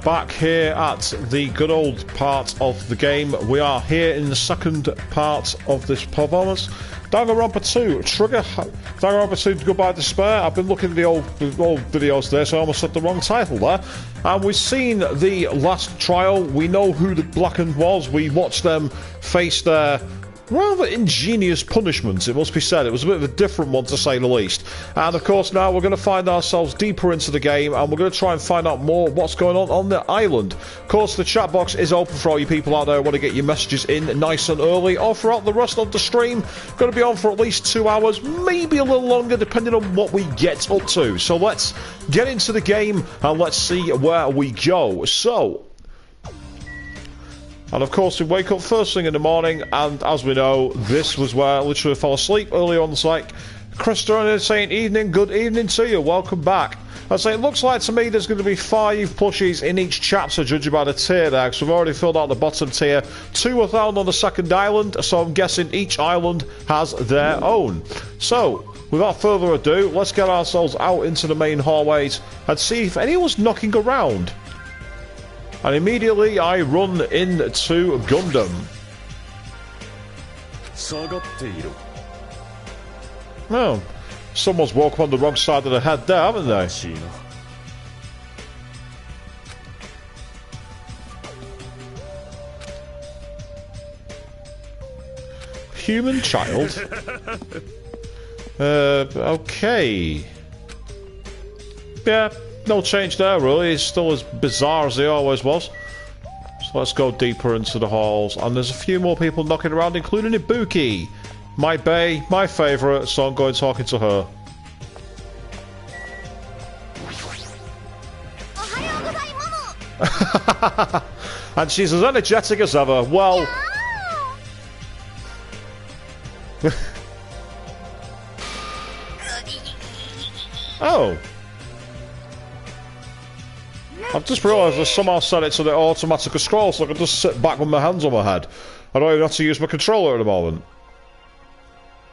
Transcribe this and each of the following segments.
back here at the good old part of the game. We are here in the second part of this performance. Danganronpa 2, Trigger, Danganronpa 2, Goodbye Despair. I've been looking at the old videos there, so I almost said the wrong title there. And we've seen the last trial. We know who the blackened was. We watched them face their rather ingenious punishments, it must be said. It was a bit of a different one, to say the least. And of course now we're going to find ourselves deeper into the game, and we're going to try and find out more what's going on the island. Of course, the chat box is open for all you people out there who want to get your messages in nice and early, or throughout the rest of the stream. Going to be on for at least 2 hours, maybe a little longer, depending on what we get up to. So let's get into the game, and let's see where we go. So, and of course we wake up first thing in the morning, and as we know, this was where I literally fell asleep earlier on. It's like, Krista is saying evening, good evening to you, welcome back. I say, it looks like to me there's going to be 5 plushies in each chapter, judging by the tier there, because we've already filled out the bottom tier. 2 are found on the second island, so I'm guessing each island has their own. So, without further ado, let's get ourselves out into the main hallways and see if anyone's knocking around. And immediately I run into Gundam. Oh, someone's woke on the wrong side of the head there, haven't they? Human child? Okay. Yeah. No change there, really. It's still as bizarre as he always was. So let's go deeper into the halls. And there's a few more people knocking around, including Ibuki. My bae, my favourite, so I'm going talking to her. And she's as energetic as ever. Well... Oh. I've just realised I somehow set it to the automatic scroll, so I can just sit back with my hands on my head. I don't even have to use my controller at the moment.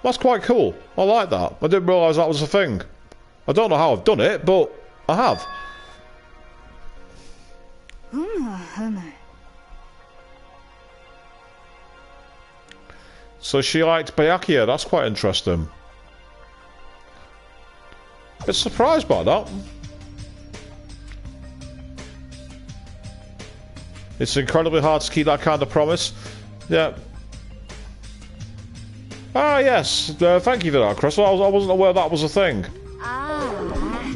That's quite cool. I like that. I didn't realise that was a thing. I don't know how I've done it, but I have. So she liked Byakuya. That's quite interesting. Bit surprised by that. It's incredibly hard to keep that kind of promise. Yeah. Ah, yes. Thank you for that, Chris. I wasn't aware that was a thing. I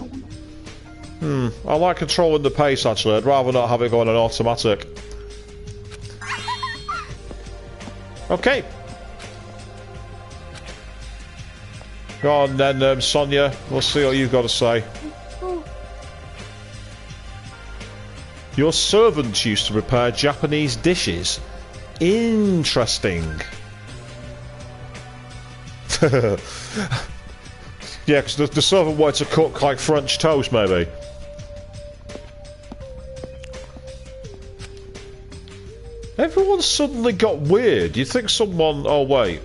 like controlling the pace, actually. I'd rather not have it going on automatic. Okay. Go on then, Sonia. We'll see what you've got to say. Your servants used to prepare Japanese dishes. Interesting. Yeah, because the servant wanted to cook like French toast, maybe. Everyone suddenly got weird. You'd think someone... Oh, wait.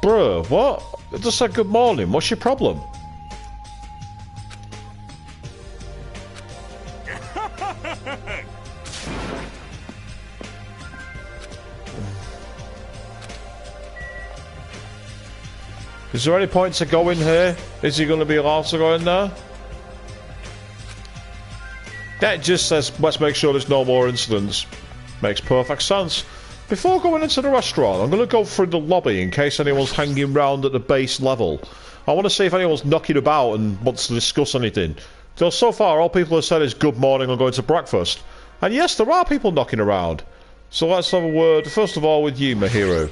Bruh, what? I just said good morning. What's your problem? Is there any point to go in here? Is he going to be allowed to go in there? That just says, let's make sure there's no more incidents. Makes perfect sense. Before going into the restaurant, I'm going to go through the lobby in case anyone's hanging around at the base level. I want to see if anyone's knocking about and wants to discuss anything. So far, all people have said is good morning, I'm going to breakfast. And yes, there are people knocking around. So let's have a word, first of all, with you, Mahiru.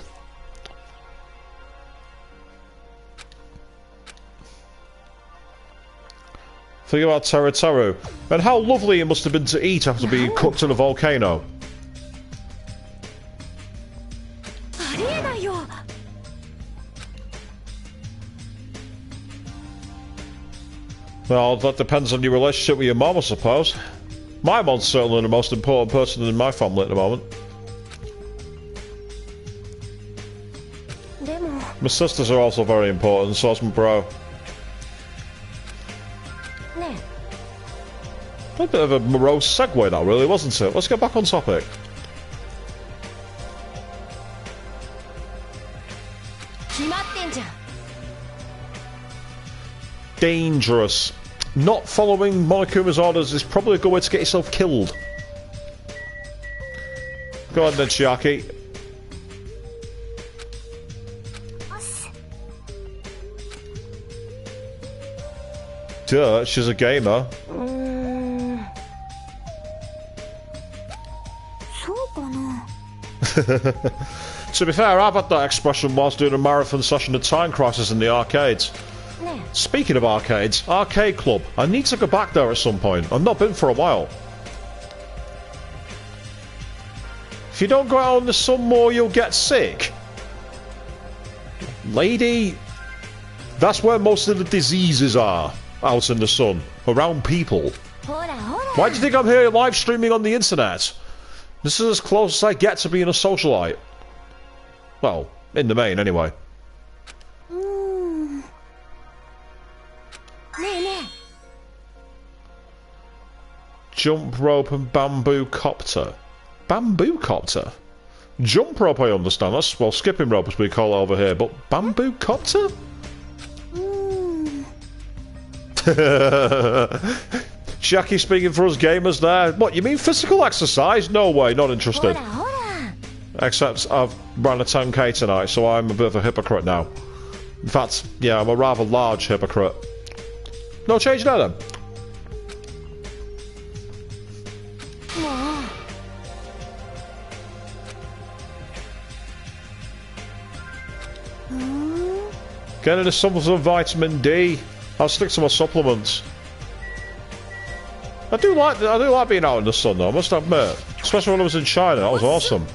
Think about Teru. And how lovely it must have been to eat after being cooked in a volcano. Well, that depends on your relationship with your mom, I suppose. My mom's certainly the most important person in my family at the moment. My sisters are also very important, so is my bro. A bit of a morose segue that really, wasn't it? Let's get back on topic. Dangerous. Not following Monokuma's orders is probably a good way to get yourself killed. Go on then, Chiaki. Duh, she's a gamer. To be fair, I've had that expression whilst doing a marathon session of Time Crisis in the arcades. Speaking of arcades, Arcade Club. I need to go back there at some point. I've not been for a while. If you don't go out in the sun more, you'll get sick. Lady, that's where most of the diseases are. Out in the sun. Around people. Why do you think I'm here live streaming on the internet? This is as close as I get to being a socialite. Well, in the main, anyway. Jump rope and bamboo copter. Bamboo copter? Jump rope, I understand. That's, well, skipping rope as we call it over here, but bamboo copter? Jackie speaking for us gamers there. What, you mean physical exercise? No way, not interested. Except I've ran a 10k tonight, so I'm a bit of a hypocrite now. In fact, yeah, I'm a rather large hypocrite. No change there then. Getting into some vitamin D. I'll stick to my supplements. I do like being out in the sun though, I must admit. Especially when I was in China, that was awesome.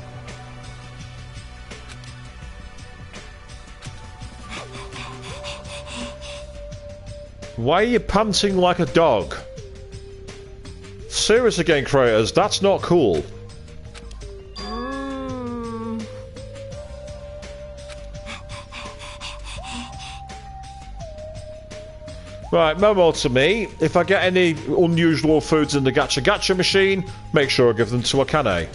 Why are you panting like a dog? Seriously, game creators, that's not cool. Right, memo to me. If I get any unusual foods in the gacha gacha machine, make sure I give them to Akane.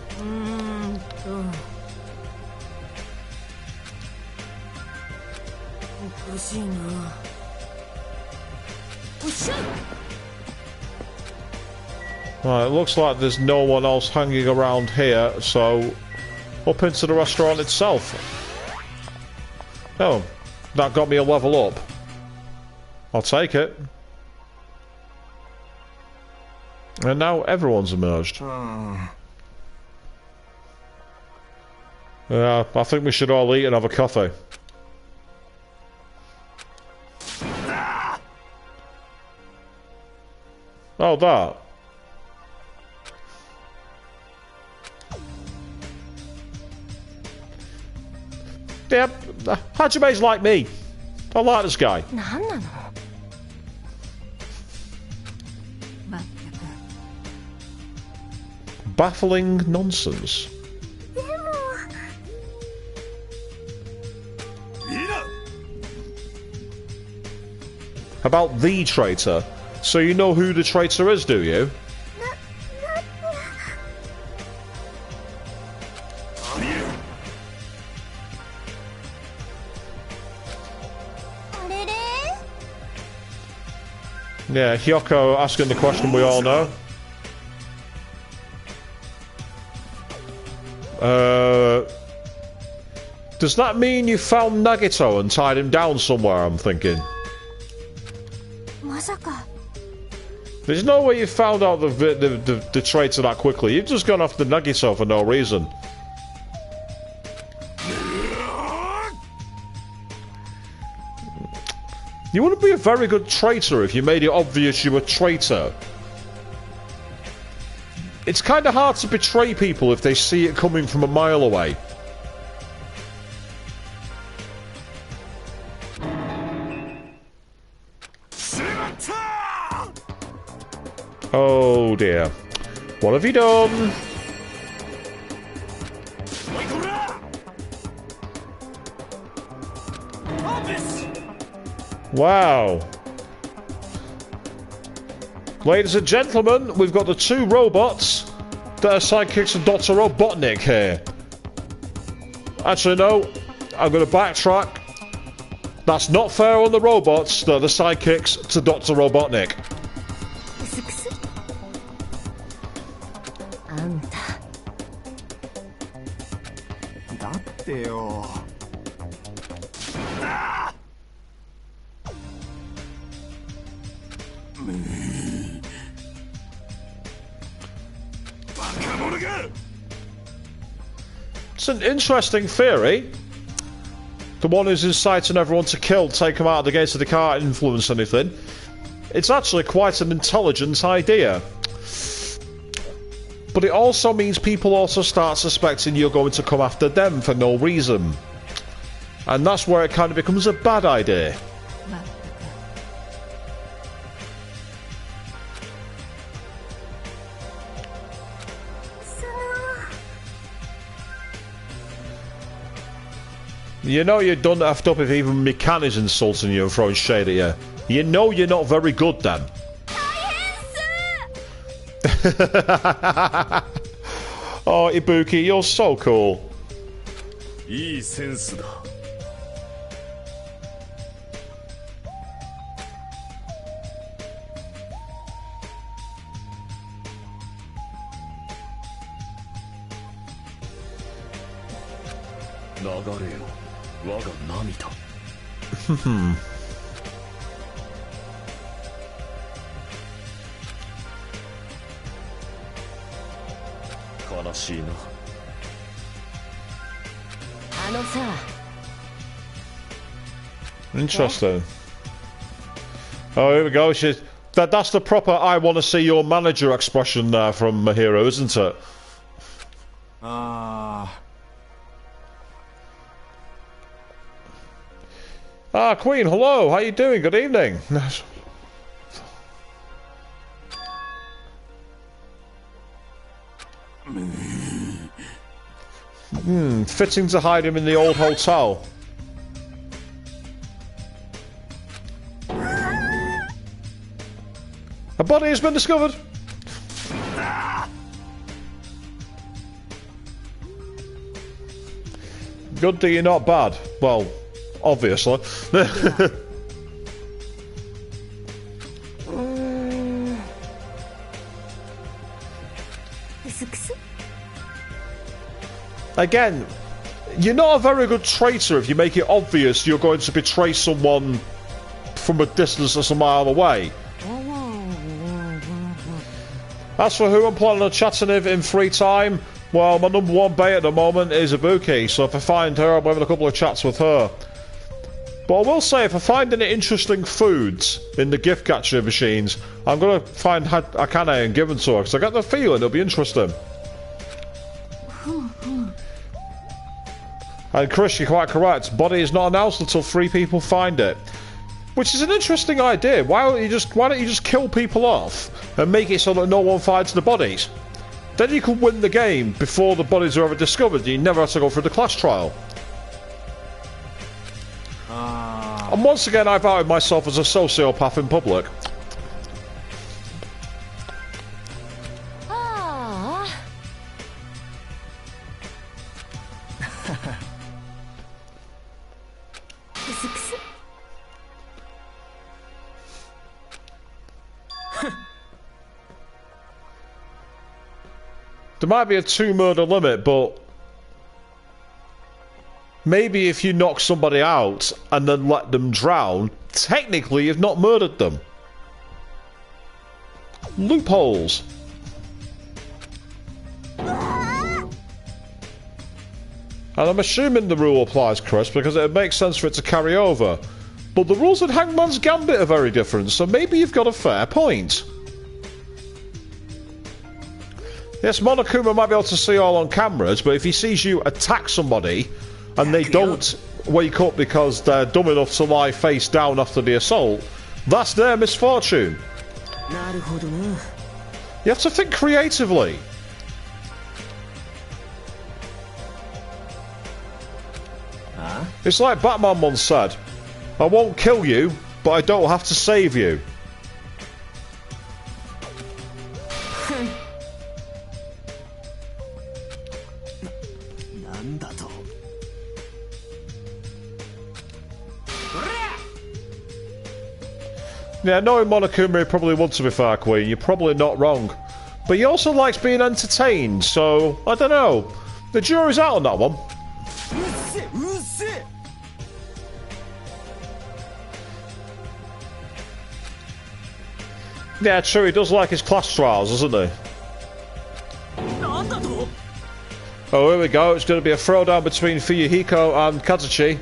Right, it looks like there's no one else hanging around here, so up into the restaurant itself. Oh, that got me a level up. I'll take it. And now everyone's emerged. Yeah, I think we should all eat and have a coffee. Oh, that. Yeah, Hajime's like me. I like this guy. Baffling nonsense. About the traitor. So you know who the traitor is, do you? Yeah, Hyoko asking the question we all know. Does that mean you found Nagito and tied him down somewhere, I'm thinking? There's no way you found out the traitor that quickly. You've just gone after Nagito for no reason. You wouldn't be a very good traitor if you made it obvious you were a traitor. It's kind of hard to betray people if they see it coming from a mile away. Oh dear. What have you done? Wow. Ladies and gentlemen, we've got the two robots that are sidekicks of Dr. Robotnik here. Actually, no. I'm going to backtrack. That's not fair on the robots. They're the sidekicks to Dr. Robotnik. It's an interesting theory. The one who's inciting everyone to kill, take them out of the game so they can't influence anything. It's actually quite an intelligent idea. But it also means people also start suspecting you're going to come after them for no reason. And that's where it kind of becomes a bad idea. You know you done effed up if even Mikan is insulting you and throwing shade at you. You know you're not very good then. Oh, Ibuki, you're so cool. Interesting. Oh, here we go. That's the proper I want to see your manager expression there from Mahiro, isn't it? Ah, Queen, hello. How you doing? Good evening. Fitting to hide him in the old hotel. A body has been discovered. Good that you're not bad. Well, obviously. Again, you're not a very good traitor if you make it obvious you're going to betray someone from a distance that's a mile away. As for who I'm planning on chatting with in free time, well, my number one bait at the moment is Ibuki, so if I find her, I'll be having a couple of chats with her. But I will say, if I find any interesting foods in the gift catcher machines, I'm going to find Akane and give them to her, because I get the feeling it'll be interesting. And Chris, you're quite correct. Body is not announced until 3 people find it. Which is an interesting idea. Why don't you just kill people off and make it so that no one finds the bodies? Then you can win the game before the bodies are ever discovered. You never have to go through the class trial. And once again, I've outed myself as a sociopath in public. There might be a 2-murder limit, but maybe if you knock somebody out and then let them drown, technically you've not murdered them. Loopholes. And I'm assuming the rule applies, Chris, because it makes sense for it to carry over. But the rules in Hangman's Gambit are very different, so maybe you've got a fair point. Yes, Monokuma might be able to see all on cameras, but if he sees you attack somebody and they don't wake up because they're dumb enough to lie face down after the assault, that's their misfortune. You have to think creatively. It's like Batman once said, I won't kill you, but but I don't have to save you. Yeah, knowing Monokuma probably would, to be fair, Queen. You're probably not wrong. But he also likes being entertained, so I don't know. The jury's out on that one. Yeah, true, he does like his class trials, doesn't he? Oh, here we go. It's going to be a throwdown between Fuyuhiko and Kazuchi.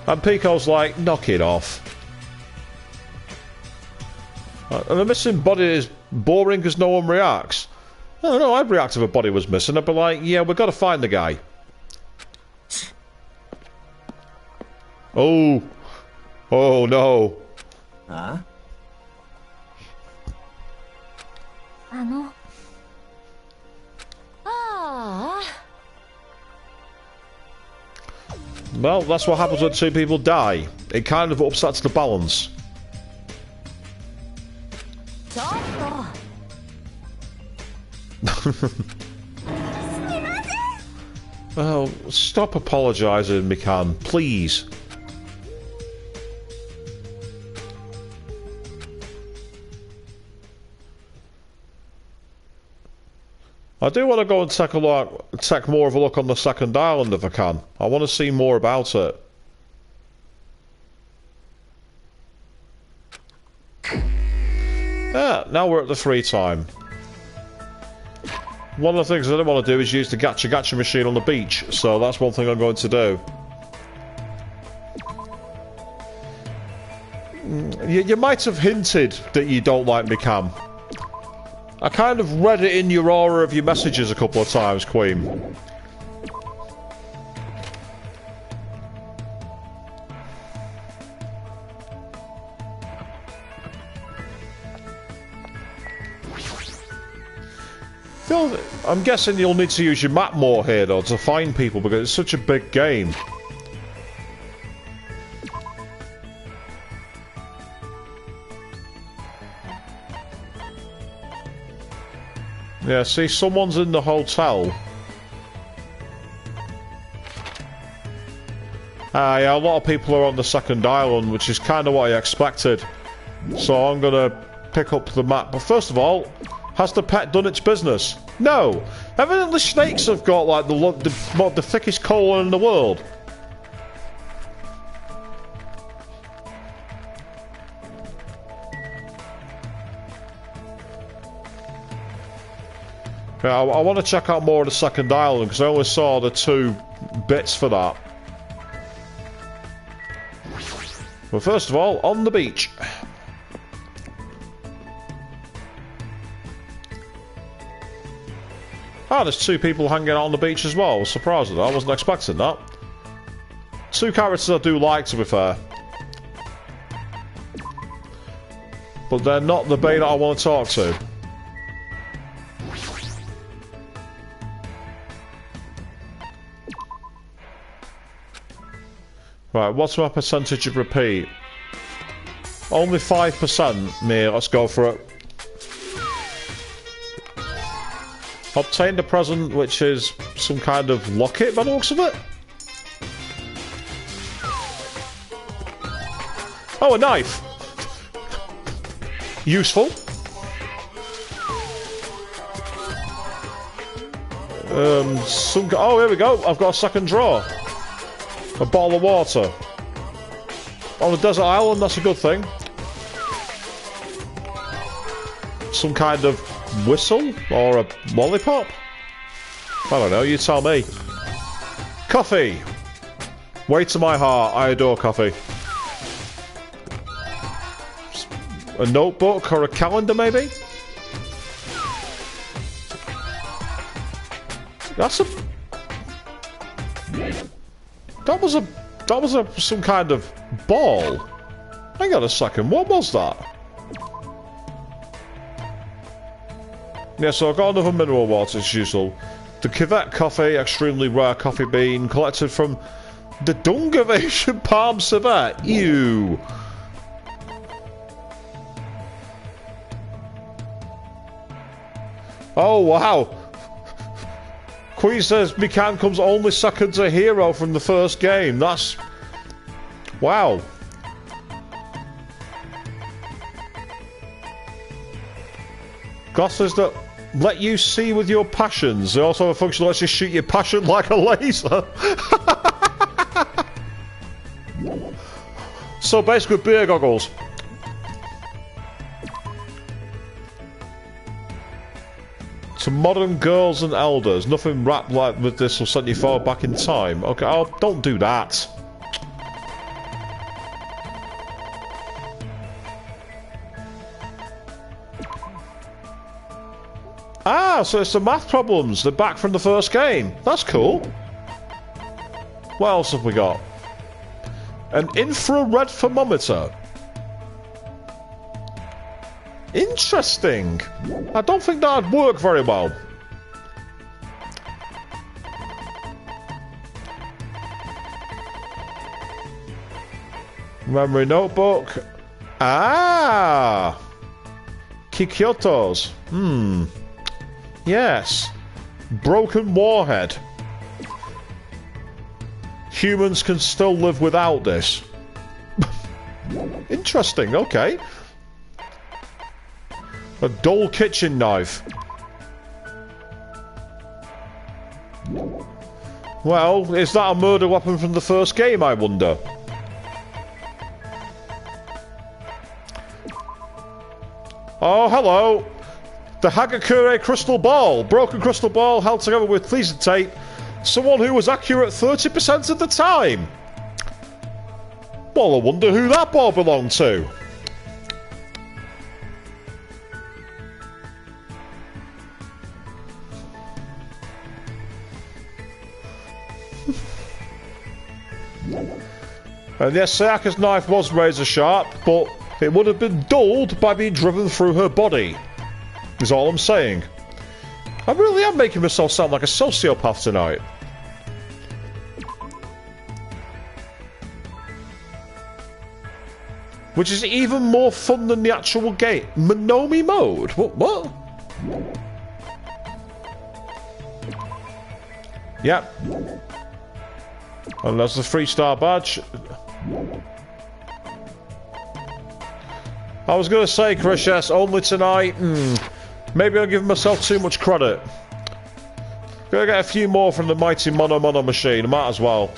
And Pico's like, knock it off. And the missing body is boring because no one reacts. I don't know, I'd react if a body was missing. I'd be like, yeah, we've got to find the guy. Oh. Oh, no. Huh? Well, that's what happens when two people die. It kind of upsets the balance. Oh, stop apologising, Mikan, please. I do want to go and take more of a look on the second island if I can. I want to see more about it. Yeah, now we're at the free time. One of the things I don't want to do is use the gacha machine on the beach, so that's one thing I'm going to do. You might have hinted that you don't like Mikam. I kind of read it in your aura of your messages a couple of times, Queen. I'm guessing you'll need to use your map more here, though, to find people, because it's such a big game. Yeah, see, someone's in the hotel. Yeah, a lot of people are on the second island, which is kind of what I expected. So I'm gonna pick up the map. But first of all, has the pet done its business? No! Evidently snakes have got, like, the thickest colon in the world. Yeah, I want to check out more of the second island, because I only saw the 2 bits for that. But first of all, on the beach. Ah, there's 2 people hanging out on the beach as well. I was surprised at that. I wasn't expecting that. 2 characters I do like, to be fair. But they're not the bait that I want to talk to. Right, what's my percentage of repeat? Only 5%. Me, let's go for it. Obtained a present, which is some kind of locket by the looks of it. Oh, a knife. Useful. Oh, here we go. I've got a second drawer. A bottle of water. On a desert island, that's a good thing. Some kind of whistle? Or a lollipop? I don't know, you tell me. Coffee! Way to my heart, I adore coffee. A notebook or a calendar, maybe? That's a... That was some kind of ball. Hang on a second, what was that? Yeah, so I've got another mineral water as usual. The Cuvette coffee, extremely rare coffee bean, collected from The Dungavation Palm Civet. Ew. Oh, wow. Queen says Mikan comes only second to Hero from the first game. That's... wow. Glasses that let you see with your passions. They also have a function that lets you shoot your passion like a laser. So basically beer goggles. To modern girls and elders, nothing wrapped like with this will send you far back in time. Okay, oh, don't do that. Ah, so it's the math problems. They're back from the first game. That's cool. What else have we got? An infrared thermometer. Interesting. I don't think that'd work very well. Memory notebook. Ah! Kikyotos. Yes. Broken warhead. Humans can still live without this. Interesting, okay. A dull kitchen knife. Well, is that a murder weapon from the first game, I wonder? Oh, hello. The Hagakure crystal ball. Broken crystal ball held together with fleece tape. Someone who was accurate 30% of the time. Well, I wonder who that ball belonged to. And yes, Sayaka's knife was razor sharp, but it would have been dulled by being driven through her body. Is all I'm saying. I really am making myself sound like a sociopath tonight. Which is even more fun than the actual game. Monomi mode? What? Yep. And that's the 3-star badge. I was going to say, Chris, yes, only tonight. Maybe I'll give myself too much credit. Gonna get a few more from the mighty Mono Mono machine. Might as well.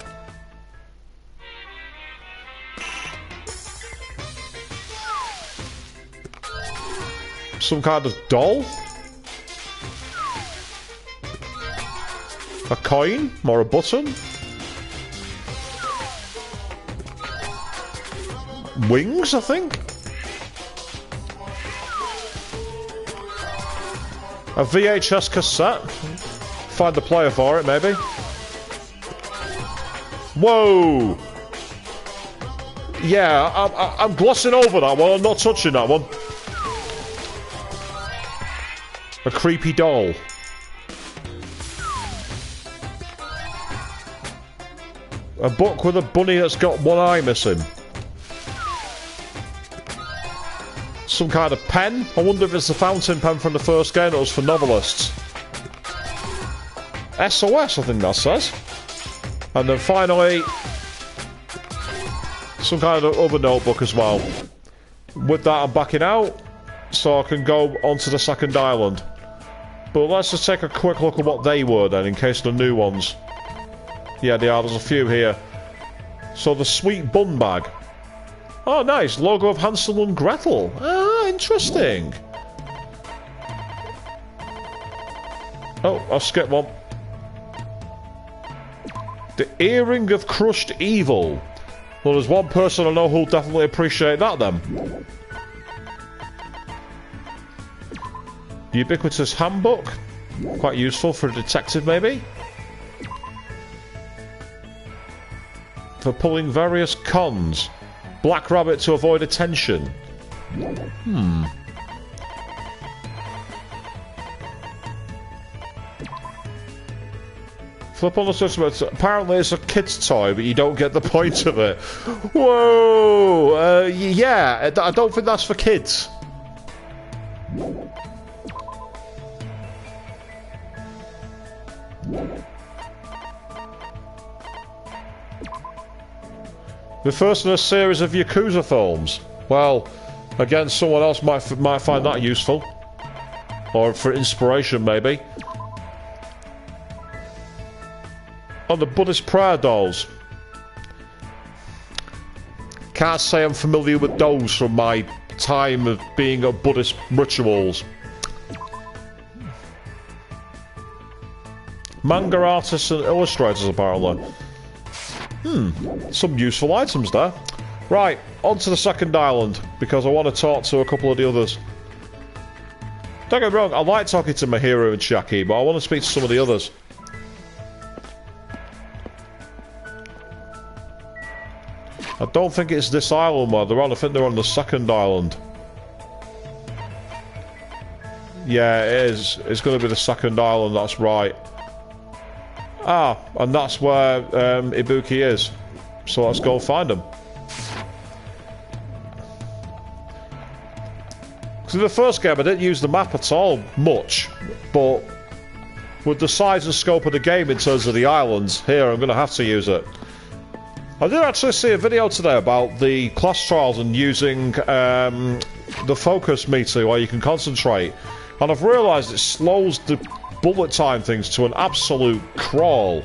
Some kind of doll? A coin? Or a button? Wings, I think? A VHS cassette? Find the player for it, maybe? Whoa! Yeah, I'm glossing over that one. I'm not touching that one. A creepy doll. A book with a bunny that's got one eye missing. Some kind of pen. I wonder if it's the fountain pen from the first game that was for novelists. SOS, I think that says. And then finally, some kind of other notebook as well. With that, I'm backing out, so I can go onto the second island. But let's just take a quick look at what they were then, in case they're new ones. Yeah, they are. There's a few here. So the sweet bun bag. Oh, nice. Logo of Hansel and Gretel. Ah, interesting. Oh, I'll skip one. The Earring of Crushed Evil. Well, there's one person I know who'll definitely appreciate that then. Ubiquitous Handbook. Quite useful for a detective, maybe. For pulling various cons. Black Rabbit to avoid attention. Flip on the switch. Apparently it's a kid's toy, but you don't get the point of it. Whoa! Yeah, I don't think that's for kids. The first in a series of Yakuza films. Well, again, someone else might find that useful. Or for inspiration, maybe. On the Buddhist prayer dolls. Can't say I'm familiar with those from my time of being at Buddhist rituals. Manga artists and illustrators, apparently. Some useful items there. Right, on to the second island, because I want to talk to a couple of the others. Don't get me wrong, I like talking to Mahiro and Shaki, but I want to speak to some of the others. I don't think it's this island where they're on. I think they're on the second island. Yeah, it is. It's going to be the second island, that's right. Ah, and that's where Ibuki is. So let's go find him. Because in the first game I didn't use the map at all much, but with the size and scope of the game in terms of the islands, here I'm going to have to use it. I did actually see a video today about the class trials and using the focus meter where you can concentrate, and I've realised it slows the bullet time things to an absolute crawl.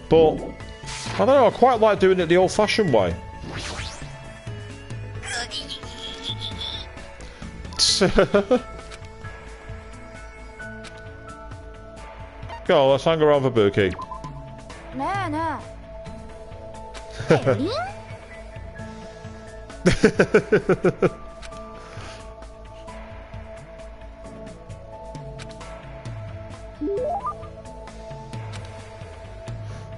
But I don't know, I quite like doing it the old-fashioned way. Go, let's hang around for Buki.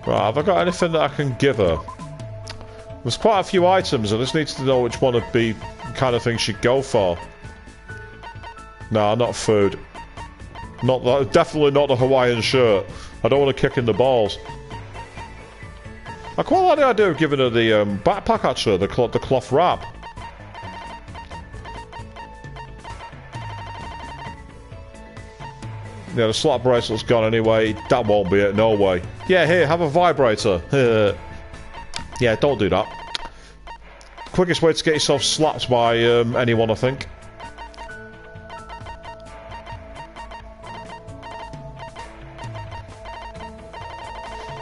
Right, have I got anything that I can give her? There's quite a few items, I just need to know which one of the kind of things she'd go for. Nah, not food. Not that, definitely not the Hawaiian shirt. I don't want to kick in the balls. I quite like the idea of giving her the backpack, actually, the cloth wrap. Yeah, the slap bracelet's gone anyway. That won't be it, no way. Yeah, here, have a vibrator. Yeah, don't do that. Quickest way to get yourself slapped by anyone, I think.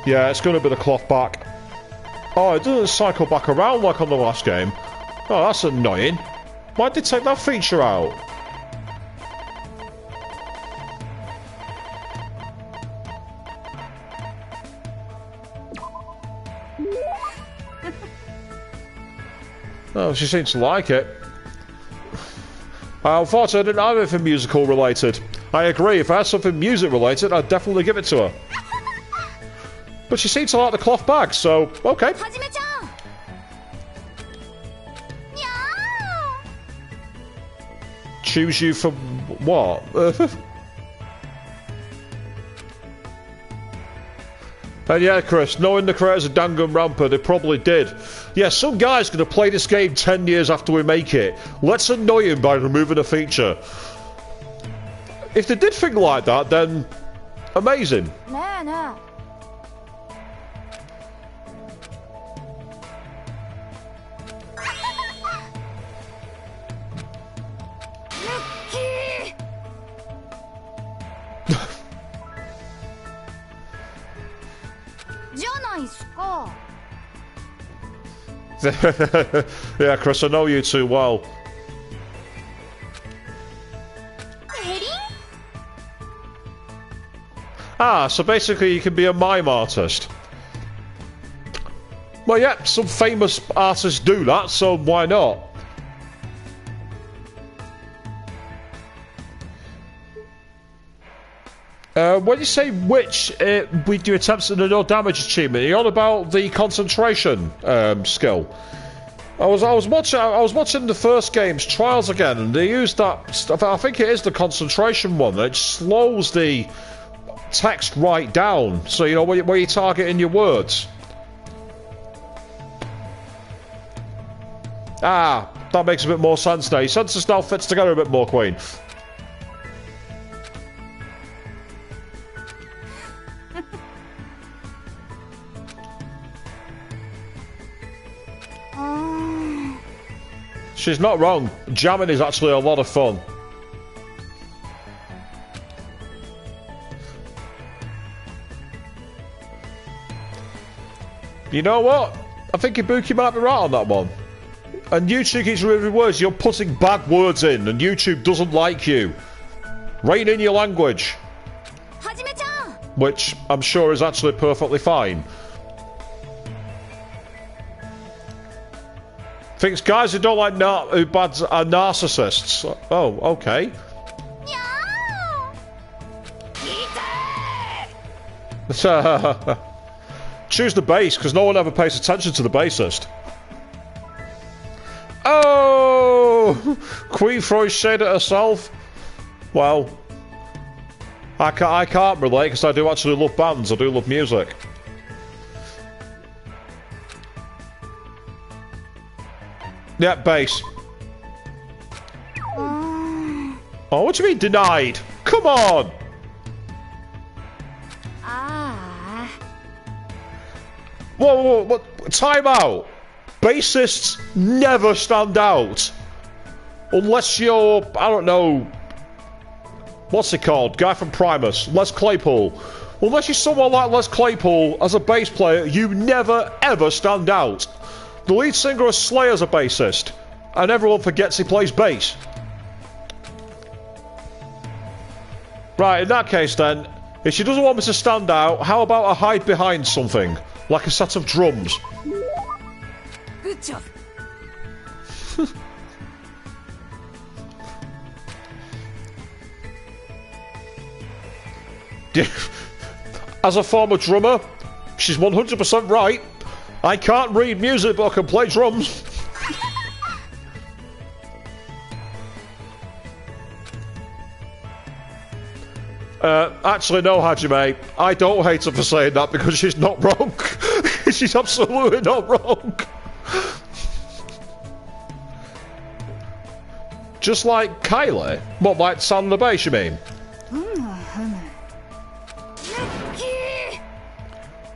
Yeah, it's going to be the cloth back. Oh, it doesn't cycle back around like on the last game. Oh, that's annoying. Why did they take that feature out? Oh, she seems to like it. Unfortunately, I didn't have anything musical related. I agree, if I had something music related, I'd definitely give it to her. But she seemed to like the cloth bag, so, okay. Choose you for what? And yeah, Chris, knowing the creators of Danganronpa, they probably did. Yeah, some guy's going to play this game 10 years after we make it. Let's annoy him by removing a feature. If they did think like that, then amazing. Yeah, Chris, I know you too well. Ah, so basically you can be a mime artist. Well, yeah, some famous artists do that, so why not? When you say which, we do attempts at a no damage achievement, are you on about the concentration skill? I was watching the first game's trials again, and they used that. I think it is the concentration one. It slows the text right down, so you know where you're targeting your words. Ah, that makes a bit more sense now. Your sentence now fits together a bit more, Queen. She's not wrong. Jamming is actually a lot of fun. You know what? I think Ibuki might be right on that one. And YouTube keeps removing words. You're putting bad words in, and YouTube doesn't like you. Rein in your language. Which I'm sure is actually perfectly fine. Thinks guys who don't like who bad are narcissists. Oh, okay. Choose the bass, because no one ever pays attention to the bassist. Oh! Queen throwing shade at herself? Well, I can't relate, because I do actually love bands. I do love music. Yeah, bass. Oh, what do you mean denied? Come on! Whoa, time out. Bassists never stand out. Unless you're, I don't know, what's it called? Guy from Primus, Les Claypool. Unless you're someone like Les Claypool as a bass player, you never ever stand out. The lead singer of Slayer's a bassist, and everyone forgets he plays bass. Right, in that case then, if she doesn't want me to stand out, how about I hide behind something? Like a set of drums. Good job. As a former drummer, she's 100% right. I can't read music, but I can play drums. Actually, no, Hajime. I don't hate her for saying that because she's not wrong. She's absolutely not wrong. Just like Kylie? What, like sound on the bass, you mean?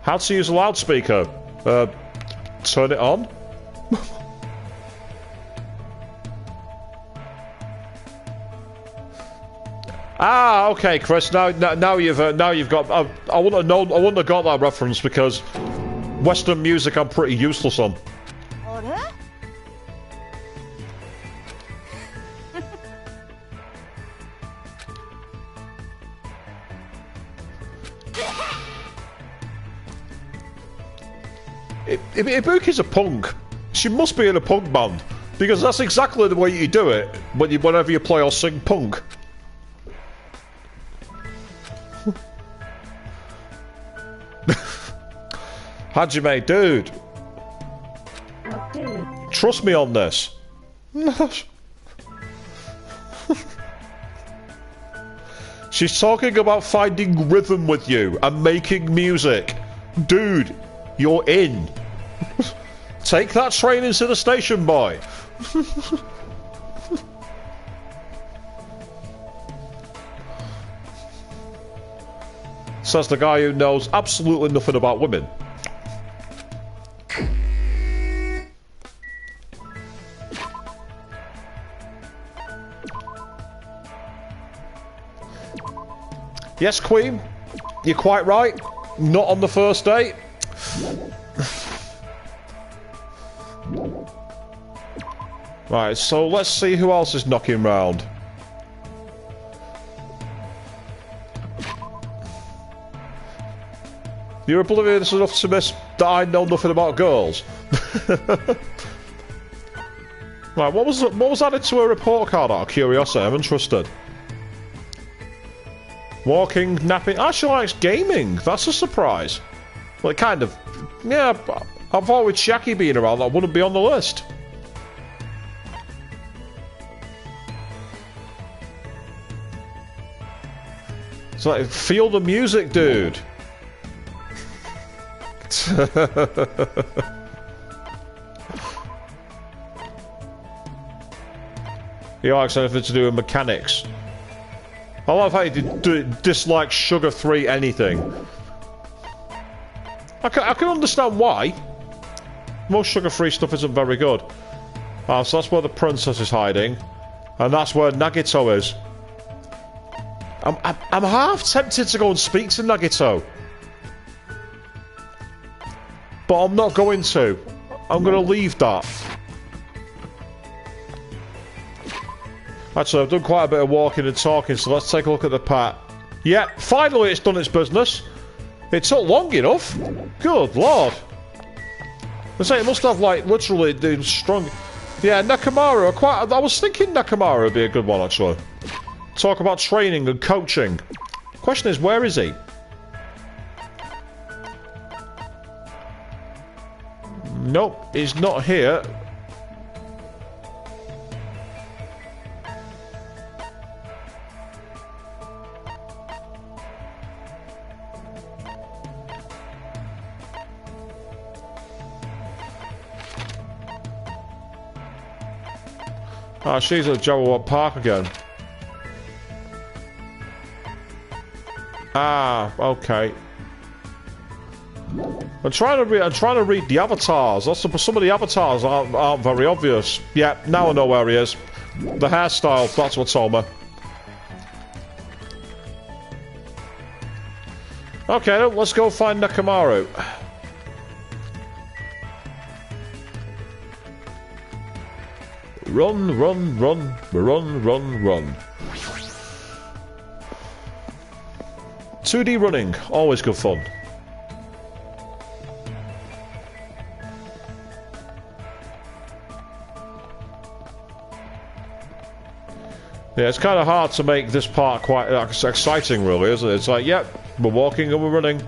How to use a loudspeaker? Turn it on? Ah, okay, Chris. Now you've got. I wouldn't have got that reference because Western music I'm pretty useless on. Ibuki's a punk. She must be in a punk band because that's exactly the way you do it whenever you play or sing punk. Hajime, dude. Trust me on this. She's talking about finding rhythm with you and making music. Dude, you're in. Take that train into the station, boy. Says the guy who knows absolutely nothing about women. Yes, Queen, you're quite right. Not on the first date. Right, so let's see who else is knocking round. You're oblivious enough to miss that I know nothing about girls. Right, what was added to her report card out of curiosity? I'm interested. Walking, napping. Ah, she likes gaming. That's a surprise. Well, kind of. Yeah, I thought with Shaki being around, that wouldn't be on the list. It's like, feel the music, dude. He likes anything to do with mechanics. I love how you dislike sugar-free anything. I can understand why. Most sugar-free stuff isn't very good. So that's where the princess is hiding. And that's where Nagito is. I'm half tempted to go and speak to Nagito. But I'm not going to. I'm going to leave that. Actually, I've done quite a bit of walking and talking, so let's take a look at the pack. Yeah, finally it's done its business. It took long enough. Good lord. I say it must have, like, literally the strong... Yeah, Nakamura, I was thinking Nakamura would be a good one, actually. Talk about training and coaching. Question is, where is he? Nope, he's not here. Ah, she's at Jawawat Park again. Ah, okay. I'm trying to read the avatars. Some of the avatars aren't very obvious. Yeah, now I know where he is. The hairstyle, that's what told me. Okay, let's go find Nakamaru. Run, run, run, run, run, run. 2D running, always good fun. Yeah, it's kind of hard to make this part quite exciting, really, isn't it? It's like, yep, we're walking and we're running.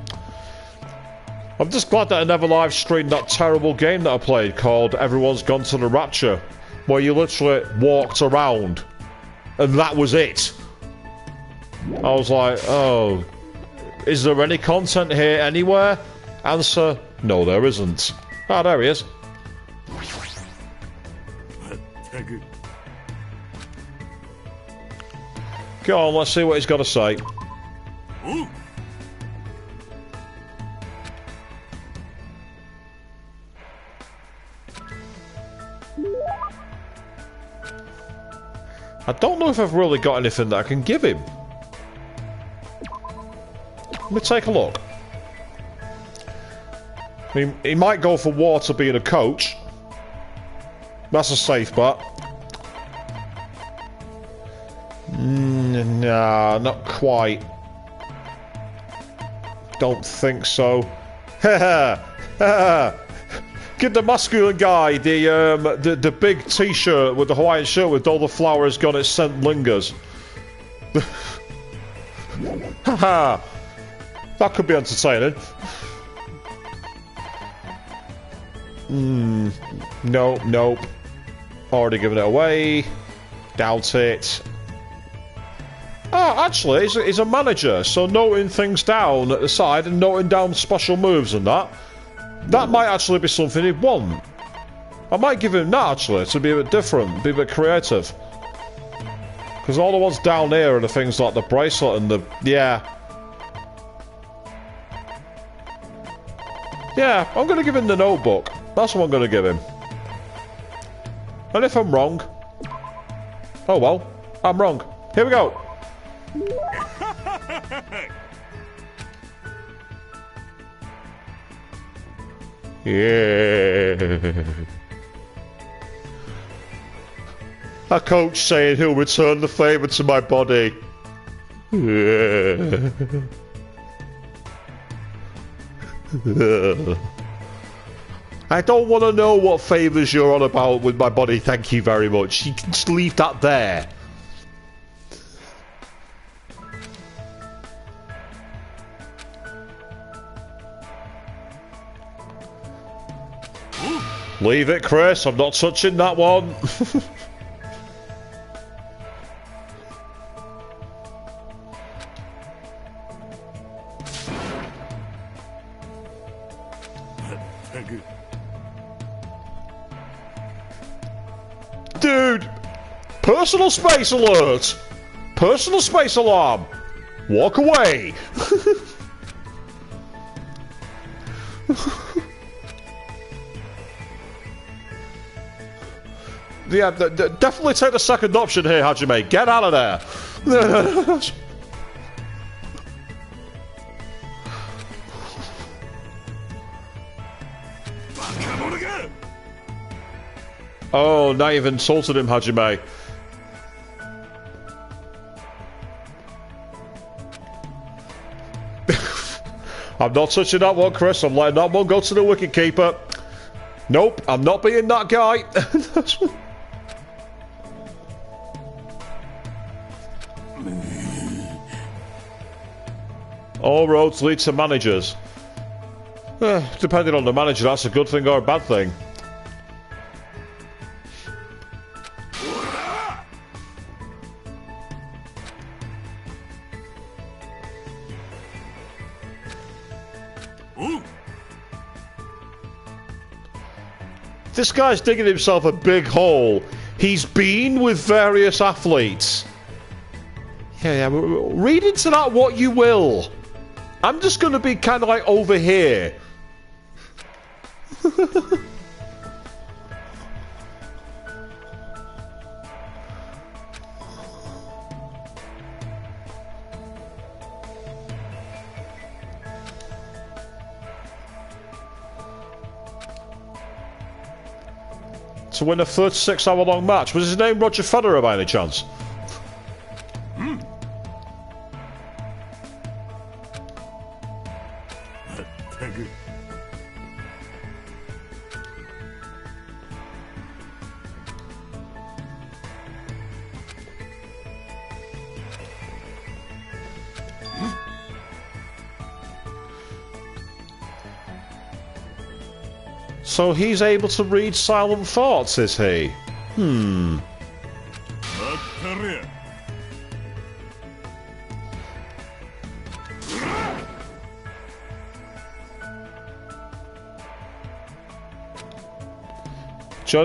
I'm just glad that I never live streamed that terrible game that I played called Everyone's Gone to the Rapture, where you literally walked around, and that was it. I was like, oh, is there any content here anywhere? Answer, no there isn't. Ah, there he is. Go on, let's see what he's got to say. I don't know if I've really got anything that I can give him. Let me take a look. I mean, he might go for water being a coach. That's a safe bet. Nah, not quite. Don't think so. Give the masculine guy the big T-shirt with the Hawaiian shirt with all the flowers gone. Its scent lingers. Haha, that could be entertaining. No, nope. Already given it away. Doubt it. Ah, actually, he's a manager, so noting things down at the side and noting down special moves and that might actually be something he'd want. I might give him that, actually, to be a bit different, be a bit creative. Because all the ones down here are the things like the bracelet and the... Yeah. Yeah, I'm going to give him the notebook. That's what I'm going to give him. And if I'm wrong... Oh well, I'm wrong. Here we go. Yeah. A coach saying he'll return the favour to my body. Yeah. I don't want to know what favours you're on about with my body, thank you very much. You can just leave that there. Leave it, Chris. I'm not touching that one. Dude! Personal space alert! Personal space alarm! Walk away! Yeah, definitely take the second option here, Hajime. Get out of there! Oh, now you've insulted him, Hajime. I'm not touching that one, Chris. I'm letting that one go to the wicketkeeper. Nope, I'm not being that guy. All roads lead to managers. Depending on the manager, that's a good thing or a bad thing. This guy's digging himself a big hole. He's been with various athletes. Yeah, read into that what you will. I'm just going to be kind of like over here. To win a 36-hour-long match. Was his name Roger Federer by any chance? So he's able to read silent thoughts, is he? John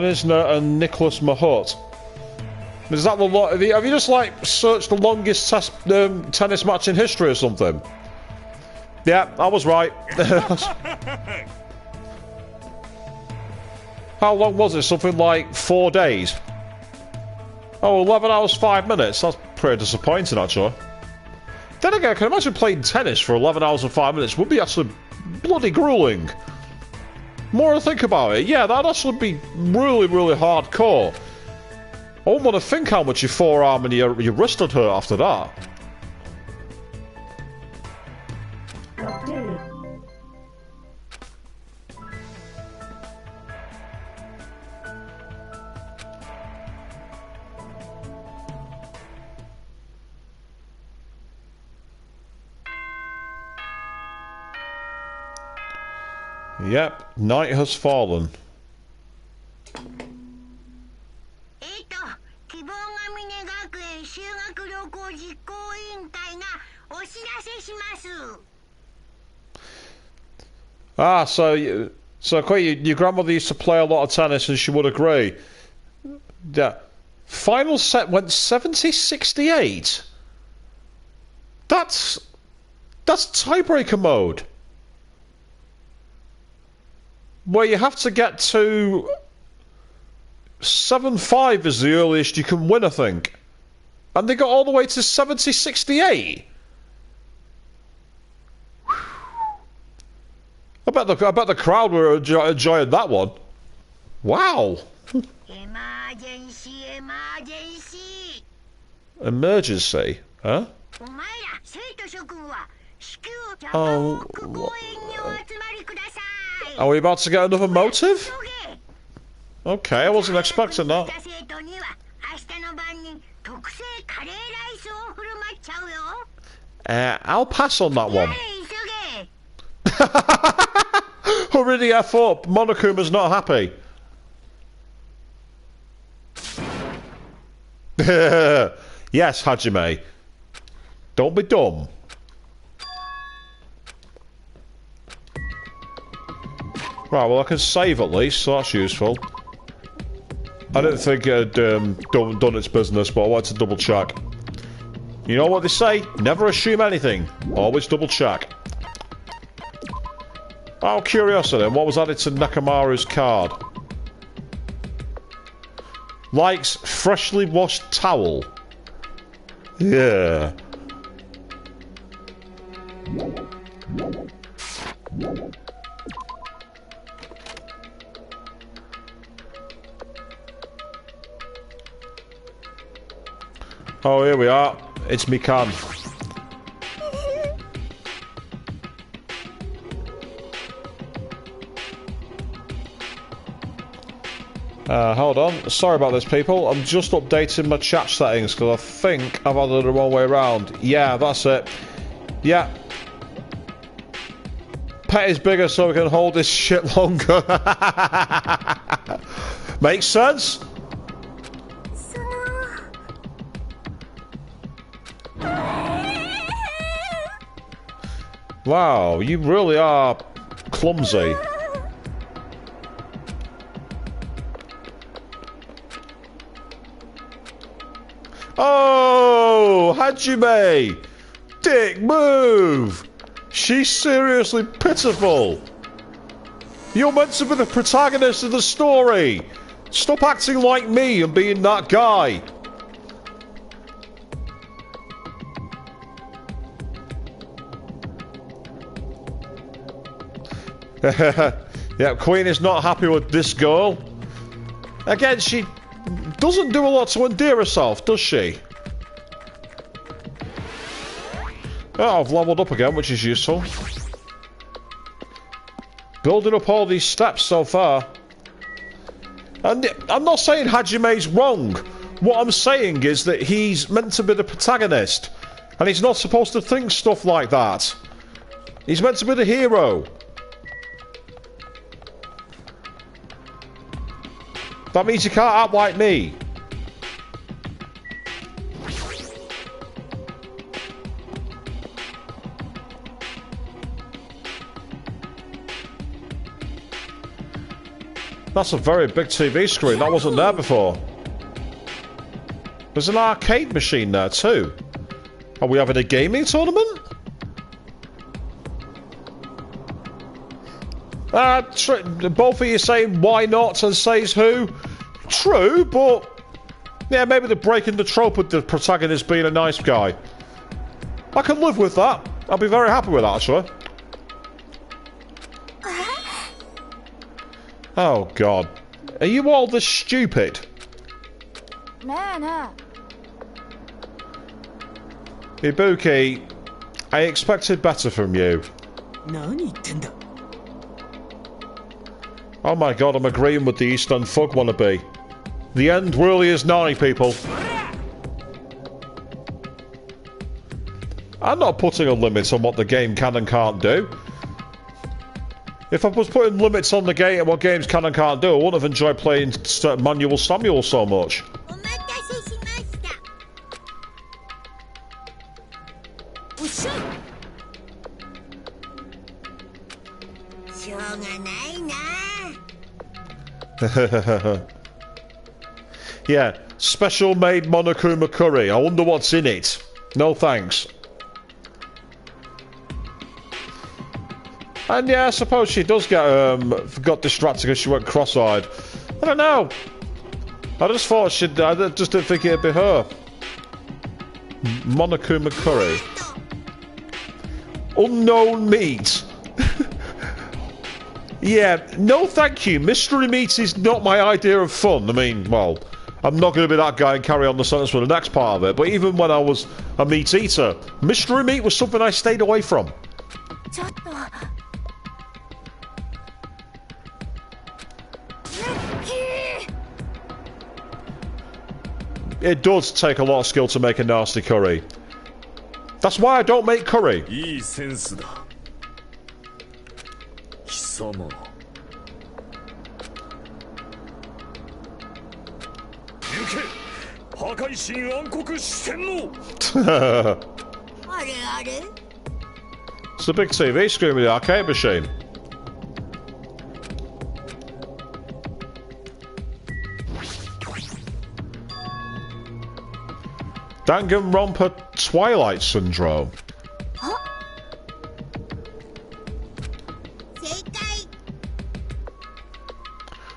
Isner and Nicholas Mahut. Is that the lot? Have you just like searched the longest tennis match in history or something? Yeah, I was right. How long was it? Something like 4 days. Oh, 11 hours, 5 minutes. That's pretty disappointing, actually. Then again, I can imagine playing tennis for 11 hours and 5 minutes would be actually bloody grueling. More I think about it, yeah, that'd actually be really, really hardcore. I wouldn't want to think how much your forearm and your wrist would hurt after that. Yep, night has fallen. Ah, so your grandmother used to play a lot of tennis and she would agree. Yeah. Final set went 70-68. That's tiebreaker mode. Where you have to get to 7-5 is the earliest you can win, I think. And they got all the way to 70-68. I bet the crowd were enjoying that one. Wow. Emergency? Huh? Oh. Are we about to get another motive? Okay, I wasn't expecting that. I'll pass on that one. Hurry the F up. Monokuma's not happy. Yes, Hajime. Don't be dumb. Right, well I can save at least, so that's useful. I didn't think it had done its business, but I wanted to double check. You know what they say? Never assume anything. Always double check. Out of curiosity, what was added to Nakamaru's card? Likes freshly washed towel. Yeah. Oh, here we are. It's Mikan. Hold on. Sorry about this, people. I'm just updating my chat settings because I think I've had it the wrong way around. Yeah, that's it. Yeah. Pet is bigger so we can hold this shit longer. Makes sense? Wow, you really are clumsy. Oh, Hajime! Dick move! She's seriously pitiful. You're meant to be the protagonist of the story. Stop acting like me and being that guy. Yeah, Queen is not happy with this girl. Again, she doesn't do a lot to endear herself, does she? Oh, I've leveled up again, which is useful. Building up all these steps so far. And I'm not saying Hajime's wrong. What I'm saying is that he's meant to be the protagonist. And he's not supposed to think stuff like that. He's meant to be the hero. That means you can't act like me. That's a very big TV screen. That wasn't there before. There's an arcade machine there too. Are we having a gaming tournament? Both of you saying why not and says who? True, but yeah, maybe they're breaking the trope with the protagonist being a nice guy. I can live with that. I'll be very happy with that, actually. Oh God, are you all this stupid? Ibuki, I expected better from you. Oh my God, I'm agreeing with the Eastern Thug wannabe. The end really is nigh, people. I'm not putting a limit on what the game can and can't do. If I was putting limits on the game and what games can and can't do, I wouldn't have enjoyed playing Manual Samuel so much. Yeah, special made Monokuma curry. I wonder what's in it. No thanks. And yeah, I suppose she does get got distracted because she went cross-eyed. I don't know. I just thought she'd. I just didn't think it'd be her. Monokuma curry. Unknown meat. Yeah, no thank you. Mystery meat is not my idea of fun. I mean, well, I'm not going to be that guy and carry on the sentence for the next part of it. But even when I was a meat eater, mystery meat was something I stayed away from. It does take a lot of skill to make a nasty curry. That's why I don't make curry. It's a big TV screen with the arcade machine. Danganronpa Twilight Syndrome.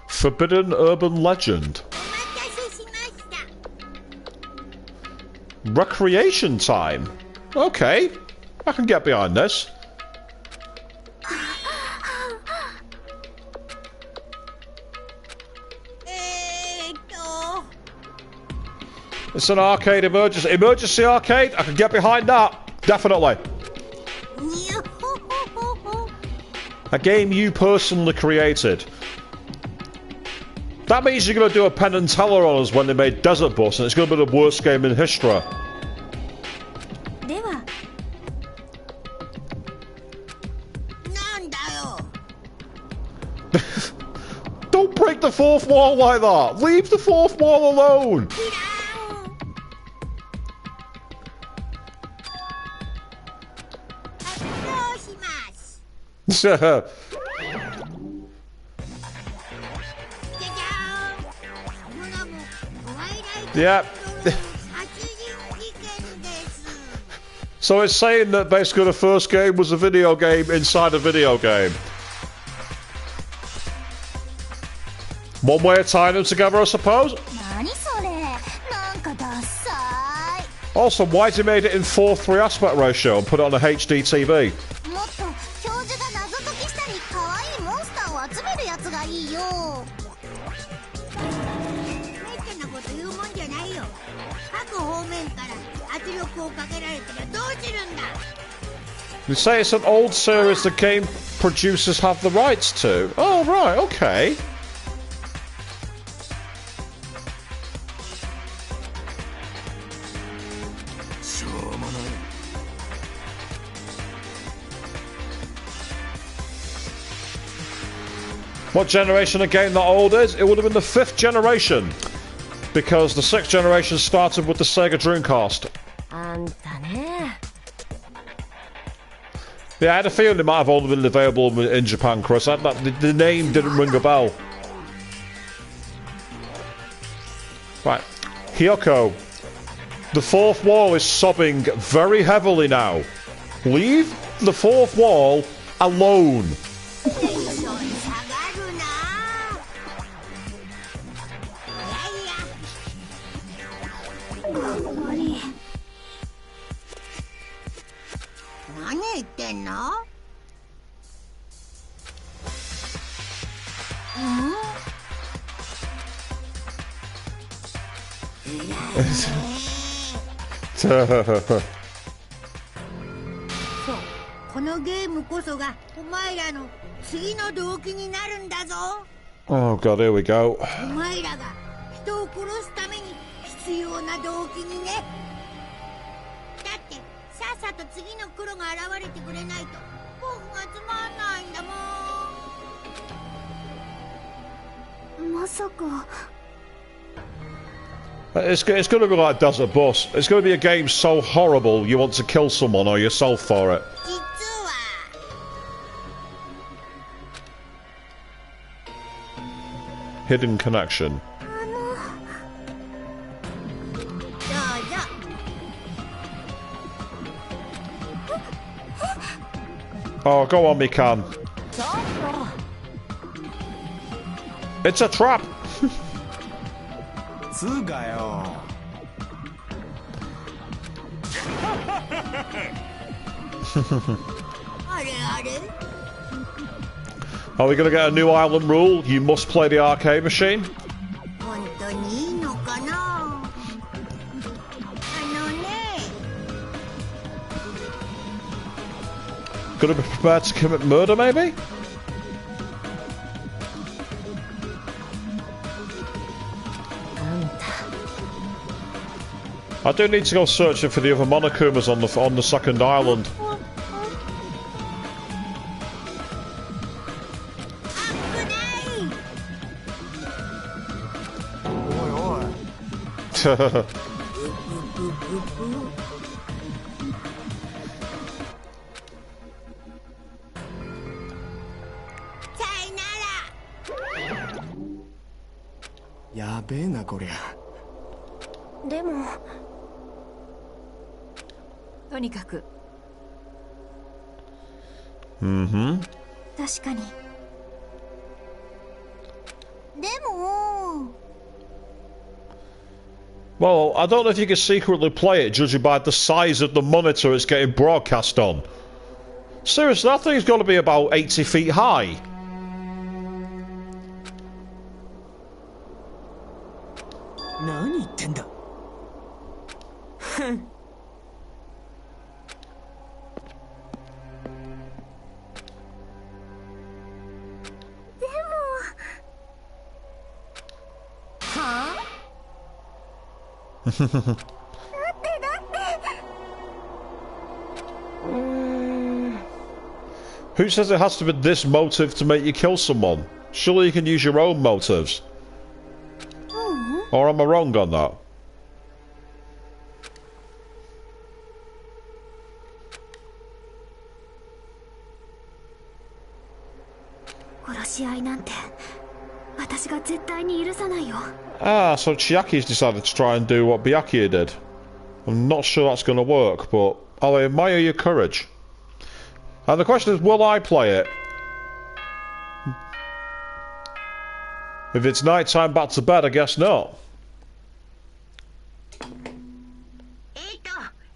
Forbidden urban legend. Recreation time. Okay, I can get behind this. It's an arcade emergency arcade. I can get behind that. Definitely. A game you personally created. That means you're going to do a Penn and Teller on us when they made Desert Bus, and it's going to be the worst game in history. Don't break the fourth wall like that. Leave the fourth wall alone. Yeah. So it's saying that basically the first game was a video game inside a video game. One way of tying them together, I suppose. Also, why has he made it in 4:3 aspect ratio and put it on a HD TV? You say it's an old series the game producers have the rights to. Oh, right, okay. What generation of game that old is? It would have been the 5th generation. Because the 6th generation started with the Sega Dreamcast. Yeah, I had a feeling it might have only been available in Japan, Chris. The name didn't ring a bell. Right. Hyoko. The 4th wall is sobbing very heavily now. Leave the 4th wall alone. Oh god, here we go. It's going to be like Desert Bus. It's going to be a game so horrible you want to kill someone or yourself for it. Hidden connection. Oh, go on, me can. It's a trap. Are we going to get a new island rule? You must play the arcade machine? Gonna be prepared to commit murder, maybe? I do need to go searching for the other Monokumas on the second island. とにかく。確かに。でも Well, I don't know if you can secretly play it judging by the size of the monitor it's getting broadcast on. Seriously, that thing's got to be about 80 feet high. 何言ってんだ。Who says it has to be this motive to make you kill someone? Surely you can use your own motives. Or am I wrong on that? 殺し合いなんて私が絶対に許さないよ。 Ah, so Chiaki's decided to try and do what Byakuya did. I'm not sure that's going to work, but I'll admire your courage. And the question is, will I play it? If it's night time back to bed, I guess not.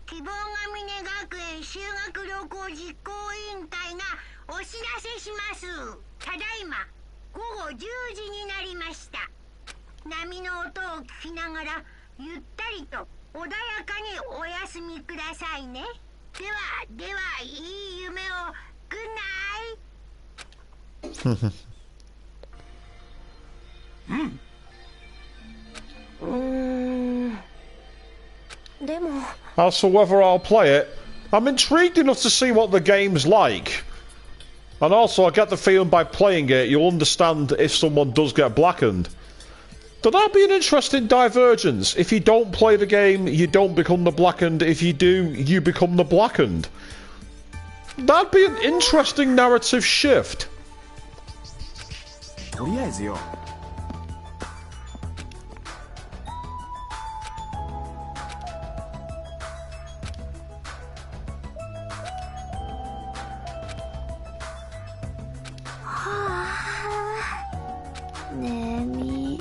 希望ヶ峰学園修学旅行実行委員会がお知らせします。ただいま午後10時になりました。波の音を聞きながらゆったりと穏やかにお休みくださいね。ではいい夢を。グッナイ。でも As for whether I'll play it, I'm intrigued enough to see what the game's like. And also, I get the feeling by playing it, you'll understand if someone does get blackened. So that'd be an interesting divergence. If you don't play the game, you don't become the blackened. If you do, you become the blackened. That'd be an interesting narrative shift. とりあえずよ。眠い。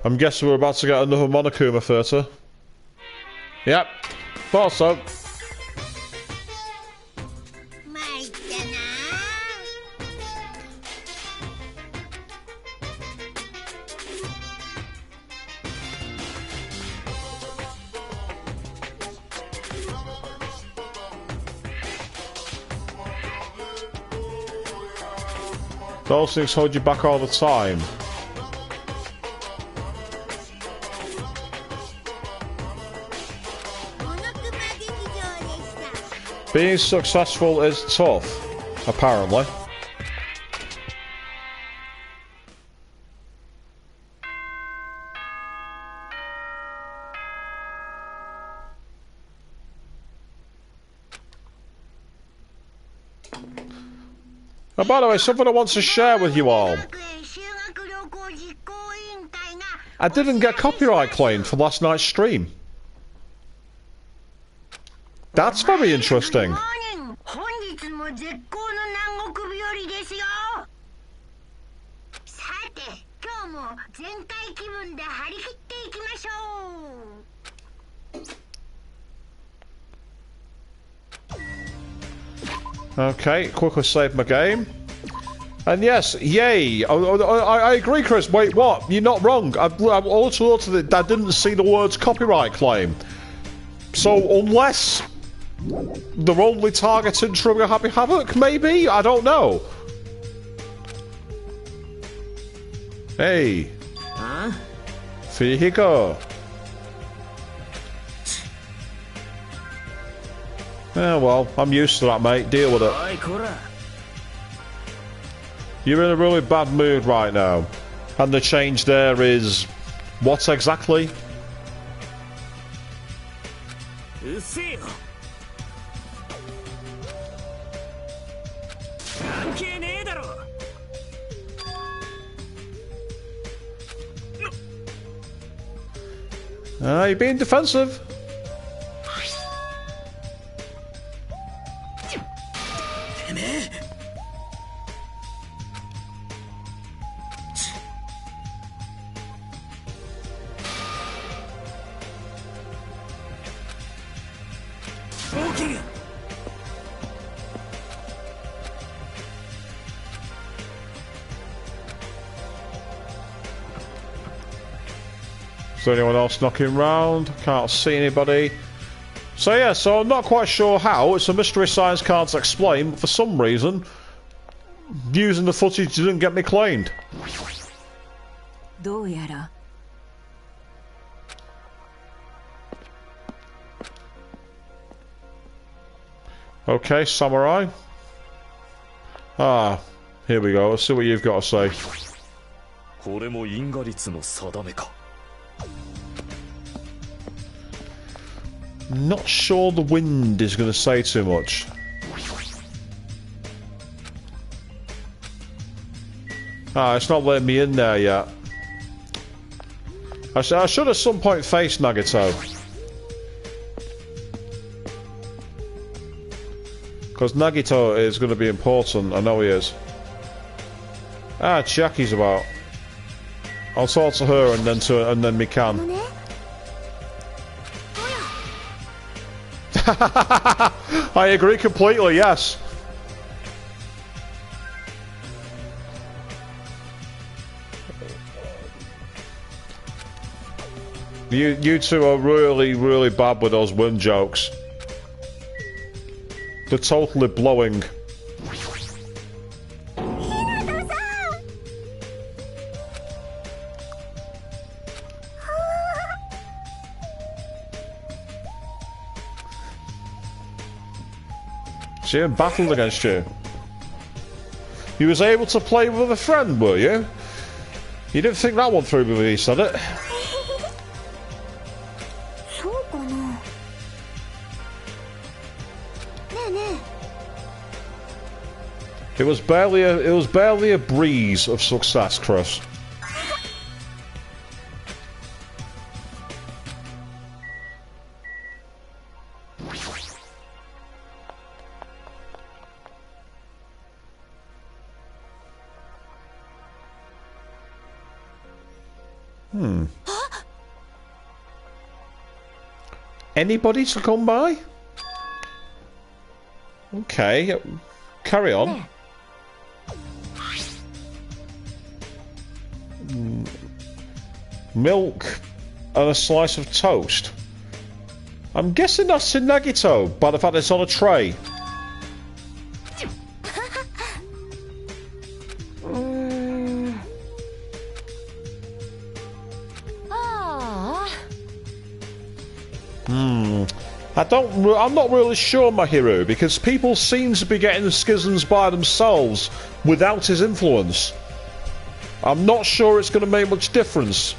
I'm guessing we're about to get another Monokuma theatre. Yep, thought so. 参ったな。Those things hold you back all the time. Being successful is tough, apparently. And by the way, something I want to share with you all. I didn't get copyright claimed for last night's stream. That's very interesting. 本日も絶好の南国日和ですよ。さて、今日も全開気分で張り切っていきましょう。 Okay, quickly save my game. And yes, yay! I agree, Chris. Wait, what? You're not wrong. I also looked at it. I didn't see the words copyright claim. So unless they're only targeting Trigger Happy Havoc, maybe? I don't know. Hey. Huh? Here you go. Yeah, well, I'm used to that, mate. Deal with it. You're in a really bad mood right now. And the change there is... what exactly? うせえよ。関係ねえだろ。You're being defensive. てめえ。大きい。Is there anyone else knocking around? Can't see anybody. So yeah, so I'm not quite sure how. It's a mystery science can't explain, but for some reason, using the footage didn't get me claimed. どうやら Okay, samurai. Ah, here we go. Let's see what you've got to say. これも因果律の定めか。 Not sure the wind is going to say too much. Ah, it's not letting me in there yet. I should at some point face Nagito. Because Nagito is going to be important. I know he is. Ah, Chiaki's about. I'll talk to her and then Mikan. I agree completely, yes. You two are really, really bad with those wind jokes. They're totally blowing. She battled against you. You was able to play with a friend, were you? You didn't think that one through before you said it. It was barely a breeze of success, Chris. Anybody to come by? Okay, carry on. Milk and a slice of toast. I'm guessing that's to Nagito by the fact it's on a tray. I'm not really sure, Mahiru, because people seem to be getting schisms by themselves without his influence. I'm not sure it's going to make much difference.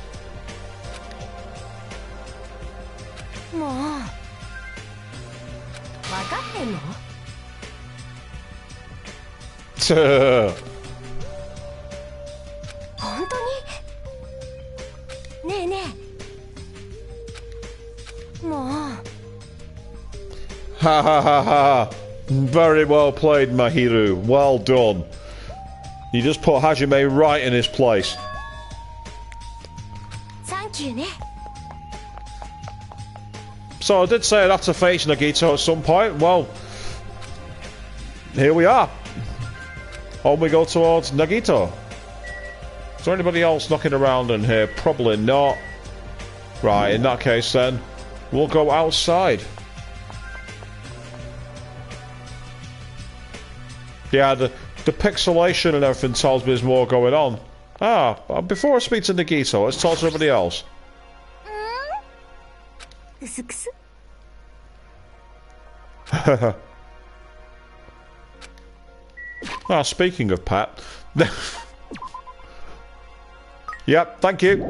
Ha ha ha ha! Very well played, Mahiru. Well done. You just put Hajime right in his place. Thank you, ne. So I did say I'd have to face Nagito at some point. Well, here we are. On we go towards Nagito. Is there anybody else knocking around in here? Probably not. Right, in that case then, we'll go outside. Yeah, the pixelation and everything tells me there's more going on. Ah, before I speak to Nagito, let's talk to everybody else. Ah, speaking of Pat. Yep, thank you.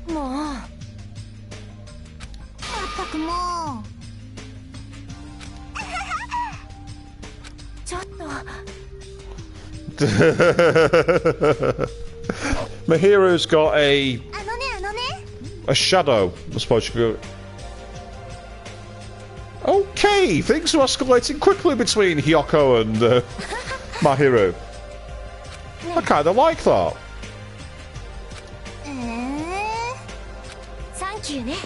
もうまったくもうちょっと Mahiru's got a shadow. I suppose you could. Okay, things are escalating quickly between Hyoko and Mahiru. I kind of like that. Thank you ね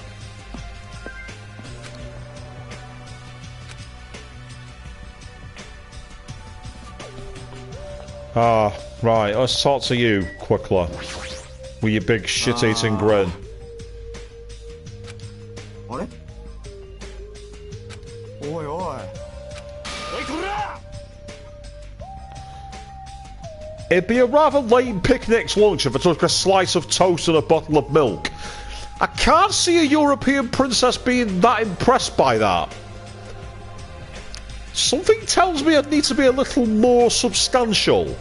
Ah, right, let's talk to you quickly. With your big shit-eating grin. あれおいおい It'd be a rather lame picnic's lunch if I took a slice of toast and a bottle of milk. I can't see a European princess being that impressed by that. Something tells me I'd need to be a little more substantial.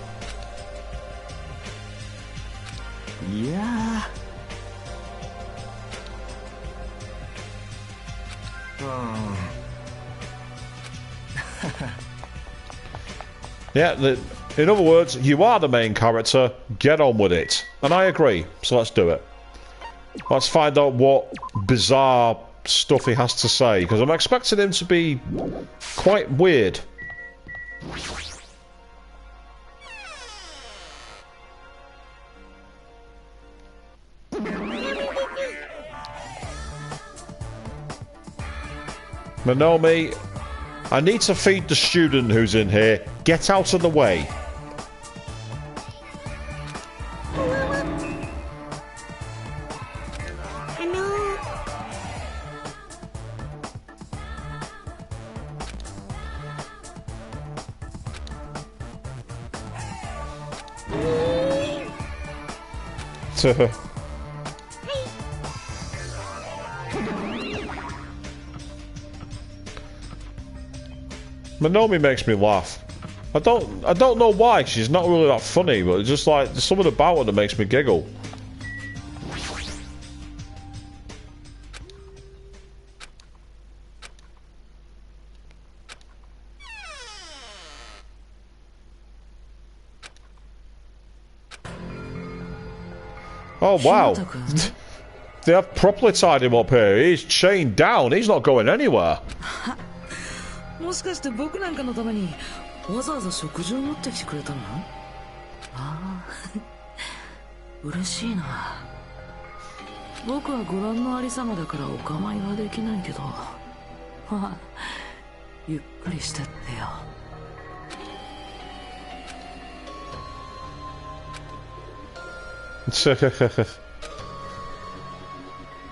Yeah. Yeah, in other words, you are the main character, get on with it. And I agree, so let's do it. Let's find out what bizarre stuff he has to say, because I'm expecting him to be quite weird. Monomi, I need to feed the student who's in here. Get out of the way. Monomi makes me laugh. I don't know why. She's not really that funny, but it's just like there's something about her that makes me giggle. Oh wow. They have properly tied him up here. He's chained down. He's not going anywhere. もしかして僕なんかのためにわざわざ食事を持ってきてくれたの？ああ、嬉しいな。僕はご覧のありさまだからお構いはできないけど、まあゆっくりしてってよ。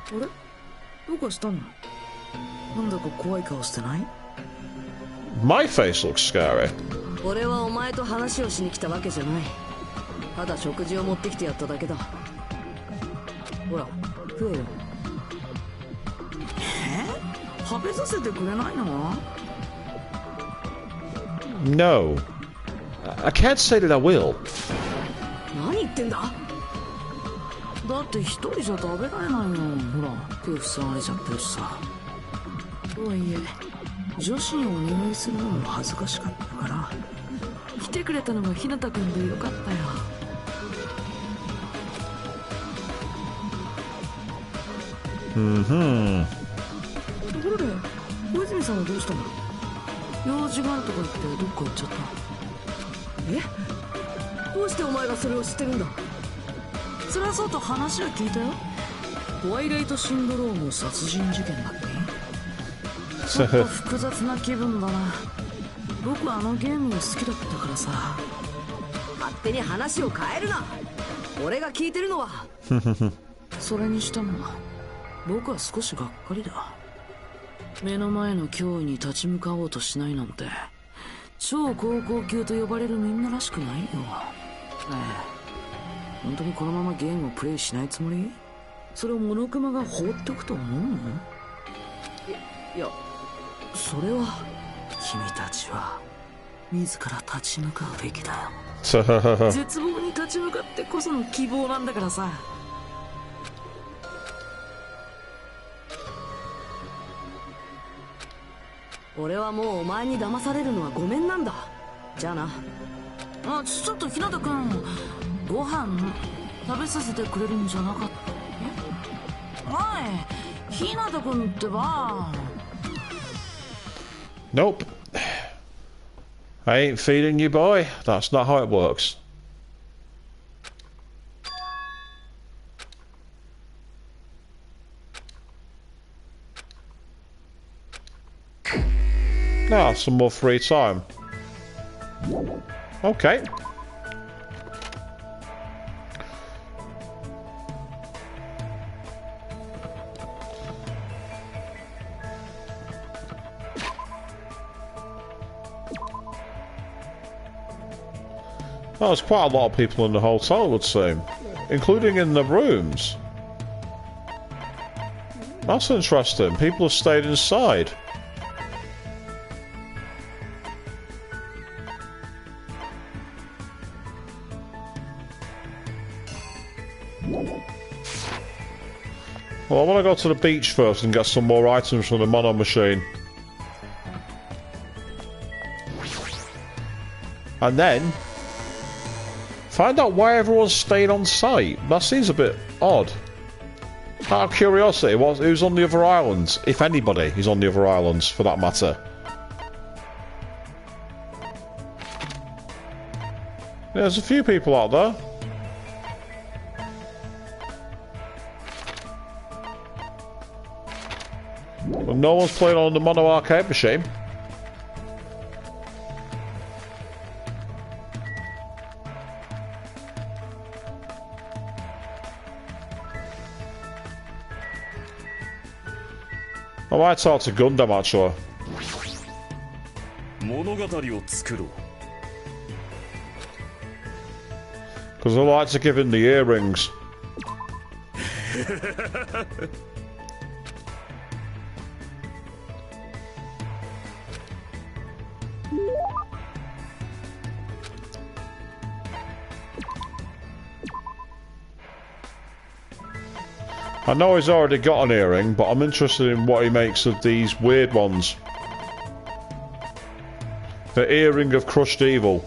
あれ？どうかしたの？なんだか怖い顔してない？ My face looks scary. 俺はお前と話をしに来たわけじゃない。ただ食事を持ってきてやっただけだ。ほら、食えよ。食べさせてくれないの？ No. I can't say that I will. 何言ってんだ？だって一人じゃ食べられないの。ほら、手塞がれちゃってるしさ。とはいえ、女子にお願いするのも恥ずかしかったから、来てくれたのが日向くんでよかったよ。ところで、小泉さんはどうしたの？用事があるとか言ってどっか行っちゃった？え？どうしてお前がそれを知ってるんだ？それはそうと話は聞いたよ。ホワイライトシンドローム殺人事件だって。ちょっと複雑な気分だな。僕はあのゲームが好きだったからさ。勝手に話を変えるな。俺が聞いてるのはそれにしても僕は少しがっかりだ。目の前の脅威に立ち向かおうとしないなんて超高校級と呼ばれるみんならしくないよ。ねえ、本当にこのままゲームをプレイしないつもり？それをモノクマが放っておくと思うの？いや、それは君たちは自ら立ち向かうべきだよ。絶望に立ち向かってこその希望なんだからさ。俺はもうお前に騙されるのはごめんなんだ。じゃあな。あ、ちょっと日向くん、ご飯食べさせてくれるんじゃなかった？はい、日向くんってば。Nope. I ain't feeding you, boy. That's not how it works. Now, some more free time. Okay. Oh, there's quite a lot of people in the hotel, it would seem, including in the rooms. That's interesting. People have stayed inside. Well, I want to go to the beach first and get some more items from the mono machine. And then find out why everyone's staying on site. That seems a bit odd. Out of curiosity, who's on the other islands? If anybody is on the other islands, for that matter. There's a few people out there. But no one's playing on the mono arcade machine. I might talk to Gundam actually. Because I like to give him the earrings. I know he's already got an earring, but I'm interested in what he makes of these weird ones. The earring of crushed evil.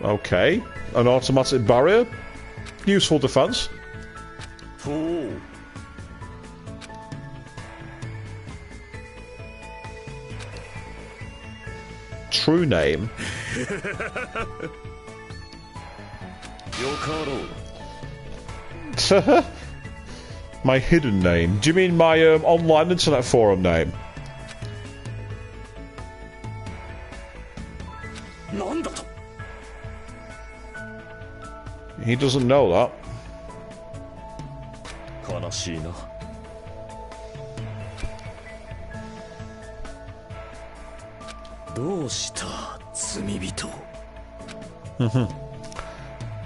Okay, an automatic barrier. Useful defense. True name. My hidden name. Do you mean my online internet forum name? He doesn't know that.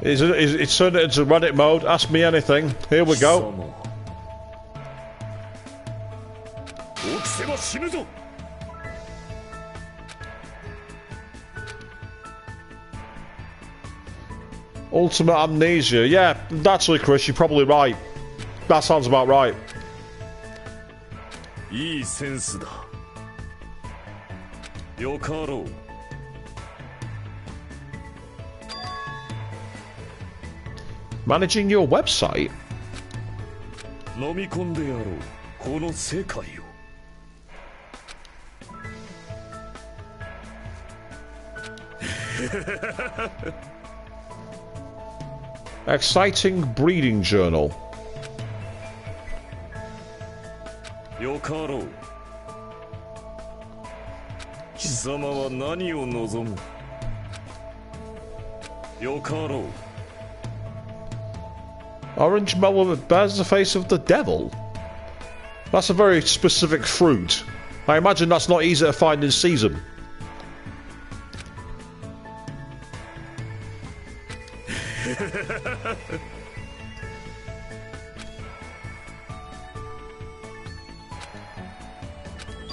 It's turned it into Reddit mode. Ask me anything. Here we go. Ultimate amnesia. Yeah, actually, Chris, you're probably right. That sounds about right. Managing your website? Exciting breeding journal. Orange melon that bears the face of the devil? That's a very specific fruit. I imagine that's not easy to find in season.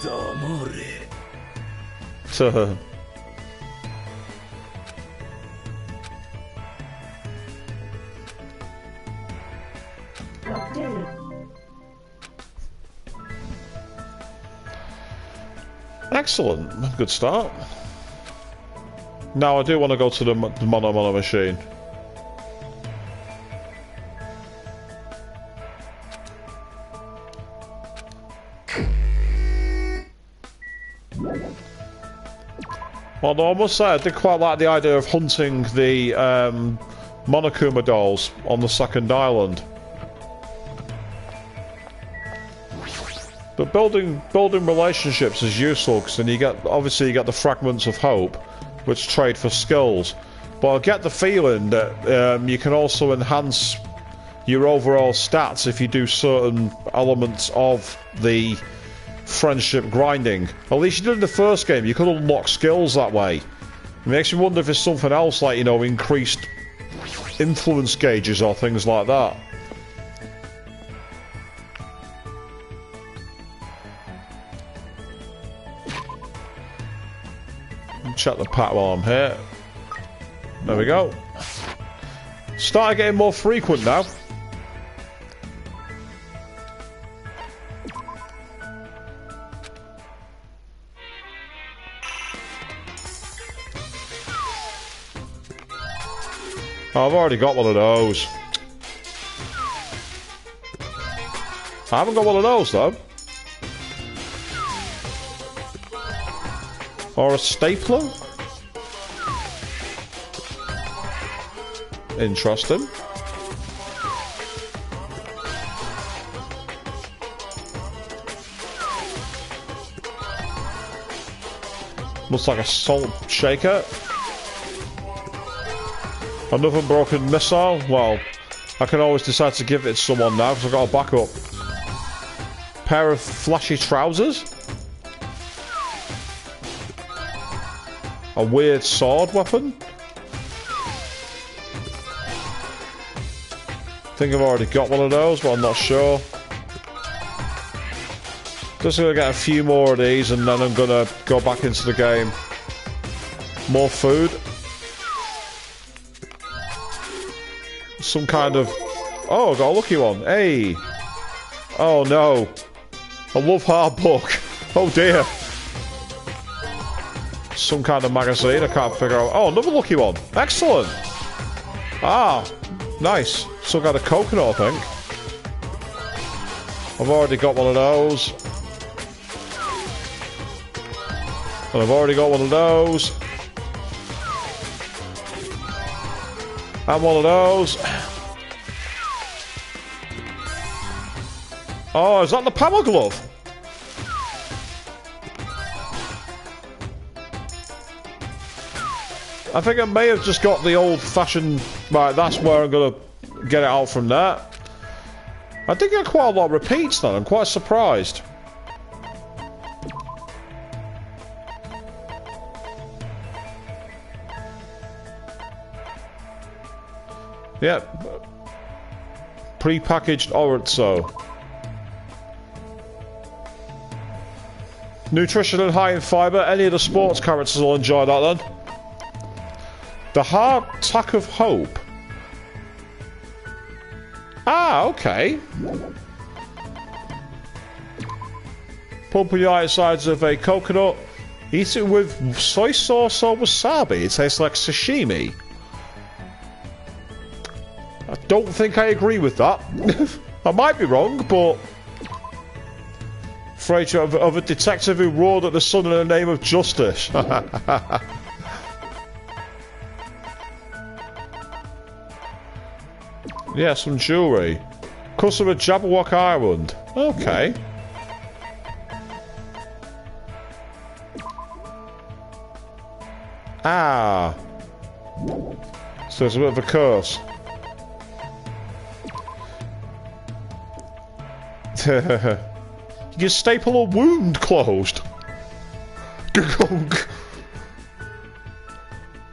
黙れ。Excellent. Good start. Now I do want to go to the mono machine. Although I must say I did quite like the idea of hunting the Monokuma dolls on the second island. But building relationships is useful because then you get the fragments of hope, which trade for skills. But I get the feeling that you can also enhance your overall stats if you do certain elements of the friendship grinding. At least you did in the first game. You could unlock skills that way. It makes me wonder if it's something else like, you know, increased influence gauges or things like that. Check the pack while I'm here. There we go. Starting getting more frequent now. Oh, I've already got one of those. I haven't got one of those though. Or a stapler? Interesting. Looks like a salt shaker. Another broken missile. Well, I can always decide to give it to someone now because I've got a backup. Pair of flashy trousers. A weird sword weapon. I think I've already got one of those, but I'm not sure. Just gonna get a few more of these and then I'm gonna go back into the game. More food. Some kind of... Oh, I got a lucky one. Hey! Oh no. A love hard book. Oh dear. Some kind of magazine, I can't figure out. Oh, another lucky one. Excellent. Ah, nice. Some kind of coconut, I think. I've already got one of those. And I've already got one of those. And one of those. Oh, is that the power glove? I think I may have just got the old-fashioned... Right, that's where I'm going to get it out from there. I did get quite a lot of repeats then. I'm quite surprised. Yep. Pre-packaged Oritso. Nutrition and high in fibre. Any of the sports characters will enjoy that then. The hard tack of hope. Ah, okay. Pulp the outsides of a coconut. Eat it with soy sauce or wasabi. It tastes like sashimi. I don't think I agree with that. I might be wrong, but... Afraid of a detective who roared at the sun in the name of justice. Yeah, some jewellery. Customer Jabberwock Island. Okay. Ah. So it's a bit of a curse. You staple a wound closed.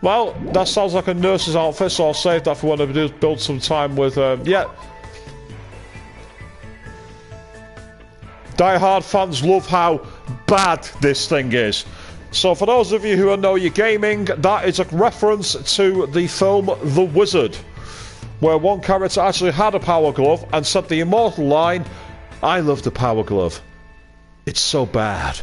Well, that sounds like a nurse's outfit, so I'll save that for when I do build some time with, yeah. Die Hard fans love how bad this thing is. So for those of you who know your gaming, that is a reference to the film The Wizard, where one character actually had a power glove and said the immortal line, "I love the power glove. It's so bad."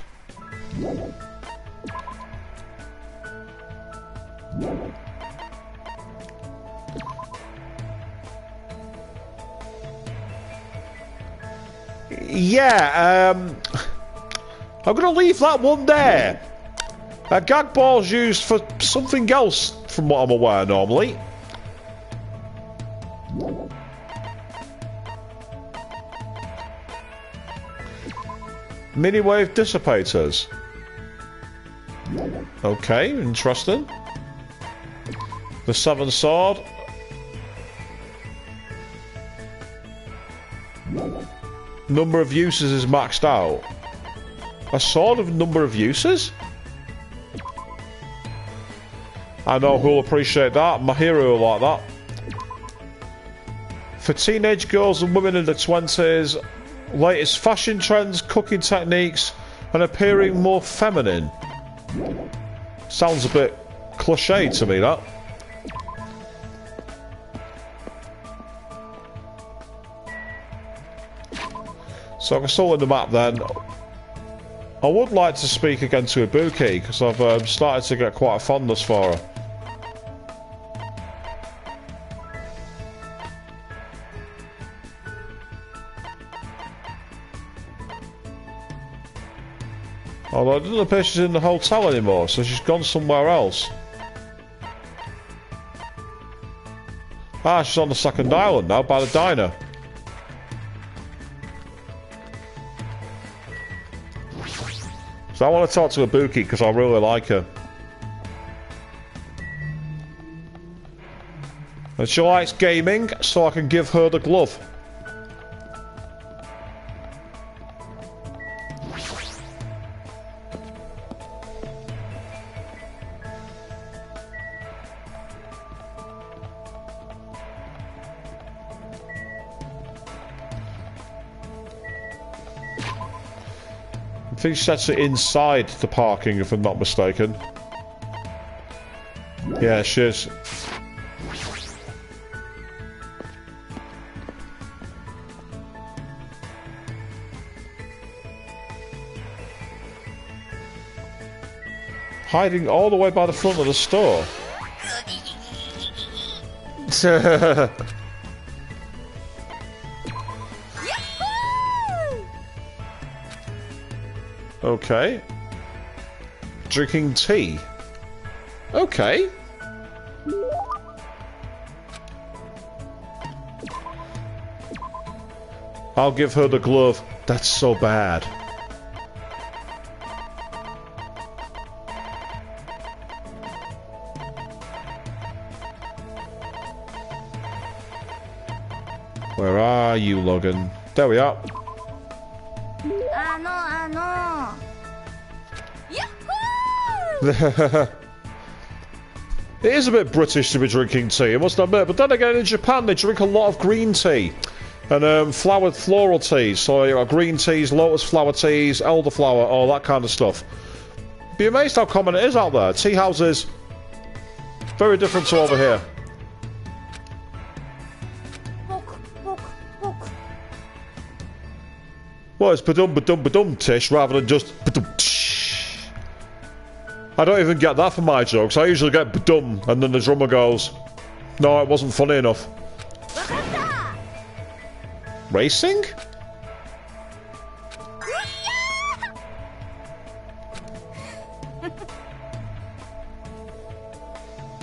Yeah, I'm going to leave that one there. Gag ball's used for something else, from what I'm aware, normally. Mini-wave dissipators. Okay, interesting. The Seven Sword. Number of uses is maxed out. A sword of number of uses? I know who'll appreciate that. My hero will like that. For teenage girls and women in their 20s, latest fashion trends, cooking techniques, and appearing more feminine. Sounds a bit cliche to me, that. So I can sort in the map then. I would like to speak again to Ibuki, because I've started to get quite a fondness for her. Although it doesn't appear she's in the hotel anymore, so she's gone somewhere else. Ah, she's on the second island now, by the diner. So I want to talk to Ibuki because I really like her. And she likes gaming, so I can give her the glove. I think she sets it inside the parking, if I'm not mistaken. Yeah, she is. Hiding all the way by the front of the store. Okay. Drinking tea. Okay. I'll give her the glove. That's so bad. Where are you, Logan? There we are. It is a bit British to be drinking tea, I must admit, but then again in Japan they drink a lot of green tea and floral teas, so you know, green teas, lotus flower teas, elderflower, all that kind of stuff. Be amazed how common it is out there. Tea houses, very different to over here. Well, it's ba-dum tish rather than just ba-dum tish. I don't even get that for my jokes. I usually get ba-dum and then the drummer goes, "No, it wasn't funny enough." Racing?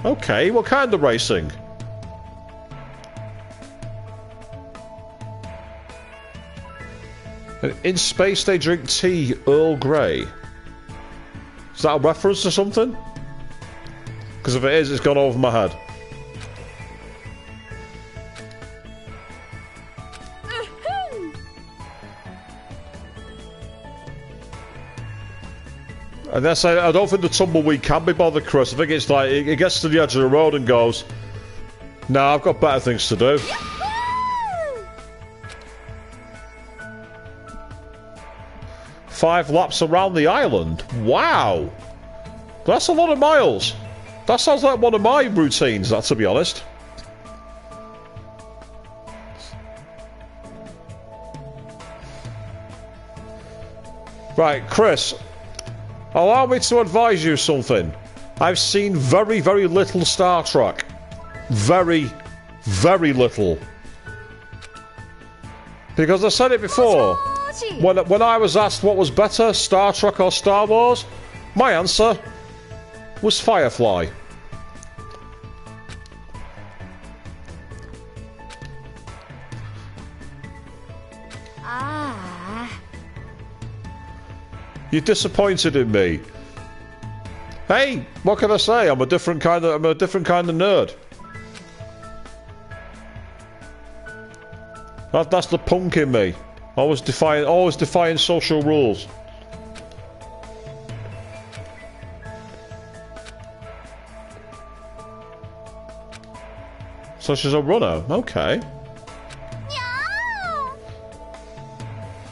Okay, what kind of racing? In space they drink tea Earl Grey. Is that a reference to something? Because if it is, it's gone over my head. And that's, I don't think the tumbleweed can be bothered, Chris. I think it's like, it gets to the edge of the road and goes, "Nah, I've got better things to do." 5 laps around the island. Wow. That's a lot of miles. That sounds like one of my routines, that, to be honest. Right, Chris. Allow me to advise you something. I've seen very, very little Star Trek. Very, very little. Because I said it before. When I was asked what was better, Star Trek or Star Wars, my answer was Firefly. You're disappointed in me. Hey, what can I say? I'm a different kind of nerd. That's the punk in me. Always defying social rules. So she's a runner. Okay.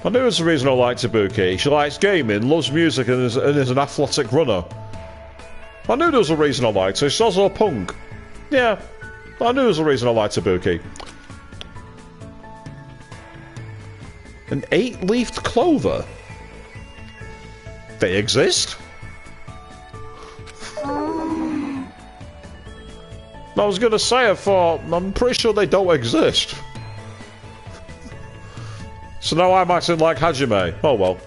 I knew there's a reason I liked Ibuki. She likes gaming, loves music, and is an athletic runner. I knew there was a reason I liked her. She's also a punk. Yeah, I knew there was a reason I liked Ibuki. An 8-leafed clover? They exist? I was gonna say, I'm pretty sure they don't exist. So now I'm acting like Hajime. Oh well.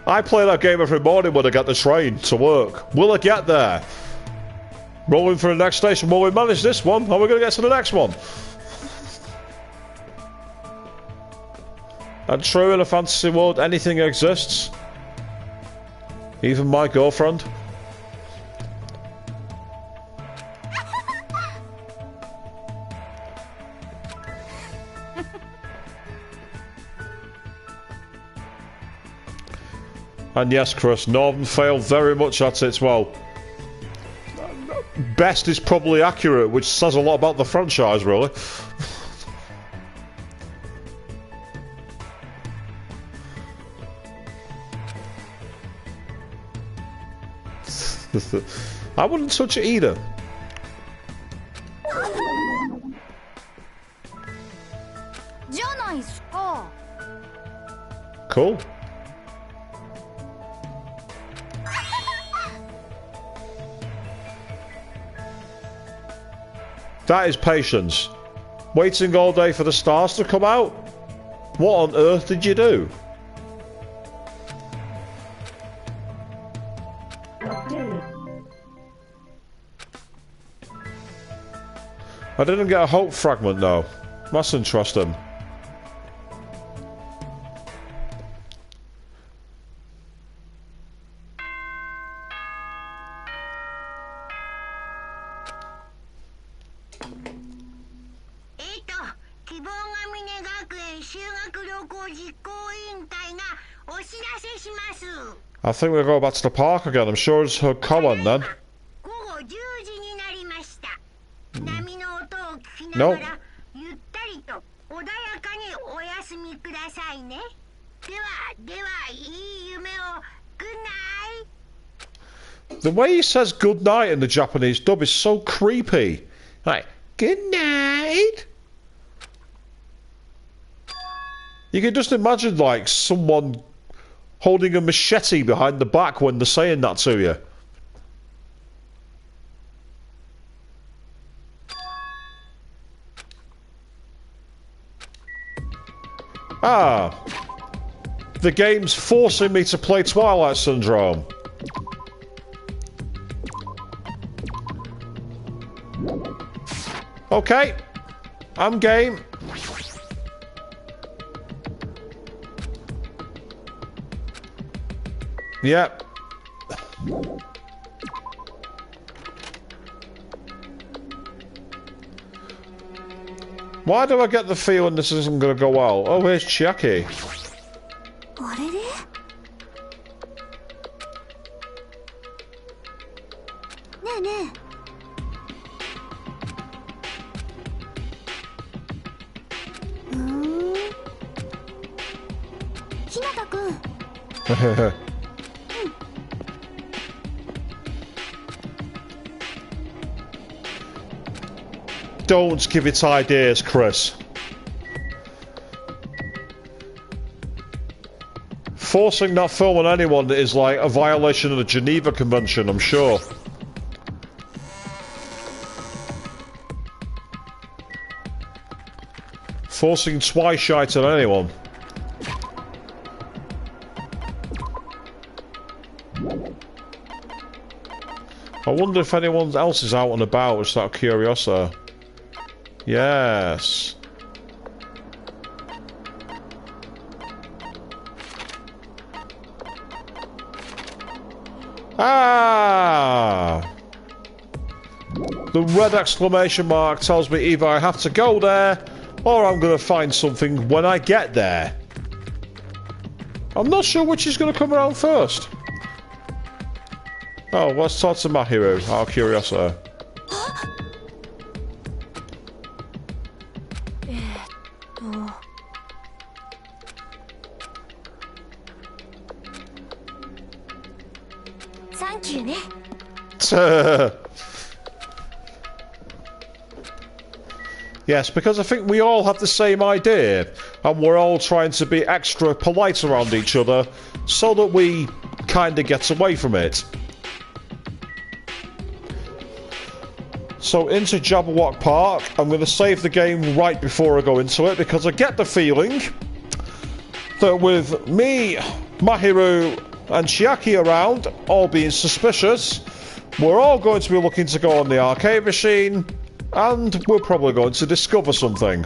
I play that game every morning when I get the train to work. Will I get there? Rolling for the next station. Will we manage this one? Are we going to get to the next one? And true, in a fantasy world, anything exists. Even my girlfriend. And yes, Chris, Northern failed very much at it. Well, best is probably accurate, which says a lot about the franchise, really. I wouldn't touch it either. Cool. That is patience. Waiting all day for the stars to come out? What on earth did you do? I didn't get a hope fragment though. That's interesting. I think we'll go back to the park again. I'm sure it's her Cohen then. No. The way he says good night in the Japanese dub is so creepy. Like, good night. You can just imagine like someone holding a machete behind the back when they're saying that to you. Ah. The game's forcing me to play Twilight Syndrome. Okay. I'm game. Yep. Why do I get the feeling this isn't going to go well? Oh, here's Chiaki. Don't give it ideas, Chris. Forcing that film on anyone is like a violation of the Geneva Convention, I'm sure. Forcing twice shite on anyone. I wonder if anyone else is out and about, just out of curiosity. Yes. Ah! The red exclamation mark tells me either I have to go there or I'm going to find something when I get there. I'm not sure which is going to come around first. Oh, let's talk to Mahiru, out of curiosity. Thank you, ne. Yes, because I think we all have the same idea, and we're all trying to be extra polite around each other so that we kind of get away from it. So into Jabberwock Park, I'm going to save the game right before I go into it, because I get the feeling that with me, Mahiru and Chiaki around, all being suspicious, we're all going to be looking to go on the arcade machine, and we're probably going to discover something.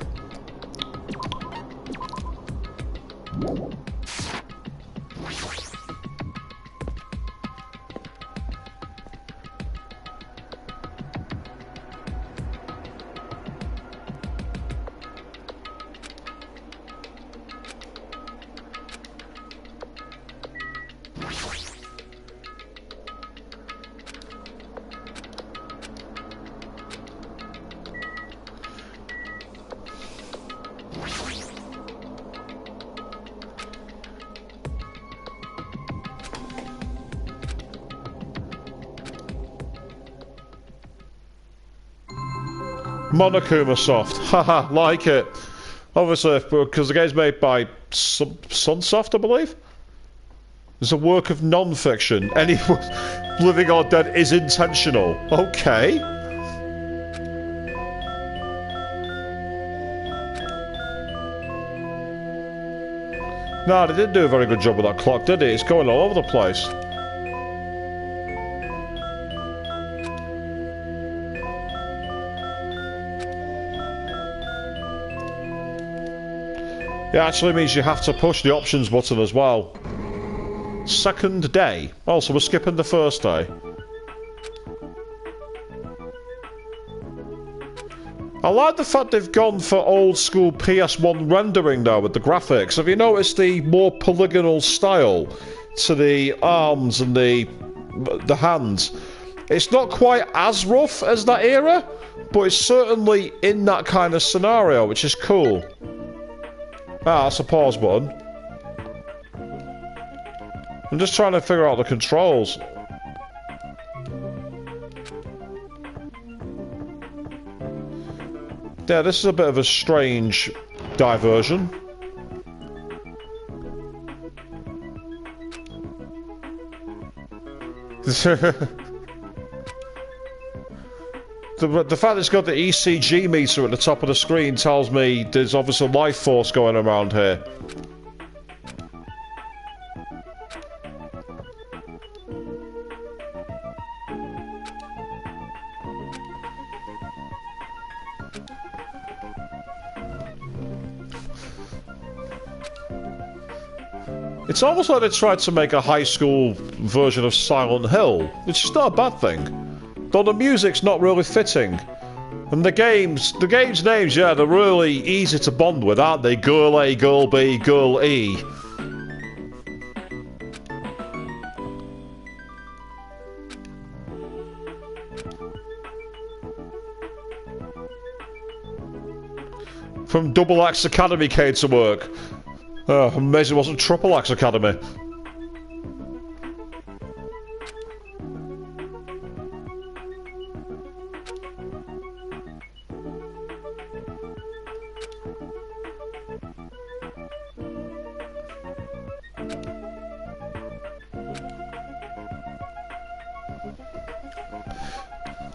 Monokuma Soft, haha, like it. Obviously, because the game's made by Sunsoft, I believe. It's a work of non-fiction. Any living or dead is intentional. Okay. No, they didn't do a very good job with that clock, did it? It's going all over the place. It actually means you have to push the options button as well. Second day. Oh, so we're skipping the first day. I like the fact they've gone for old school PS1 rendering now with the graphics. Have you noticed the more polygonal style to the arms and the hands? It's not quite as rough as that era, but it's certainly in that kind of scenario, which is cool. Ah, that's a pause button. I'm just trying to figure out the controls. Yeah, this is a bit of a strange diversion. The fact it's got the ECG meter at the top of the screen tells me there's obviously life force going around here. It's almost like they tried to make a high school version of Silent Hill, which is not a bad thing. Though the music's not really fitting. And the game's names, yeah, they're really easy to bond with, aren't they? Girl A, Girl B, Girl E. From Double X Academy came to work. Oh, amazing it wasn't Triple X Academy.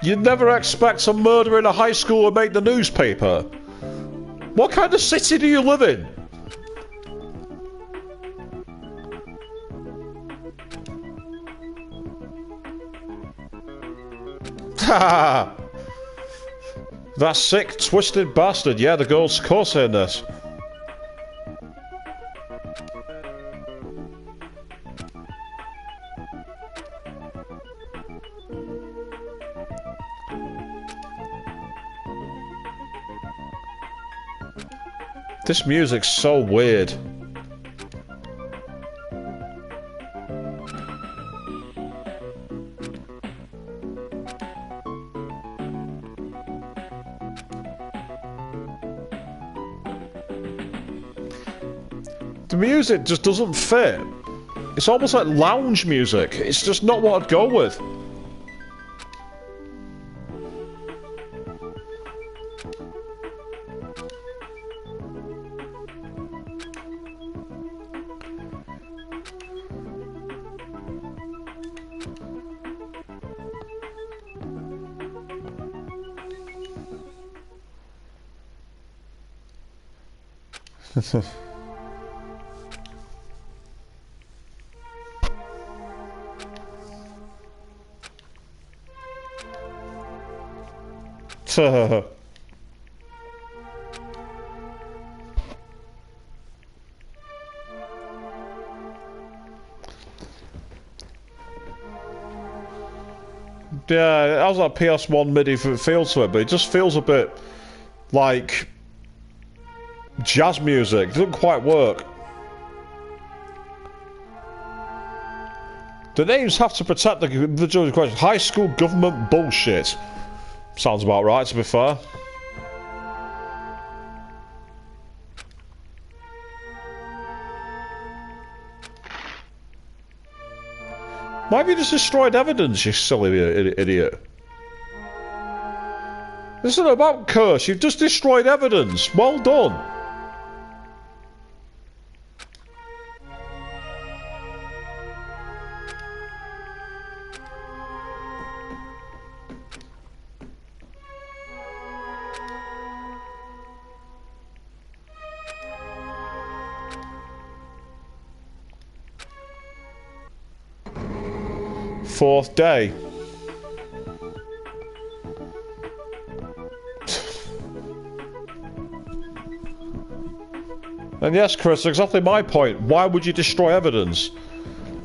You'd never expect a murder in a high school to make the newspaper. What kind of city do you live in? Ha! That sick, twisted bastard. Yeah, the girl's of course in this. This music's so weird. The music just doesn't fit. It's almost like lounge music. It's just not what I'd go with. Yeah, it has that PS1 MIDI feel to it, but it just feels a bit like jazz music. It doesn't quite work. The names have to protect the individual question. High school government bullshit. Sounds about right, to be fair. Why have you just destroyed evidence, you silly idiot? This isn't about curse, you've just destroyed evidence. Well done. Fourth day. And yes, Chris, exactly my point. Why would you destroy evidence?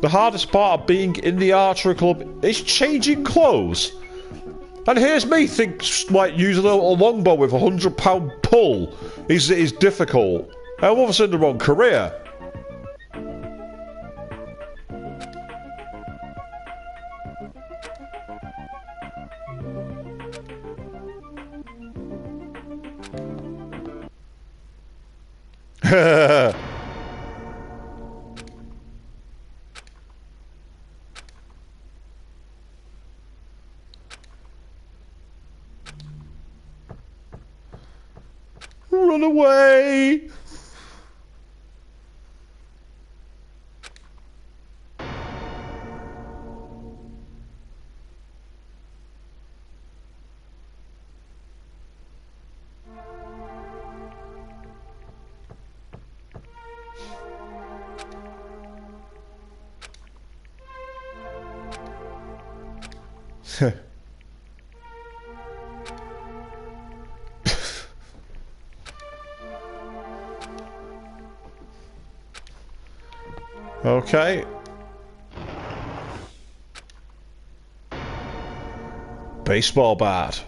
The hardest part of being in the archery club is changing clothes. And here's me like using a longbow with a £100 pull is difficult. I'm obviously in the wrong career. Run away! Okay. Baseball bat.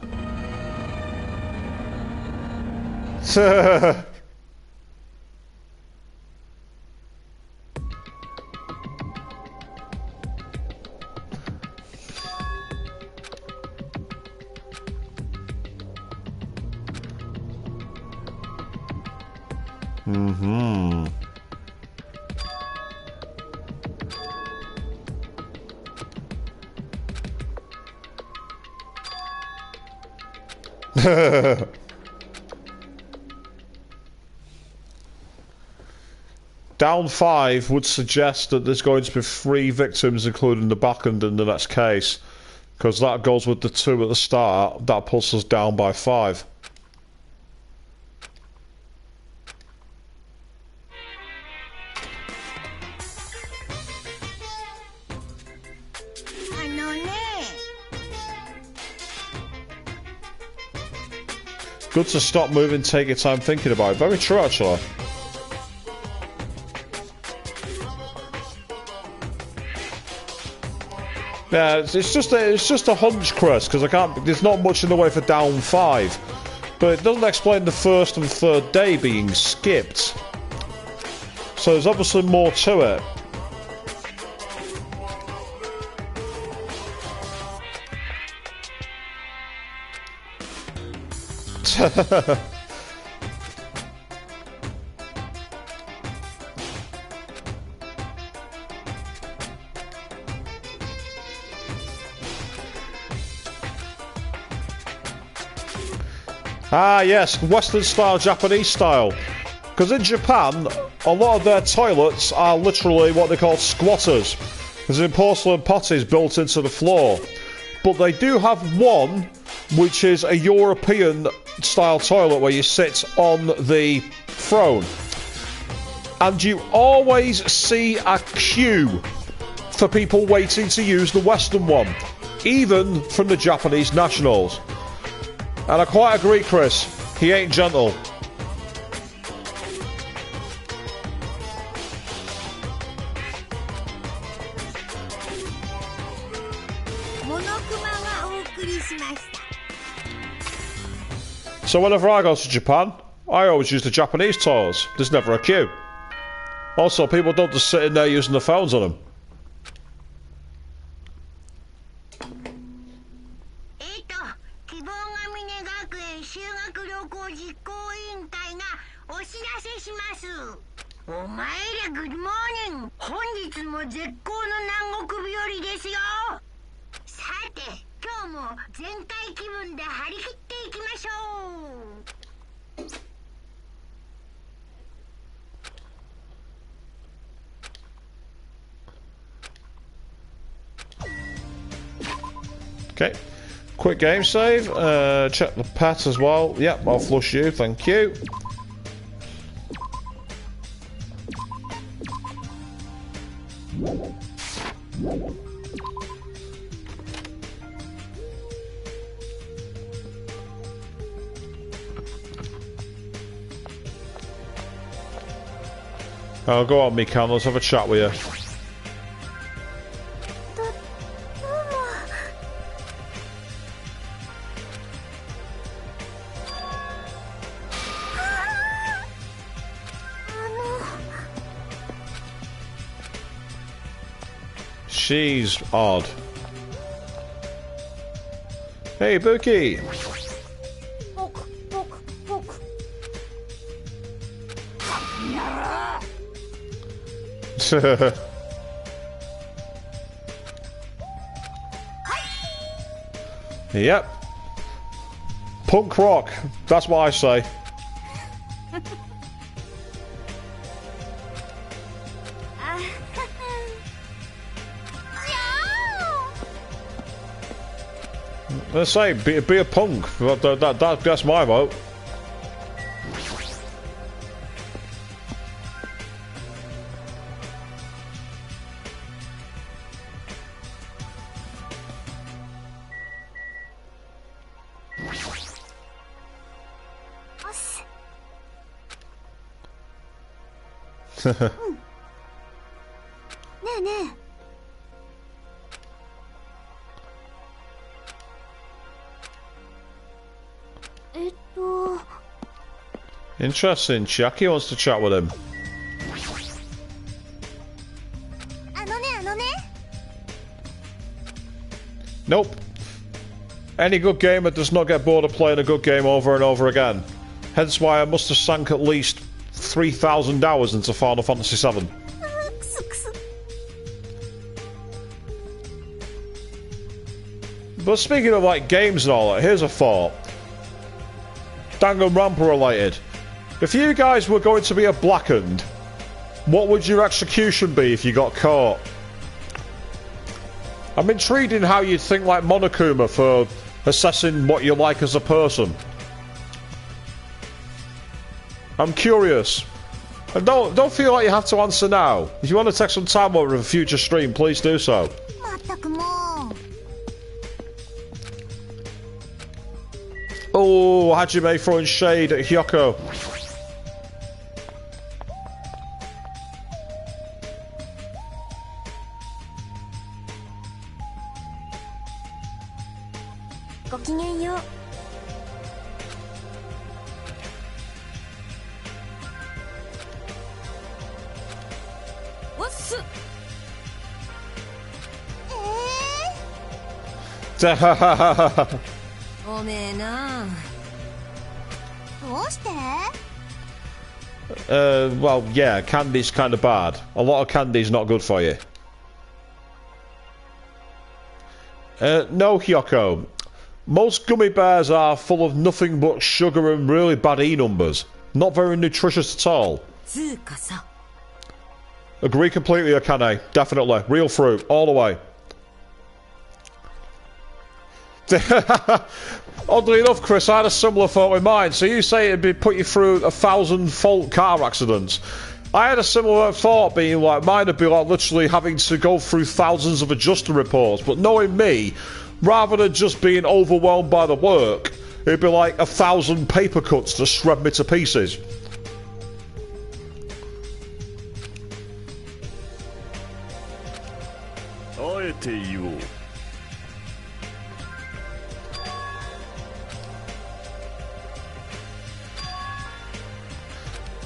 Mm-hmm. Down 5 would suggest that there's going to be 3 victims, including the blackened in the next case. Because that goes with the 2 at the start. That puts us down by 5. Good to stop moving, take your time thinking about it. Very true, actually. Yeah, it's just a hunch, Chris, because I can't. There's not much in the way for down 5, but it doesn't explain the first and third day being skipped. So there's obviously more to it. Ah, yes, Western style, Japanese style. Because in Japan, a lot of their toilets are literally what they call squatters. There's in porcelain potties built into the floor. But they do have one, which is a European style toilet where you sit on the throne. And you always see a queue for people waiting to use the Western one. Even from the Japanese nationals. And I quite agree, Chris. He ain't gentle. So whenever I go to Japan, I always use the Japanese toilets. There's never a queue. Also, people don't just sit in there using their phones on them. Okay, quick game save, check the pet as well. Yep, I'll flush you, thank you. Oh, go on, Mikan, let's have a chat with you. She's odd. Hey, Bookie! Yep. Punk rock. That's what I say. Let's say, be a punk. That's my vote. Interesting. Chucky wants to chat with him. Nope. Any good gamer does not get bored of playing a good game over and over again. Hence why I must have sank at least 3,000 hours into Final Fantasy VII. But speaking of like games and all that, here's a thought. Danganronpa related. If you guys were going to be a blackened, what would your execution be if you got caught? I'm intrigued in how you'd think like Monokuma for assessing what you like as a person. I'm curious. And don't feel like you have to answer now. If you want to take some time over a future stream, please do so. まったくもう Oh, Hajime throwing shade at Hyoko. ごきげんよう わっす。おめえな。どうして Well, yeah, candy's kind of bad. A lot of candy's not good for you. No, Hyoko. Most gummy bears are full of nothing but sugar and really bad E numbers. Not very nutritious at all. つうかさ。 Agree completely, Akane. Definitely. Real fruit. All the way. Oddly enough, Chris, I had a similar thought in mind. So you say it'd put you through 1,000-fault car accidents. I had a similar thought, being like, mine would be like literally having to go through thousands of adjuster reports. But knowing me, rather than just being overwhelmed by the work, it'd be like 1,000 paper cuts to shred me to pieces.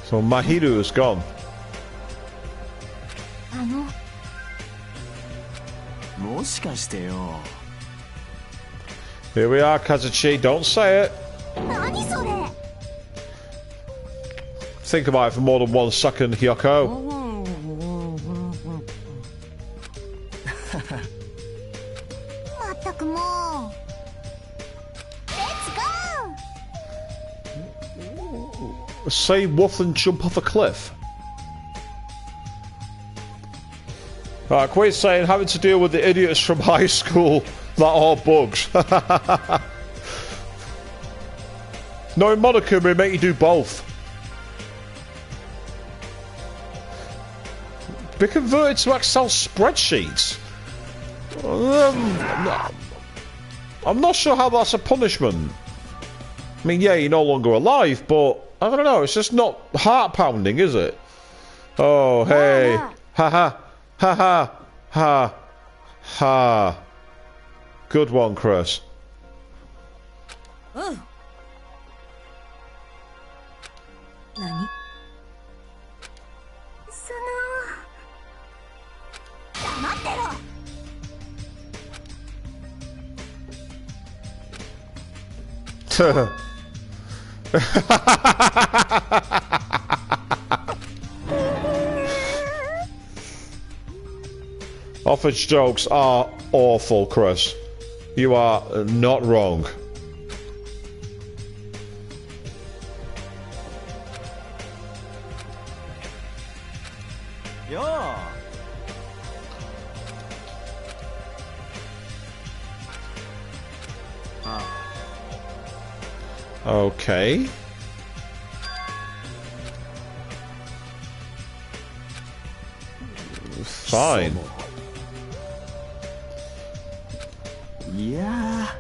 So Mahiru is gone. あの もしかしてよ Here we are, Kazuchi. Don't say it. 何それ Think about it for more than 1 second, Hyoko. まったくもう Let's go Say woof and jump off a cliff. Right, quit saying having to deal with the idiots from high school that are bugs. Knowing Monokuma may make you do both. Be converted to Excel spreadsheets. I'm not sure how that's a punishment. I mean, yeah, you're no longer alive, but I don't know. It's just not heart pounding, is it? Oh, hey, ha ha, ha ha, ha, ha. Good one, Chris. Oh. 何 その黙ってろ Office jokes are awful, Chris. You are not wrong. Yeah. Okay. Fine. Yeah.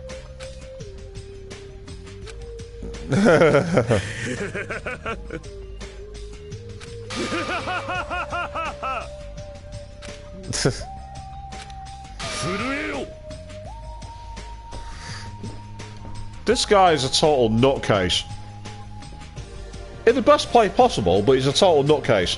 This guy is a total nutcase. In the best play possible, but he's a total nutcase.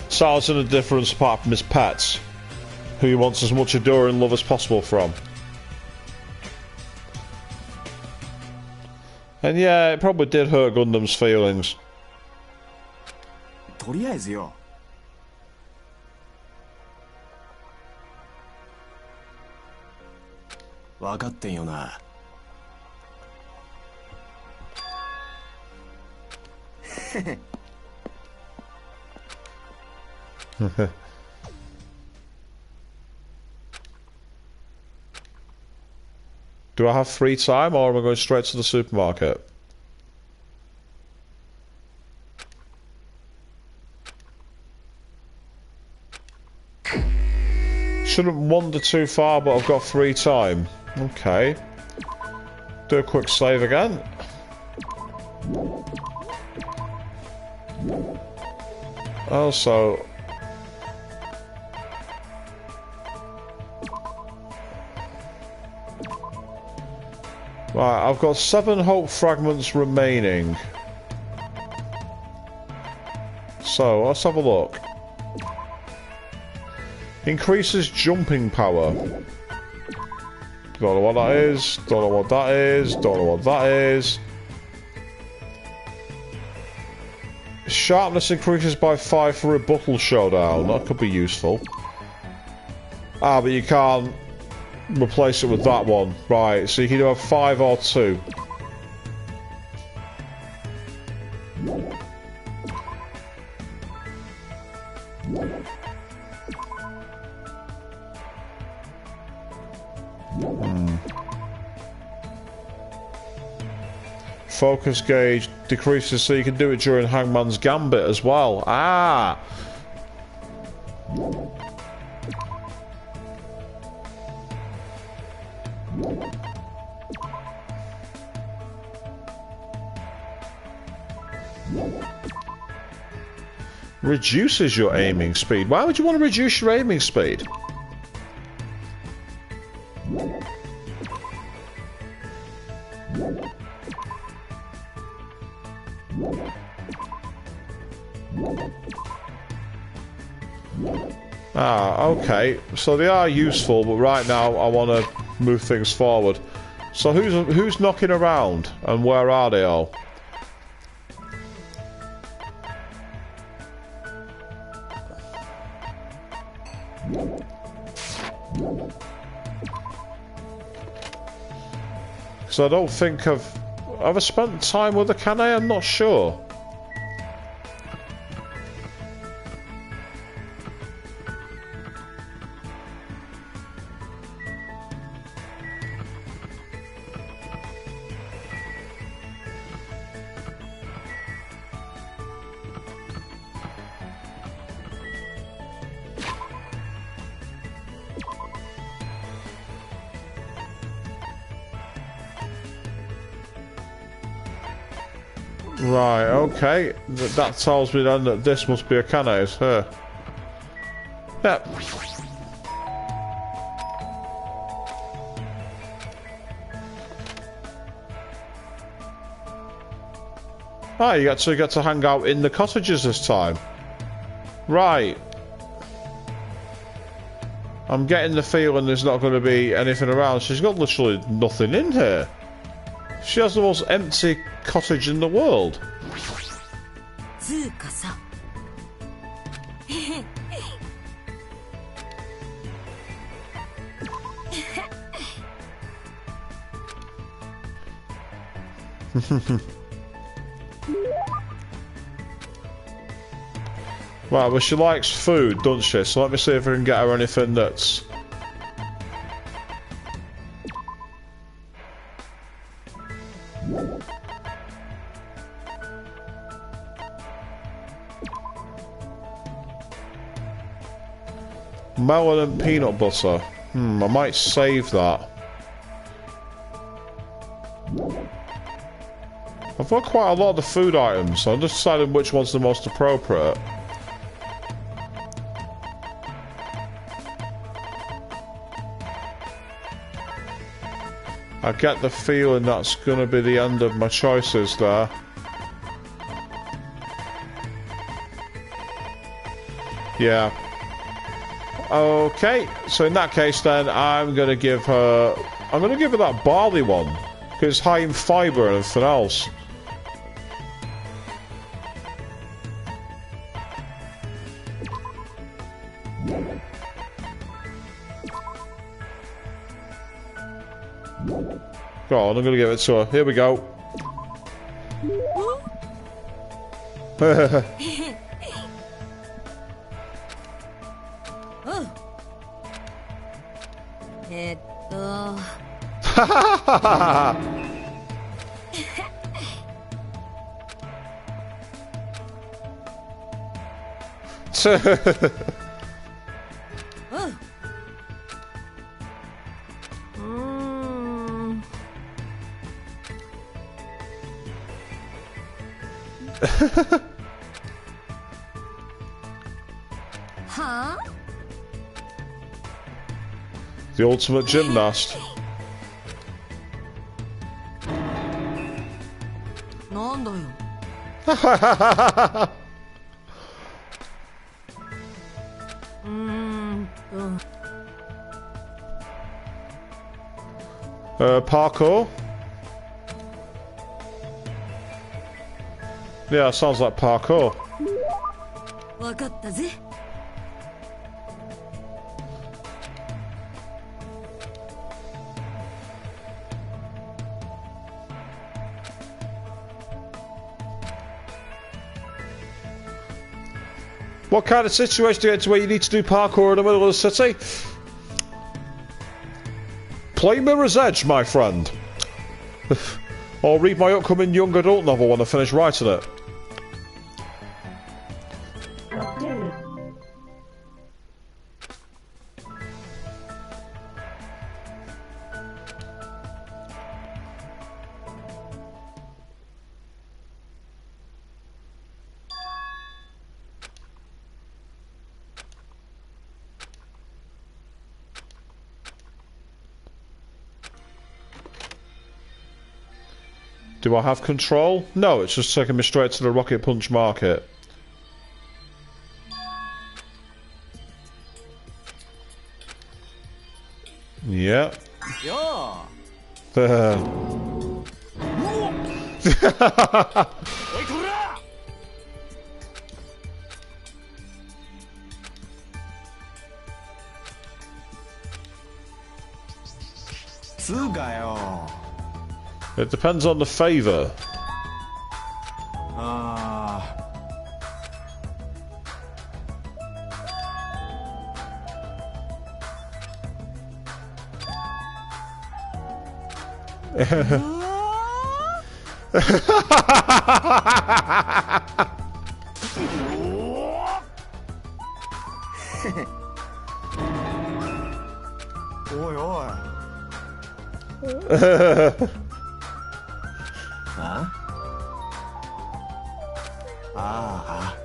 Silence and indifference apart from his pets, who he wants as much adoring love as possible from. And yeah, it probably did hurt Gundam's feelings. とりあえずよ分かってんよな Do I have free time, or am I going straight to the supermarket? Shouldn't wander too far, but I've got free time. Okay. Do a quick save again. Also... Right, I've got 7 hope fragments remaining. So, let's have a look. Increases jumping power. Don't know what that is. Don't know what that is. Don't know what that is. Sharpness increases by 5 for rebuttal showdown. That could be useful. Ah, but you can't replace it with that one. Right, so you can either have 5 or 2. Focus gauge decreases, so you can do it during Hangman's Gambit as well. Ah! Reduces your aiming speed. Why would you want to reduce your aiming speed? Ah, okay. So they are useful, but right now I want to move things forward. So who's knocking around, and where are they all? Because I don't think have I spent time with the can I? I'm not sure. Right, okay. That tells me then that this must be a Kanae's, huh? Yep. Ah, you get to hang out in the cottages this time. Right. I'm getting the feeling there's not going to be anything around. She's got literally nothing in here. She has the most empty cottage in the world. Right, well, she likes food, doesn't she? So let me see if I can get her anything that's... melon and peanut butter. I might save that. I've got quite a lot of the food items, so I'm just deciding which one's the most appropriate. I get the feeling that's going to be the end of my choices there. Yeah. Okay, so in that case then, I'm going to give her that barley one, because it's high in fibre and everything else. Go on, I'm going to give it to her. Here we go. Huh? The ultimate gymnast. なんだよ。Parkour? Yeah, sounds like parkour. わかったぜ。What kind of situation do you get to where you need to do parkour in the middle of the city? Play Mirror's Edge, my friend. Or read my upcoming young adult novel when I finish writing it. Do I have control? No, it's just taking me straight to the Rocket Punch Market. Yeah. Yeah. It depends on the favour. Oi, oi. Huh? Ah.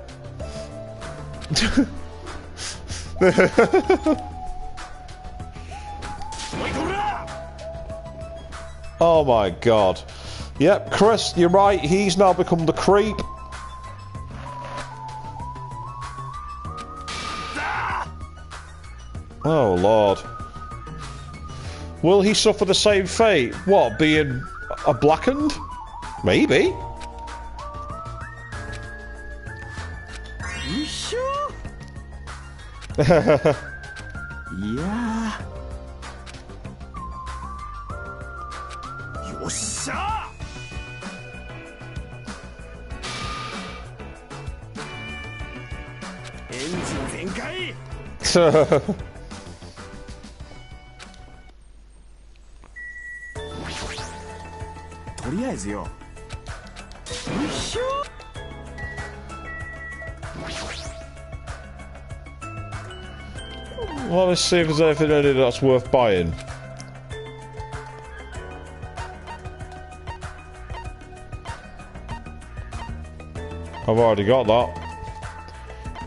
Oh my god. Yep, Chris, you're right, he's now become the creep. Oh lord. Will he suffer the same fate? What, being a blackened? Maybe. You sure? Yeah. Yossha! Engine 全開! とりあえずよ。よいしょ。Well, let's see if there's anything in it that's worth buying. I've already got that.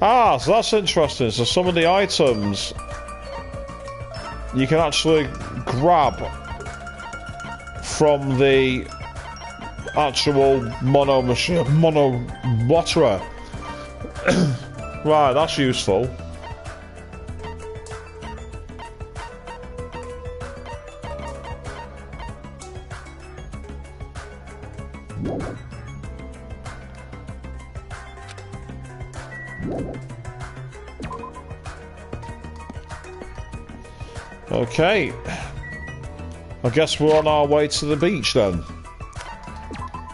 Ah, so that's interesting. So some of the items you can actually grab from the actual mono waterer. Right, that's useful. Okay, I guess we're on our way to the beach then.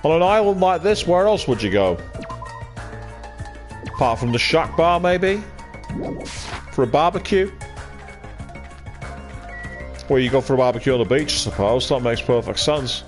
On an island like this, where else would you go? Apart from the shack bar, maybe? For a barbecue? Well, you go for a barbecue on the beach, I suppose. That makes perfect sense.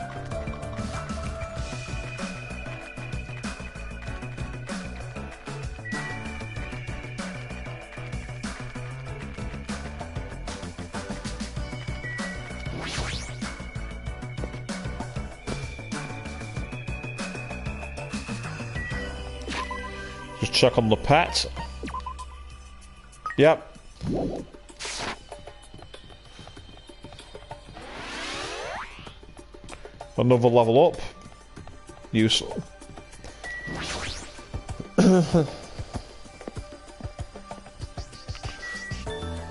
Just check on the pet. Yep. Another level up. Useful. The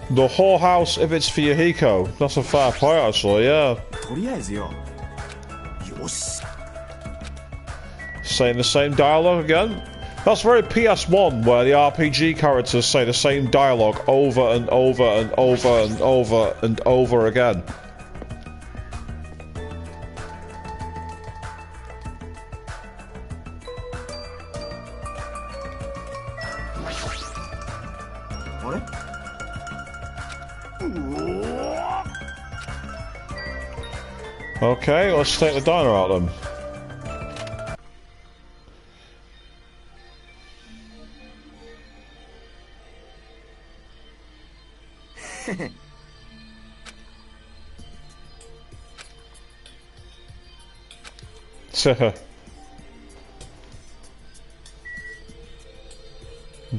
whorehouse, if it's for Yahiko. That's a fair point, actually, yeah. Saying the same dialogue again? That's very PS1, where the RPG characters say the same dialogue over and over and over and over and over again. Okay, let's take the diner out then.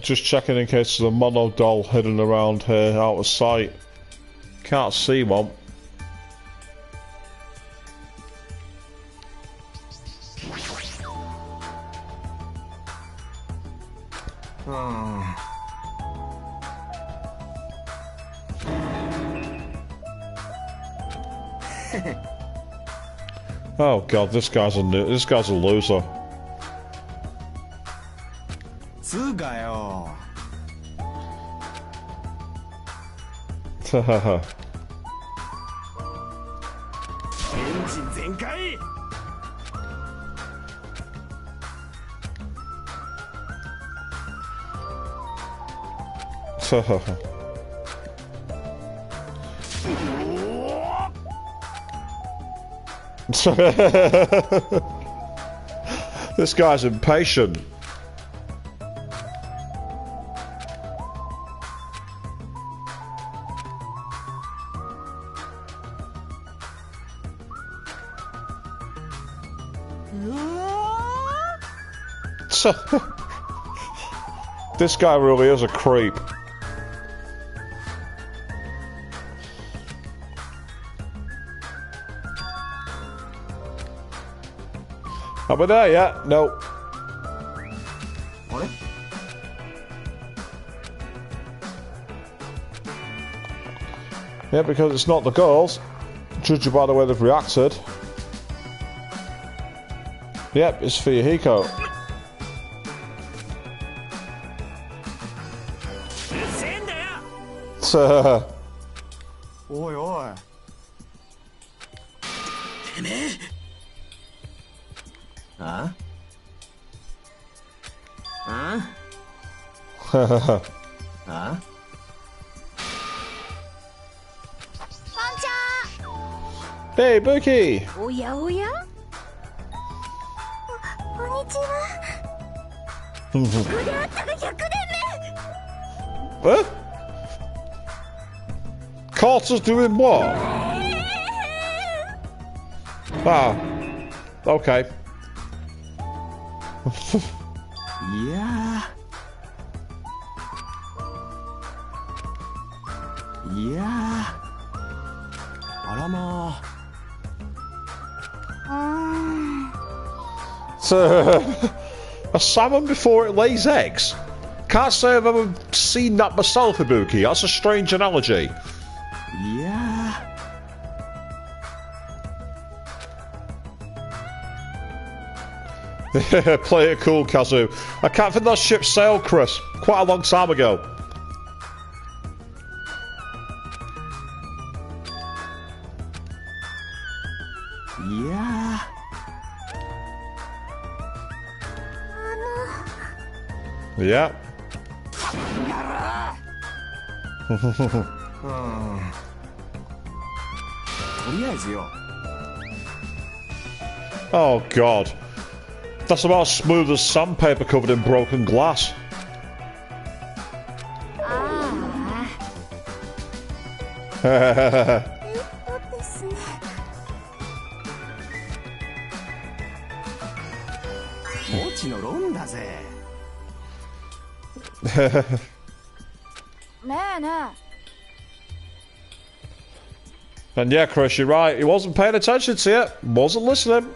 Just checking in case there's a mono doll hidden around here out of sight. Can't see one. Oh god, this guy's a loser. This guy's impatient. This guy really is a creep. Are we there yet? No. What? Yeah, because it's not the girls. Judging by the way they've reacted. Yep, it's for Yahiko. Oi, oi. Huh? Huh? Huh? Hey, Buki! おやおやこんにちは腕あったが100年目 What? Carter's doing what? Ah, okay. Yeah. Yeah. あらまあ。A salmon before it lays eggs? Can't say I've ever seen that myself, Ibuki. That's a strange analogy. Yeah. Play it cool, Kazu. I can't think that ship sailed, Chris. Quite a long time ago. Yeah. Yeah. りあえずよ。 Oh god. That's about as smooth as sandpaper covered in broken glass. ですね。もちのロンだぜ。ねえね And yeah, Chris, you're right. He wasn't paying attention to you. Wasn't listening.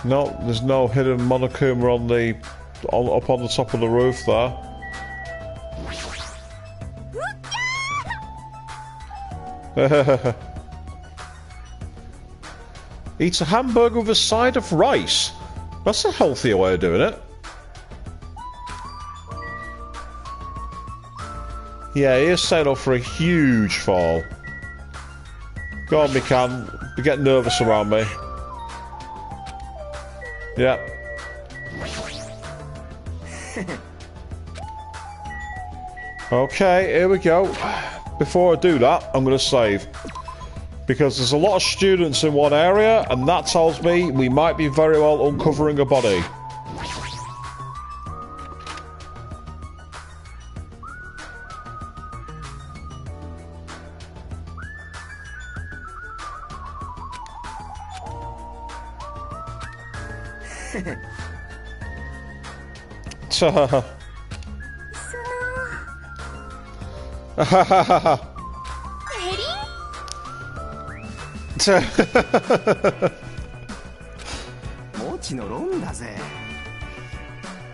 No, there's no hidden Monokuma up on the top of the roof there. Eats a hamburger with a side of rice. That's a healthier way of doing it. Yeah, he is set up for a huge fall. Go on, Mikan. You get nervous around me. Yep. Okay, here we go. Before I do that, I'm going to save. Because there's a lot of students in one area, and that tells me we might be very well uncovering a body.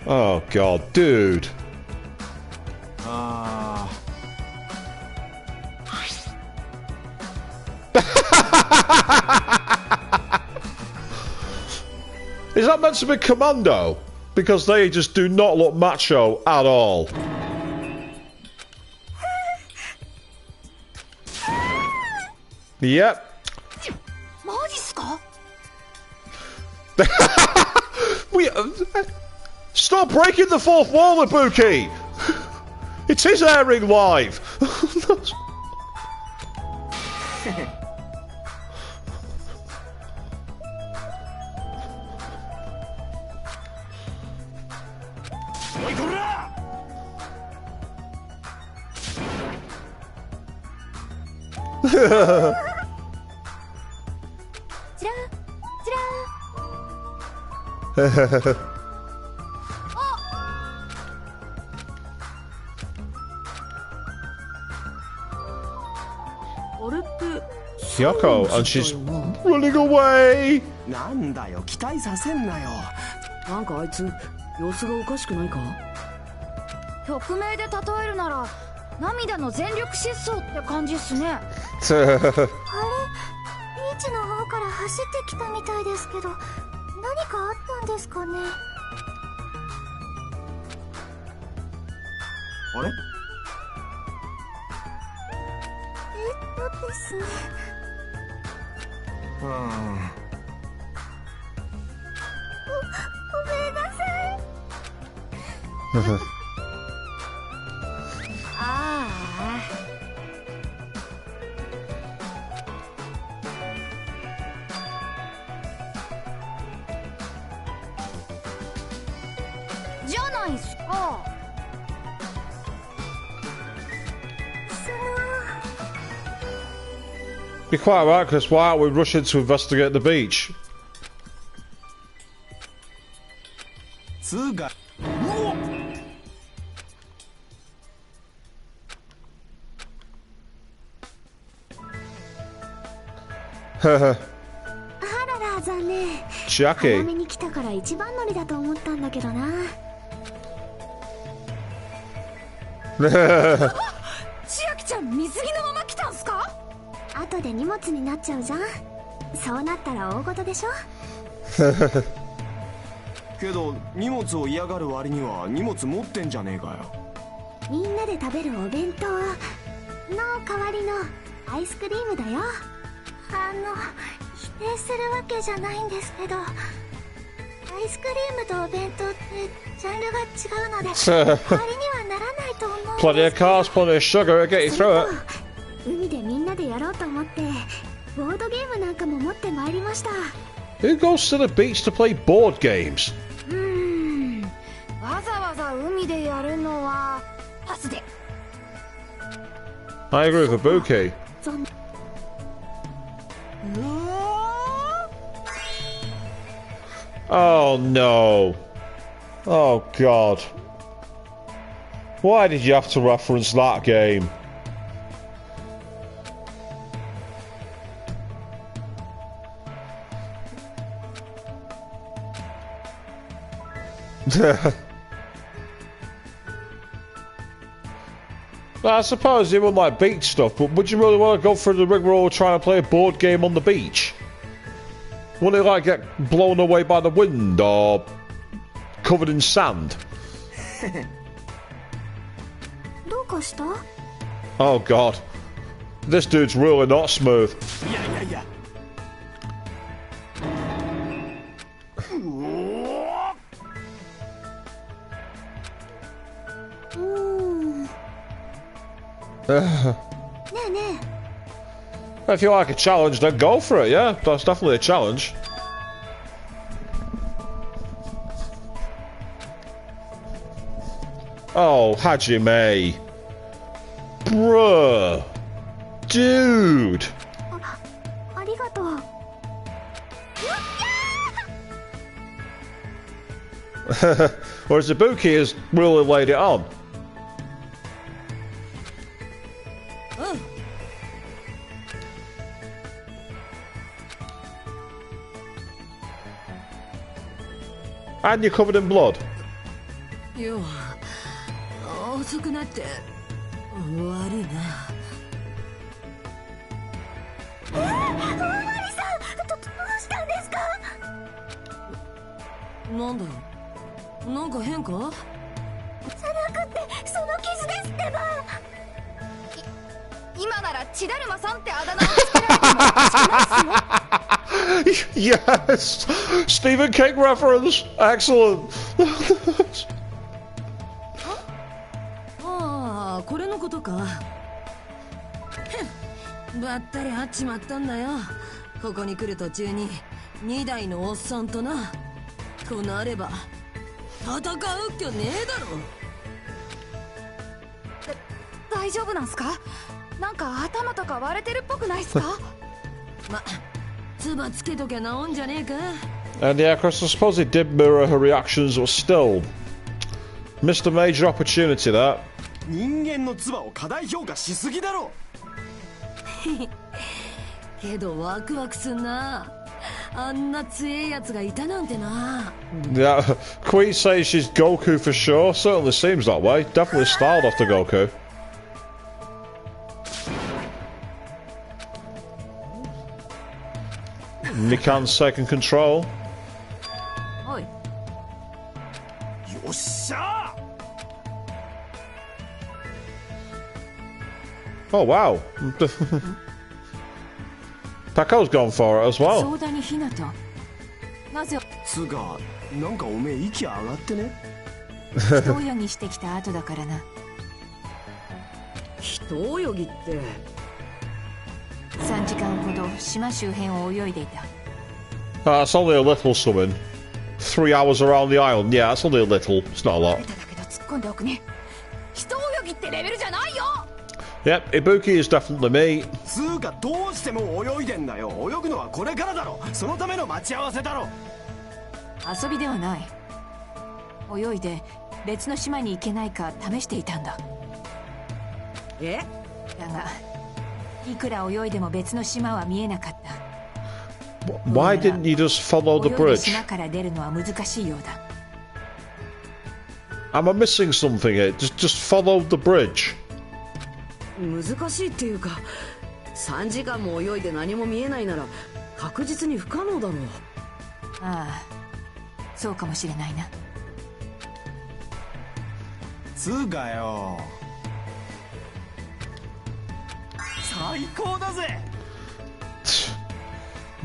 Oh god, dude. Is that meant to be commando? Because they just do not look macho at all. Yep. Stop breaking the fourth wall, Ibuki! It is airing live! Kyoko, and she's running away! なんだよ、期待させんなよ。なんかあいつ様子がおかしくないか？曲名で例えるなら涙の全力疾走って感じっすね。あれ、ビーチの方から走ってきたみたいですけど、何かあったんですかね。あれ？ですね。ごめんなさい。ああ。じゃないっすか。You're quite right, Chris. Why aren't we rushing to investigate the beach? Jackie. 早めに来たから一番乗りだと思ったんだけどな。千秋ちゃん水着のまま来たんすか？後で荷物になっちゃうじゃん。そうなったら大事でしょ。けど荷物を嫌がる割には荷物持ってんじゃねえかよ。みんなで食べるお弁当の代わりのアイスクリームだよ。否定するわけじゃないんですけど、アイスクリームとお弁当ってジャンルが違うので代わりにはならないと思うんですけど。 Plenty of carbs, plenty of sugar to get you through it. 海でみんなでやろうと思ってボードゲームなんかも持ってまいりました。 Who goes to the beach to play board games? わざわざ海でやるのはパスで。 I agree with Ibuki. Oh no. Oh god. Why did you have to reference that game? I suppose you would like beach stuff, but would you really want to go through the rigmarole trying to play a board game on the beach? Wouldn't it like get blown away by the wind or covered in sand? Oh god. This dude's really not smooth. Yeah. If you like a challenge, then go for it, yeah. That's definitely a challenge. Oh, Hajime. Bruh. Dude. Whereas Ibuki has really laid it on. And you're covered in blood. よう遅くなって悪いな。大森さん、どうしたんですか？なんだろう、なんか変か？じゃなくてその傷ですってば。今なら血だるまさんってあだ名をつけられてもおかしくないっすよ。 Yes! Stephen King reference! Excellent! ああ、これのことか。ばったり会っちまったんだよ。ここに来る途中に2台のおっさんとな。となれば戦うっきゃねえだろ。大丈夫なんすか？なんか頭とか割れてるっぽくないっすか？ま、唾つけときゃ治んじゃねえか。 And yeah, Chris, I suppose it did mirror her reactions, but still. Missed a major opportunity, that. 人間の唾を過大評価しすぎだろ。けどワクワクすんな。あんな強えやつがいたなんてな。 Yeah, Queen says she's Goku for sure. Certainly seems that way. Definitely styled after Goku. Mikan's taking control. おい。よっしゃ Oh wow. Paco's gone for it as well. 相談にひなた。なぜつうか、なんかおめえ息上がってね。人泳ぎしてきた後だからな。人泳ぎって。3時間ほど島周辺を泳いでいた。That's only a little swimming. 3 hours around the island. Yeah, that's only a little. It's not a lot. だけど突っ込んでおくね。人泳ぎってレベルじゃないよ。Yep, Ibuki is definitely me. つうか、どうしても泳いでんだよ。泳ぐのはこれからだろ。そのための待ち合わせだろ。遊びではない。泳いで別の島に行けないか試していたんだ。え？だがいくら泳いでも別の島は見えなかった。 Why didn't you just follow the 泳いで bridge? 島から出るのは難しいようだ。 Am I missing something here? Just follow the bridge. 難しいっていうか、3時間も泳いで何も見えないなら確実に不可能だろう。ああ、そうかもしれないな。つうかよ、最高だぜ。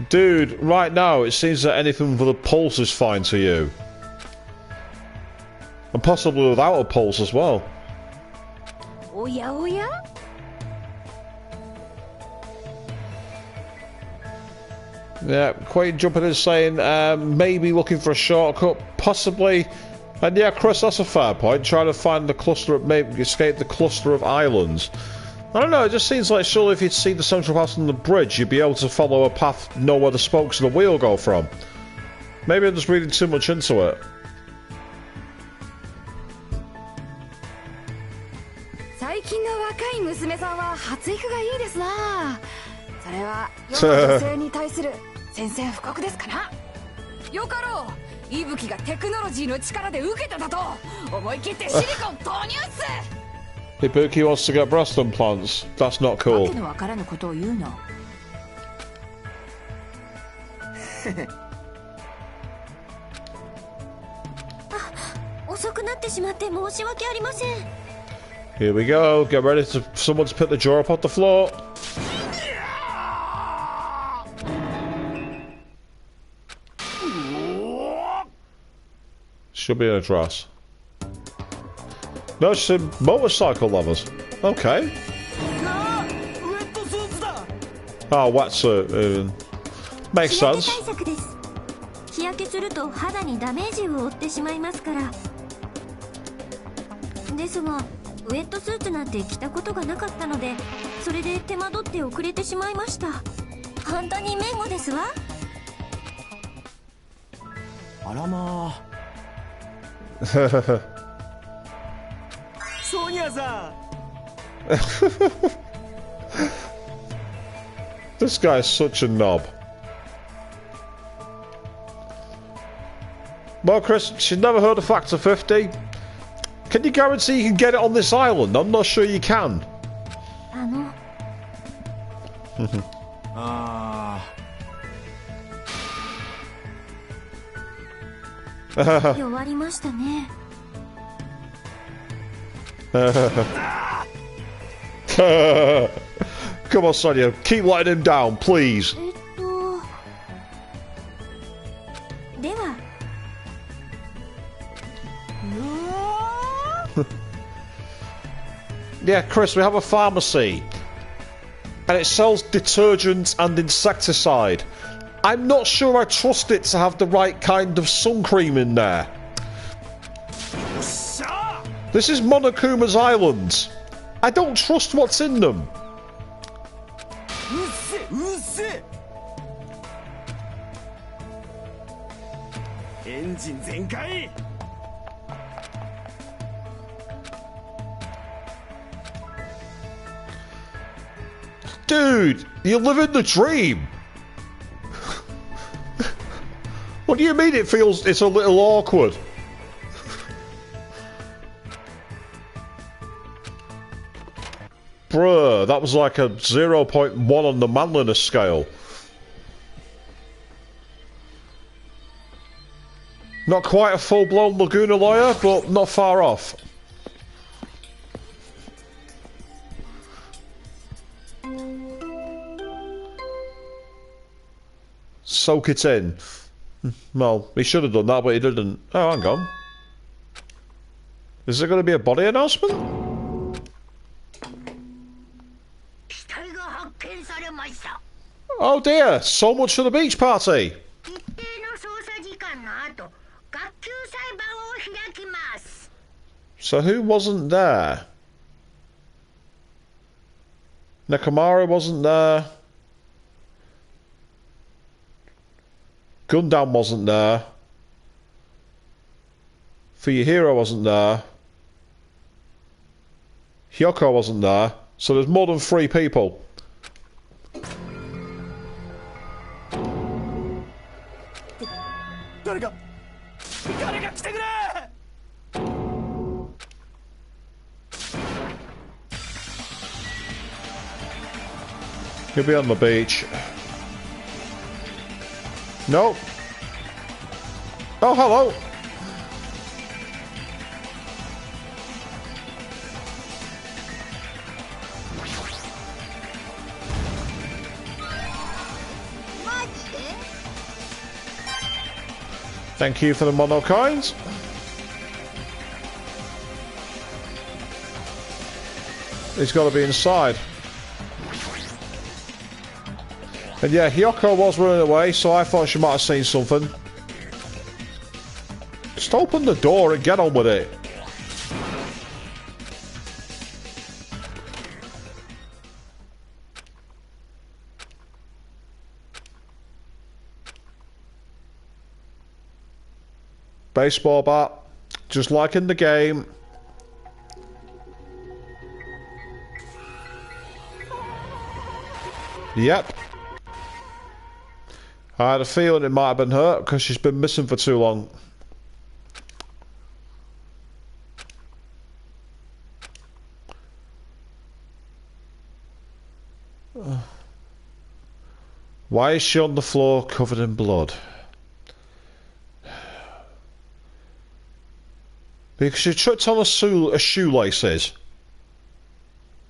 Dude, right now it seems that anything with a pulse is fine to you. And possibly without a pulse as well. Oya oya? Yeah, Quaid jumping in saying maybe looking for a shortcut, possibly. And yeah, Chris, that's a fair point. Trying to find the cluster of, maybe escape the cluster of islands. I don't know, it just seems like surely if you'd see the central path on the bridge, you'd be able to follow a path, know where the spokes of the wheel go from. Maybe I'm just reading too much into it. 最近の若い娘さんは発育がいいですな。それは世の女性に対する宣戦布告ですかな。よかろう。息吹がテクノロジーの力で受けただと思い切ってシリコン投入っす。Ibuki wants to get breast implants. That's not cool. わけのわからぬことを言うの。遅くなってしまって申し訳ありません。 Here we go. Get ready to someone to pick the jaw up off the floor. Should be in a dress. No, she's in motorcycle lovers. Okay. Oh, wetsuit. Makes sense. 日焼けすると肌にダメージを負ってしまいますから。ですが、ウェットスーツなんて着たことがなかったので、それで手間取って遅れてしまいました。本当に迷子ですわ。あらまあ。ソニアさん。This guy's such a knob. Well, Chris, she's never heard of Factor 50. Can you guarantee you can get it on this island? I'm not sure you can. ああ。弱りましたね。Come on, Sonia. Keep letting him down, please. では。Yeah, Chris, we have a pharmacy. And it sells detergent and insecticide. I'm not sure I trust it to have the right kind of sun cream in there. This is Monokuma's Islands. I don't trust what's in them. Engine 全開。Dude, you're living the dream. What do you mean it's a little awkward? Bruh, that was like a 0.1 on the manliness scale. Not quite a full-blown Laguna lawyer, but not far off. Soak it in. Well, he should have done that, but he didn't. Oh, hang on. Is there going to be a body announcement? Oh dear, so much for the beach party. So who wasn't there? Nakamura wasn't there. Gundam wasn't there. Fuyuhiro wasn't there. Hyoko wasn't there. So there's more than 3 people. He'll be on the beach. No. Oh, hello. Thank you for the mono coins. He's got to be inside. And yeah, Hyoko was running away, so I thought she might have seen something. Just open the door and get on with it. Baseball bat, just like in the game. Yep. I had a feeling it might have been her because she's been missing for too long. Why is she on the floor covered in blood? Because she tripped on her shoelaces.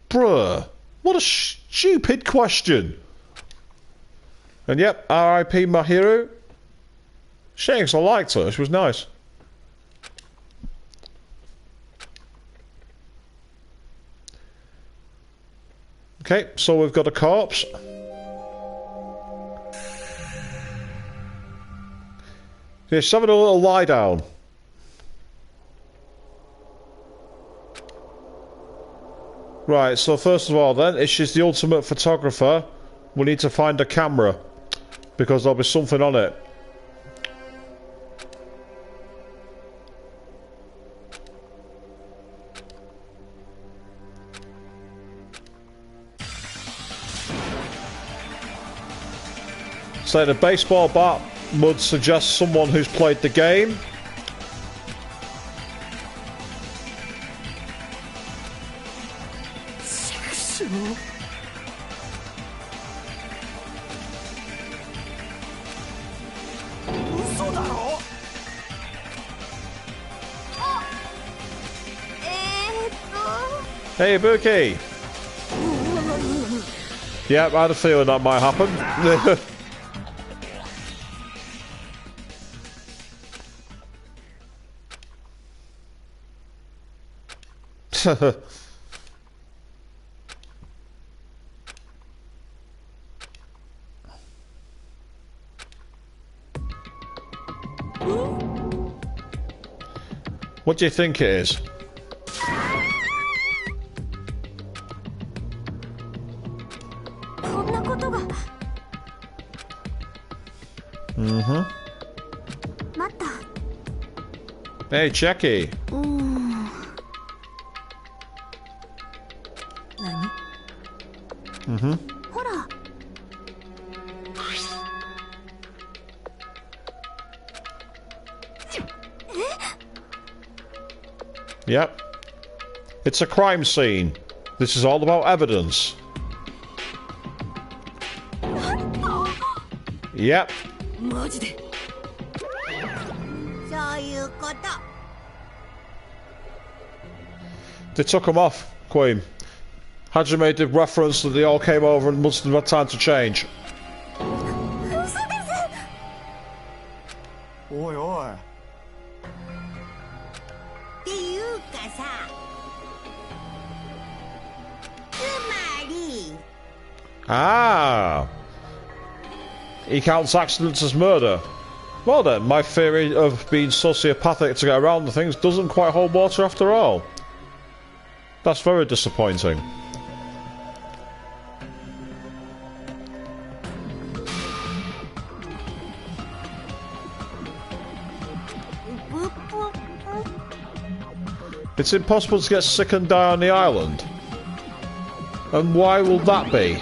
Bruh, what a stupid question. And yep, R.I.P. Mahiru. Shame, 'cause I liked her, she was nice. Okay, so we've got a corpse. Yeah, she's having a little lie down. Right, so first of all then, if she's the ultimate photographer, we need to find a camera. Because there'll be something on it. So the baseball bat would suggest someone who's played the game. Hey, Buki! Yep, I had a feeling that might happen. What do you think it is? Hey, Jackie. Yep. It's a crime scene. This is all about evidence. Yep. They took him off, Queen. Hajime made the reference that they all came over and must have had time to change. Oi, oi. Ah! He counts accidents as murder. Well then, my theory of being sociopathic to get around the things doesn't quite hold water after all. That's very disappointing. It's impossible to get sick and die on the island. And why will that be?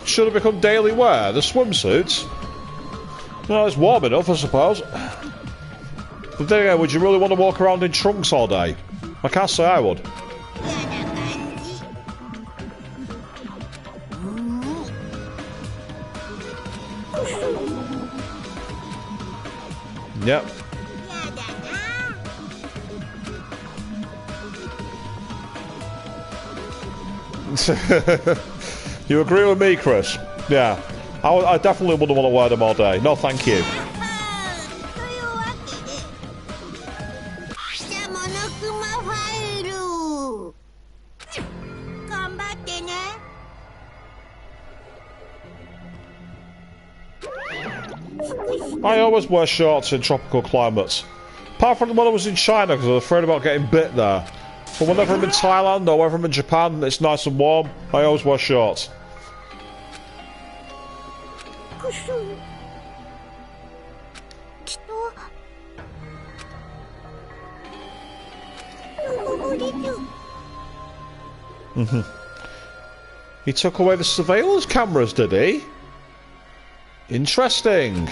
Should have become daily wear, the swimsuits. Well, it's warm enough, I suppose. But then again, would you really want to walk around in trunks all day? I can't say I would. Yep. You agree with me, Chris? Yeah. I definitely wouldn't want to wear them all day. No, thank you. I always wear shorts in tropical climates. Apart from when I was in China, because I was afraid about getting bit there. But whenever I'm in Thailand or whenever I'm in Japan, it's nice and warm, I always wear shorts. He took away the surveillance cameras, did he? Interesting.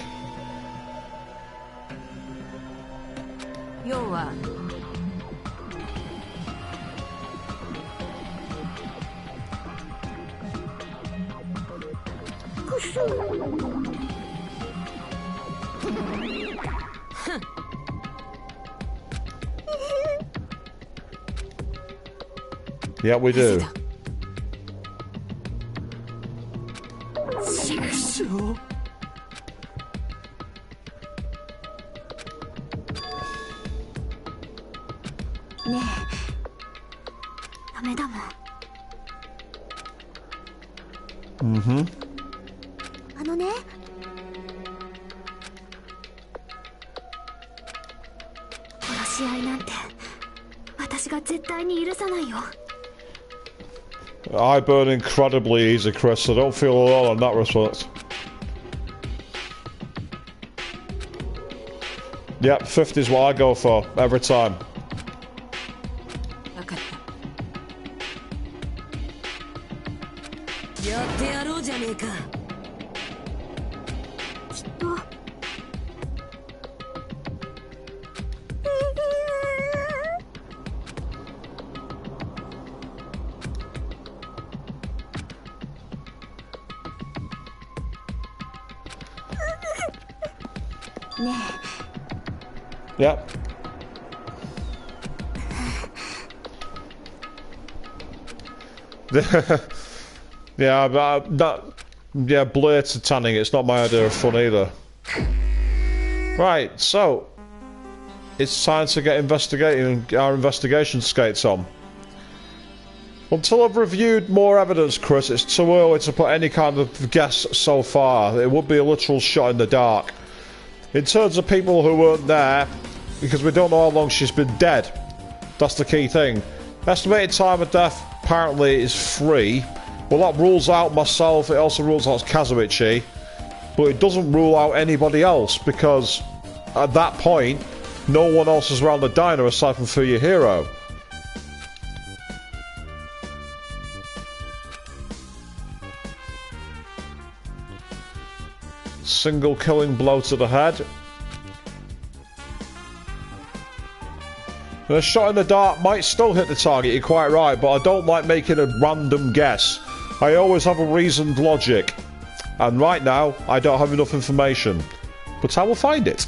Yeah, we do. Mm-hmm. あのね、殺し合いなんて私が絶対に許さないよ。 I burn incredibly easy, Chris, so don't feel alone in that respect. Yep, 50 is what I go for every time. Yep. Yeah, but yeah, blatant tanning, it's not my idea of fun either. Right, so it's time to get investigating our investigation skates on. Until I've reviewed more evidence, Chris, it's too early to put any kind of guess so far. It would be a literal shot in the dark. In terms of people who weren't there, because we don't know how long she's been dead. That's the key thing. Estimated time of death apparently is 3. Well, that rules out myself, it also rules out Kazuichi. But it doesn't rule out anybody else, because at that point, no one else is around the diner aside from Fuyuhiro. Single killing blow to the head. A shot in the dark might still hit the target, you're quite right, but I don't like making a random guess. I always have a reasoned logic. And right now, I don't have enough information. But I will find it.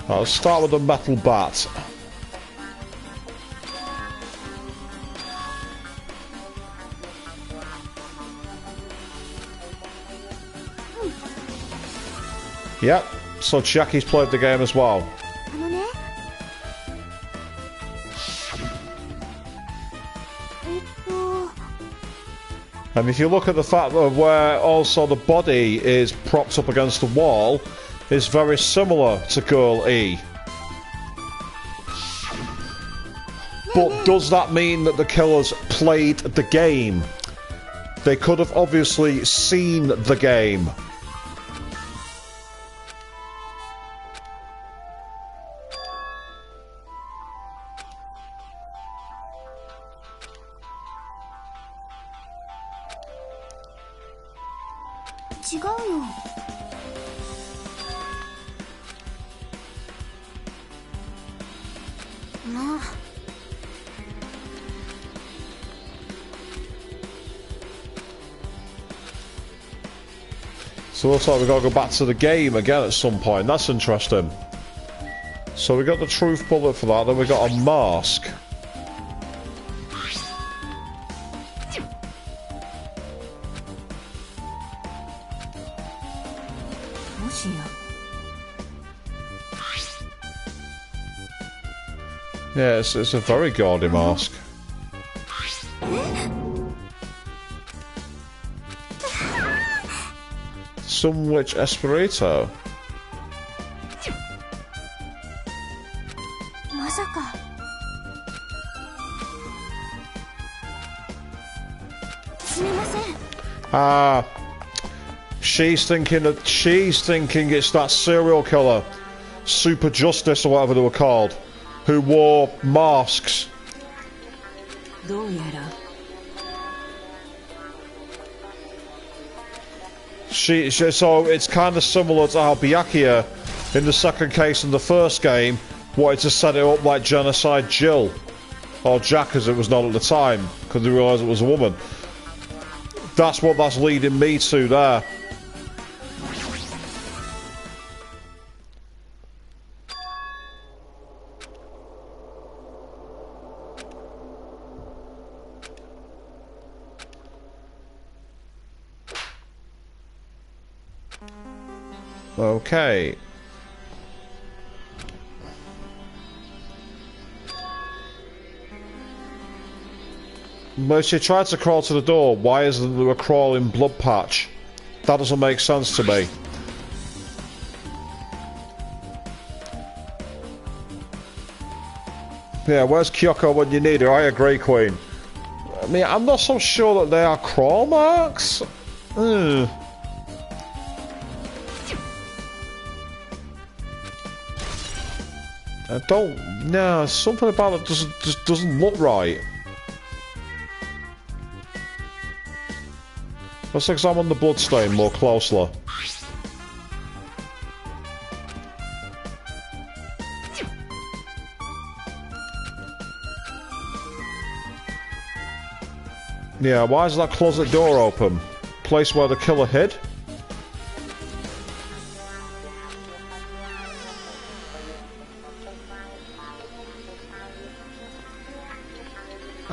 Let's start with the metal bat. Yep, so Jackie's played the game as well. And if you look at the fact of where also the body is propped up against the wall, it's very similar to Girl E. But does that mean that the killers played the game? They could have obviously seen the game. So it looks like we've got to go back to the game again at some point. That's interesting. So we got the truth bullet for that, then we got a mask. Yeah, it's a very gaudy mask. Some witch Espirito. Ah, she's thinking it's that serial killer, Super Justice or whatever they were called, who wore masks. So it's kind of similar to how Byakuya, in the second case in the first game, wanted to set it up like Genocide Jill, or Jack as it was known at the time, because they realised it was a woman. That's what that's leading me to there. Okay. When she tried to crawl to the door, why isn't there a crawling blood patch? That doesn't make sense to me. Yeah, where's Kyoko when you need her? I agree, Queen. I mean, I'm not so sure that they are crawl marks. I don't... No, something about it just doesn't look right. Let's examine the bloodstain more closely. Yeah, why is that closet door open? Place where the killer hid?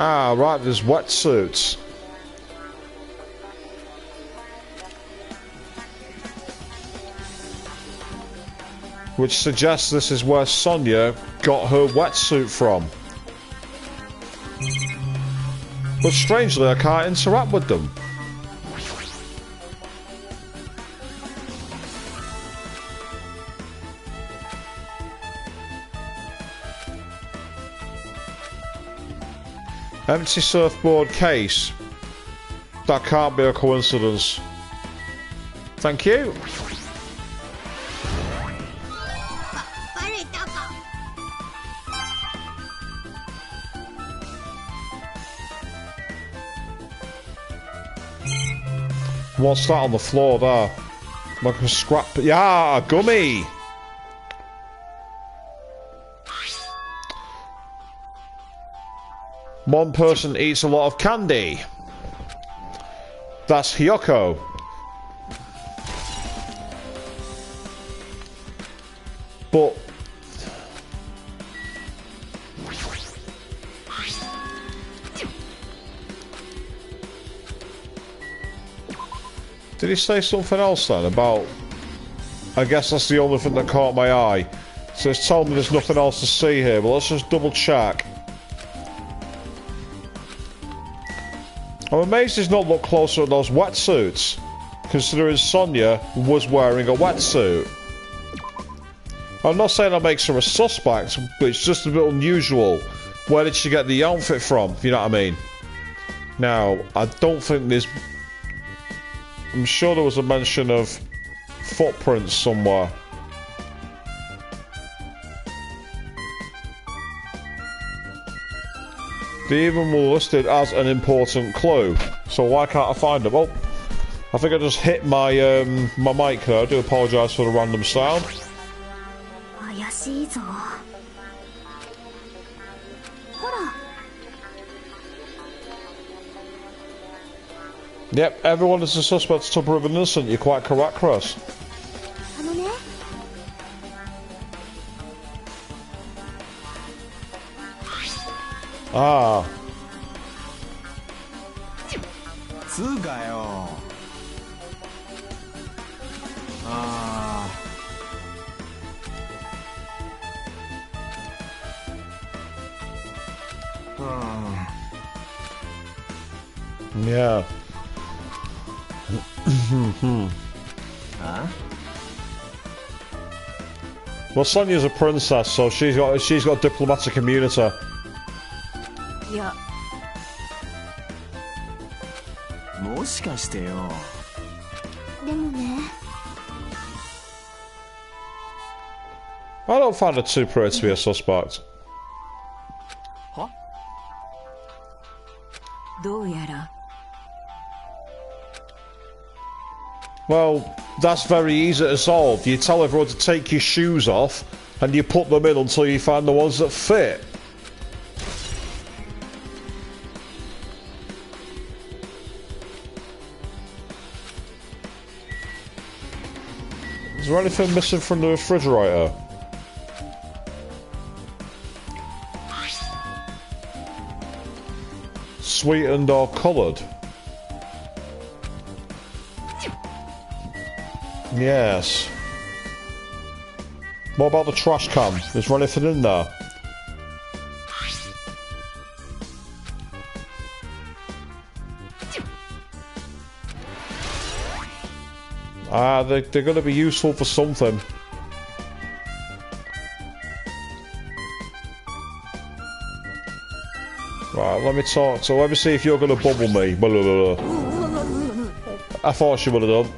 Ah, right, there's wetsuits. Which suggests this is where Sonia got her wetsuit from. But strangely, I can't interact with them. Empty surfboard case. That can't be a coincidence. Thank you. What's that on the floor there? Like a scrap... Yeah, a gummy! One person eats a lot of candy. That's Hyoko. But... Did he say something else then about... I guess that's the only thing that caught my eye. So it's told me there's nothing else to see here, but let's just double check. I'm amazed he's not looked closer at those wetsuits, considering Sonia was wearing a wetsuit. I'm not saying that makes her a suspect, but it's just a bit unusual. Where did she get the outfit from, if you know what I mean? Now, I don't think there's... I'm sure there was a mention of footprints somewhere. They even were listed as an important clue. So why can't I find them? Oh, I think I just hit my my mic there. I do apologise for the random sound. Yep, everyone is a suspect to prove innocent. You're quite correct, Chris. Ah. つうかよ。Yeah. Huh? Well, Sonia's a princess, so she's got diplomatic immunity. Yeah. もしかしてよ。でもね。I don't find her too pretty to be a suspect. は？どうやら。Well, that's very easy to solve. You tell everyone to take your shoes off, and you put them in until you find the ones that fit. Is there anything missing from the refrigerator? Sweetened or coloured? Yes. What about the trash can? Is there anything in there? Ah, they're going to be useful for something. Right, let me talk. So let me see if you're going to bubble me. Blah, blah, blah, blah. I thought she would have done.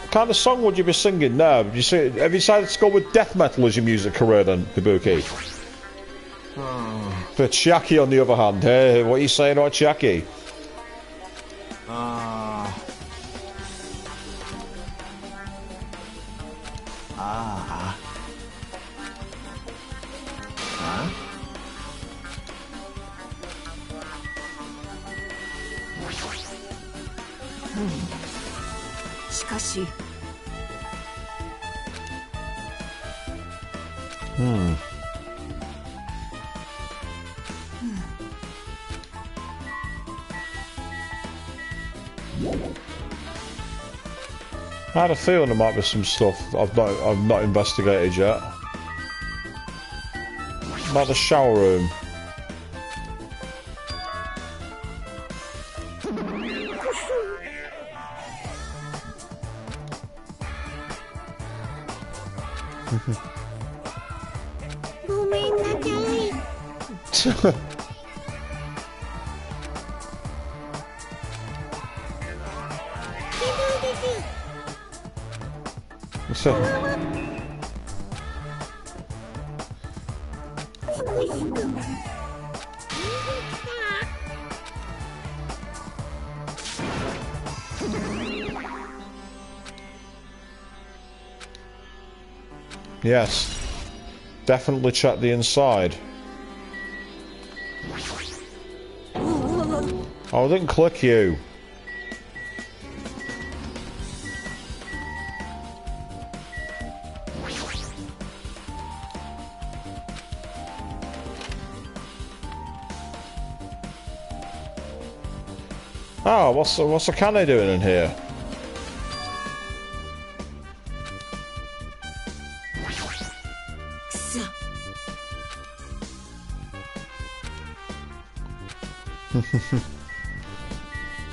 What kind of song would you be singing now? Have you decided to go with death metal as your music career then, Ibuki? For Chiaki, on the other hand, hey, what are you saying about Chiaki? I had a feeling there might be some stuff I've not investigated yet. About the shower room. Yes. Definitely check the inside. Oh, I didn't click you. Oh, what's the canny doing in here?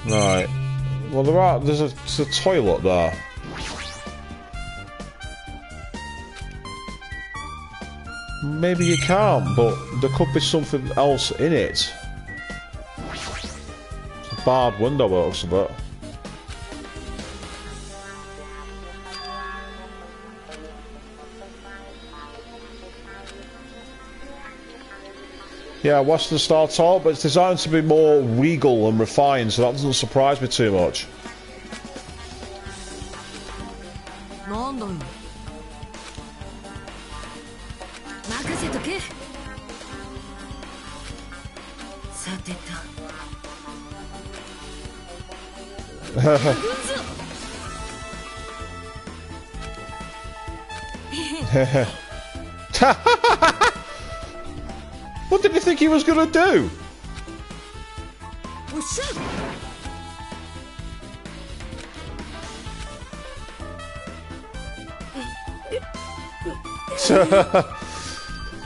Right. Well, there's a toilet there. Maybe you can't, but there could be something else in it. It's a barred window, it looks a bit. Yeah, Western style toilet, but it's designed to be more regal and refined, so that doesn't surprise me too much. What did you think he was gonna do?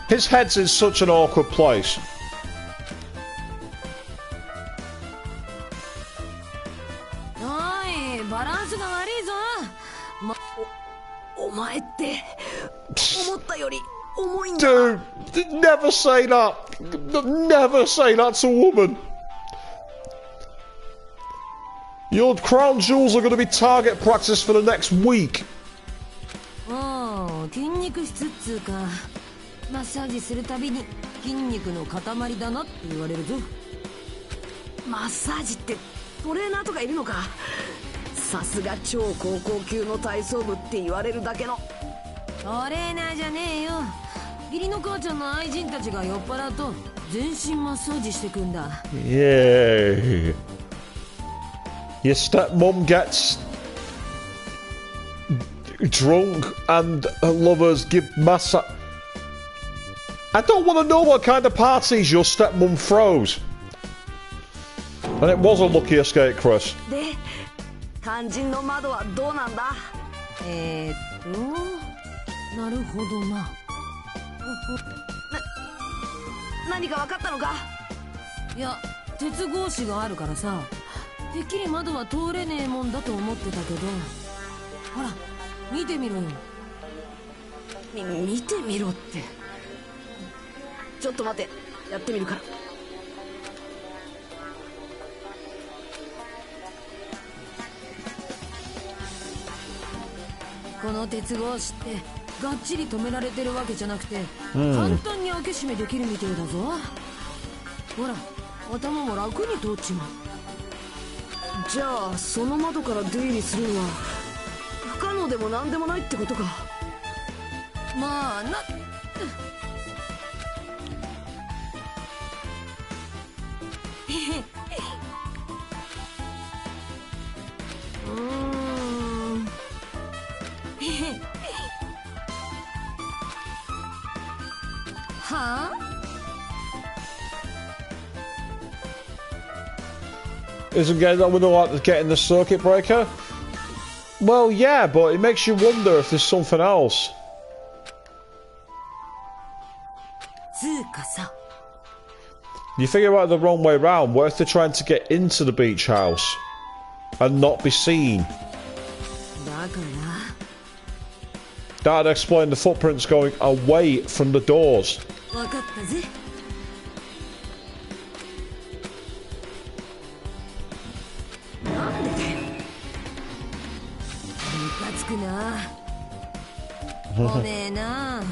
His head's in such an awkward place. お前って思ったより重いんだ。 Dude, never say that. Never say that to a woman. Your crown jewels are going to be target practice for the next week. 筋肉質っつうか、マッサージするたびに筋肉の塊だなって言われるぞ。マッサージってトレーナーとかいるのか。さすが超高校級の体操部って言われるだけの。トレーナーじゃねえよ。義理の母ちゃんの愛人たちが酔っ払うと全身マッサージしてくんだ。Yeah. Your stepmom gets drunk and her lovers give massage. I don't want to know what kind of parties your stepmom throws. And it was a lucky escape, Chris. で、肝心の窓はどうなんだ。なるほどな。何か分かったのか。いや、鉄格子があるからさ、てっきり窓は通れねえもんだと思ってたけど、ほら見てみろよ。見てみろって。ちょっと待って、やってみるから。この鉄格子ってがっちり止められてるわけじゃなくて、簡単に開け閉めできるみたいだぞ。ほら、頭も楽に通っちまう。じゃあその窓から出入りするのは不可能でもなんでもないってことか。まあな。はあIsn't getting on with like getting the circuit breaker? Well, yeah, but it makes you wonder if there's something else. つうかさ。 You figure out the wrong way round. What if they're trying to get into the beach house and not be seen? だから。 That'd explain the footprints going away from the doors. わかったぜ。なんでだよ。ムカつくな。ごめんな。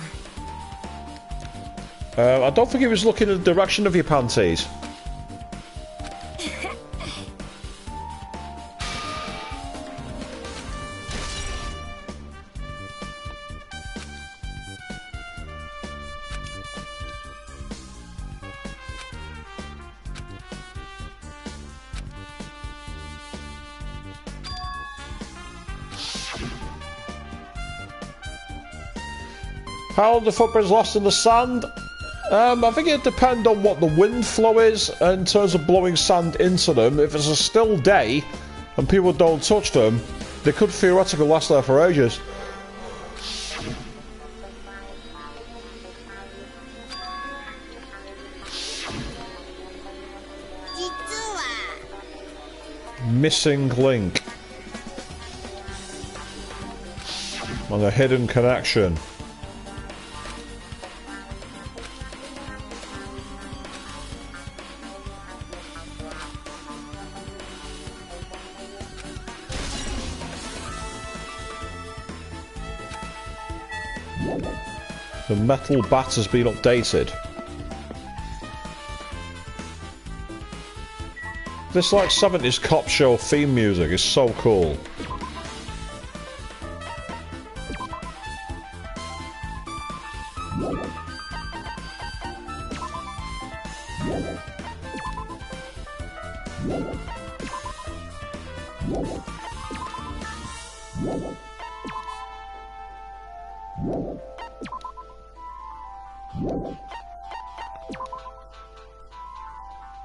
I don't think he was looking in the direction of your panties. How long the footprints lost in the sand? I think it depends on what the wind flow is in terms of blowing sand into them. If it's a still day and people don't touch them, they could theoretically last there for ages. Missing link. And a hidden connection. The metal bat has been updated. This like 70s cop show theme music is so cool.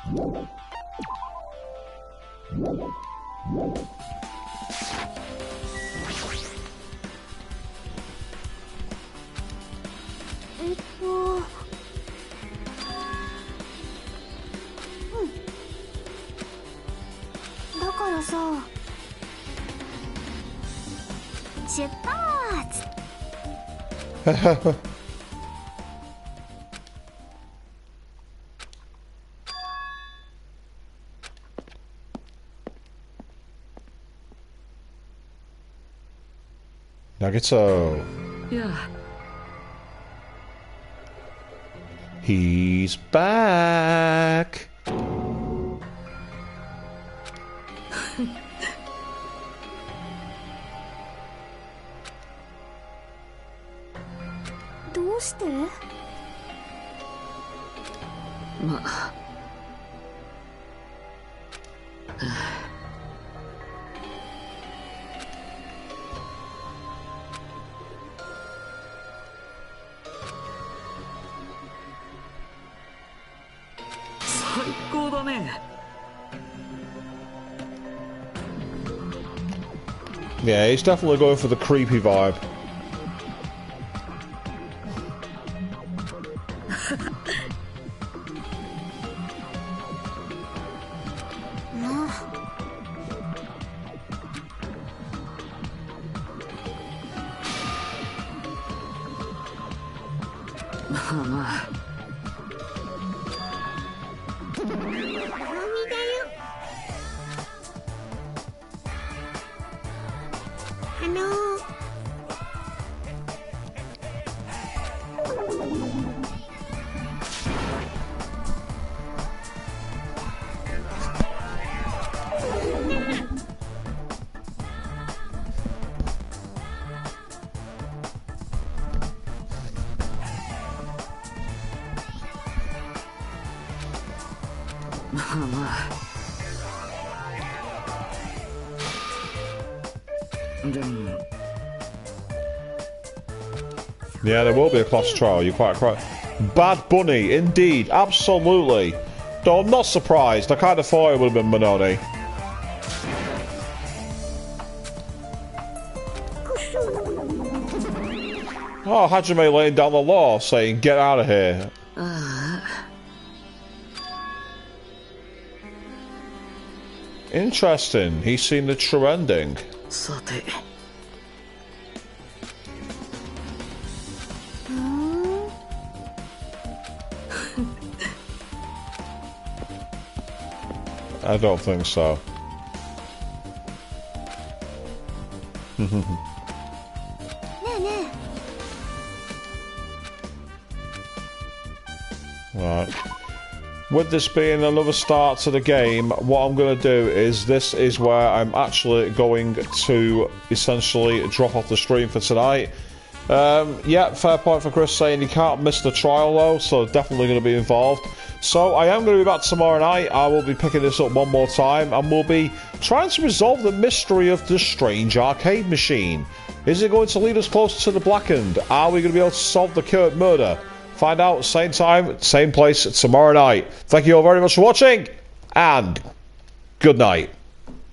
だからさ、出発。Nagito. Yeah. He's back. どうして？まあ。最高だね。Yeah, he's definitely going for the creepy vibe. Yeah, there will be a class trial, you're quite correct. Bad Bunny, indeed, absolutely. No, I'm not surprised, I kind of thought it would have been Minoni. Oh, Hajime laying down the law, saying, get out of here. Interesting, he's seen the true ending. I don't think so. Right. With this being another start to the game, what I'm going to do is this is where I'm actually going to essentially drop off the stream for tonight. Yeah, fair point for Chris saying you can't miss the trial though, so definitely going to be involved. So I am going to be back tomorrow night. I will be picking this up one more time and we'll be trying to resolve the mystery of the strange arcade machine. Is it going to lead us closer to the blackened? Are we going to be able to solve the Kurt murder? Find out same time, same place tomorrow night. Thank you all very much for watching and good night.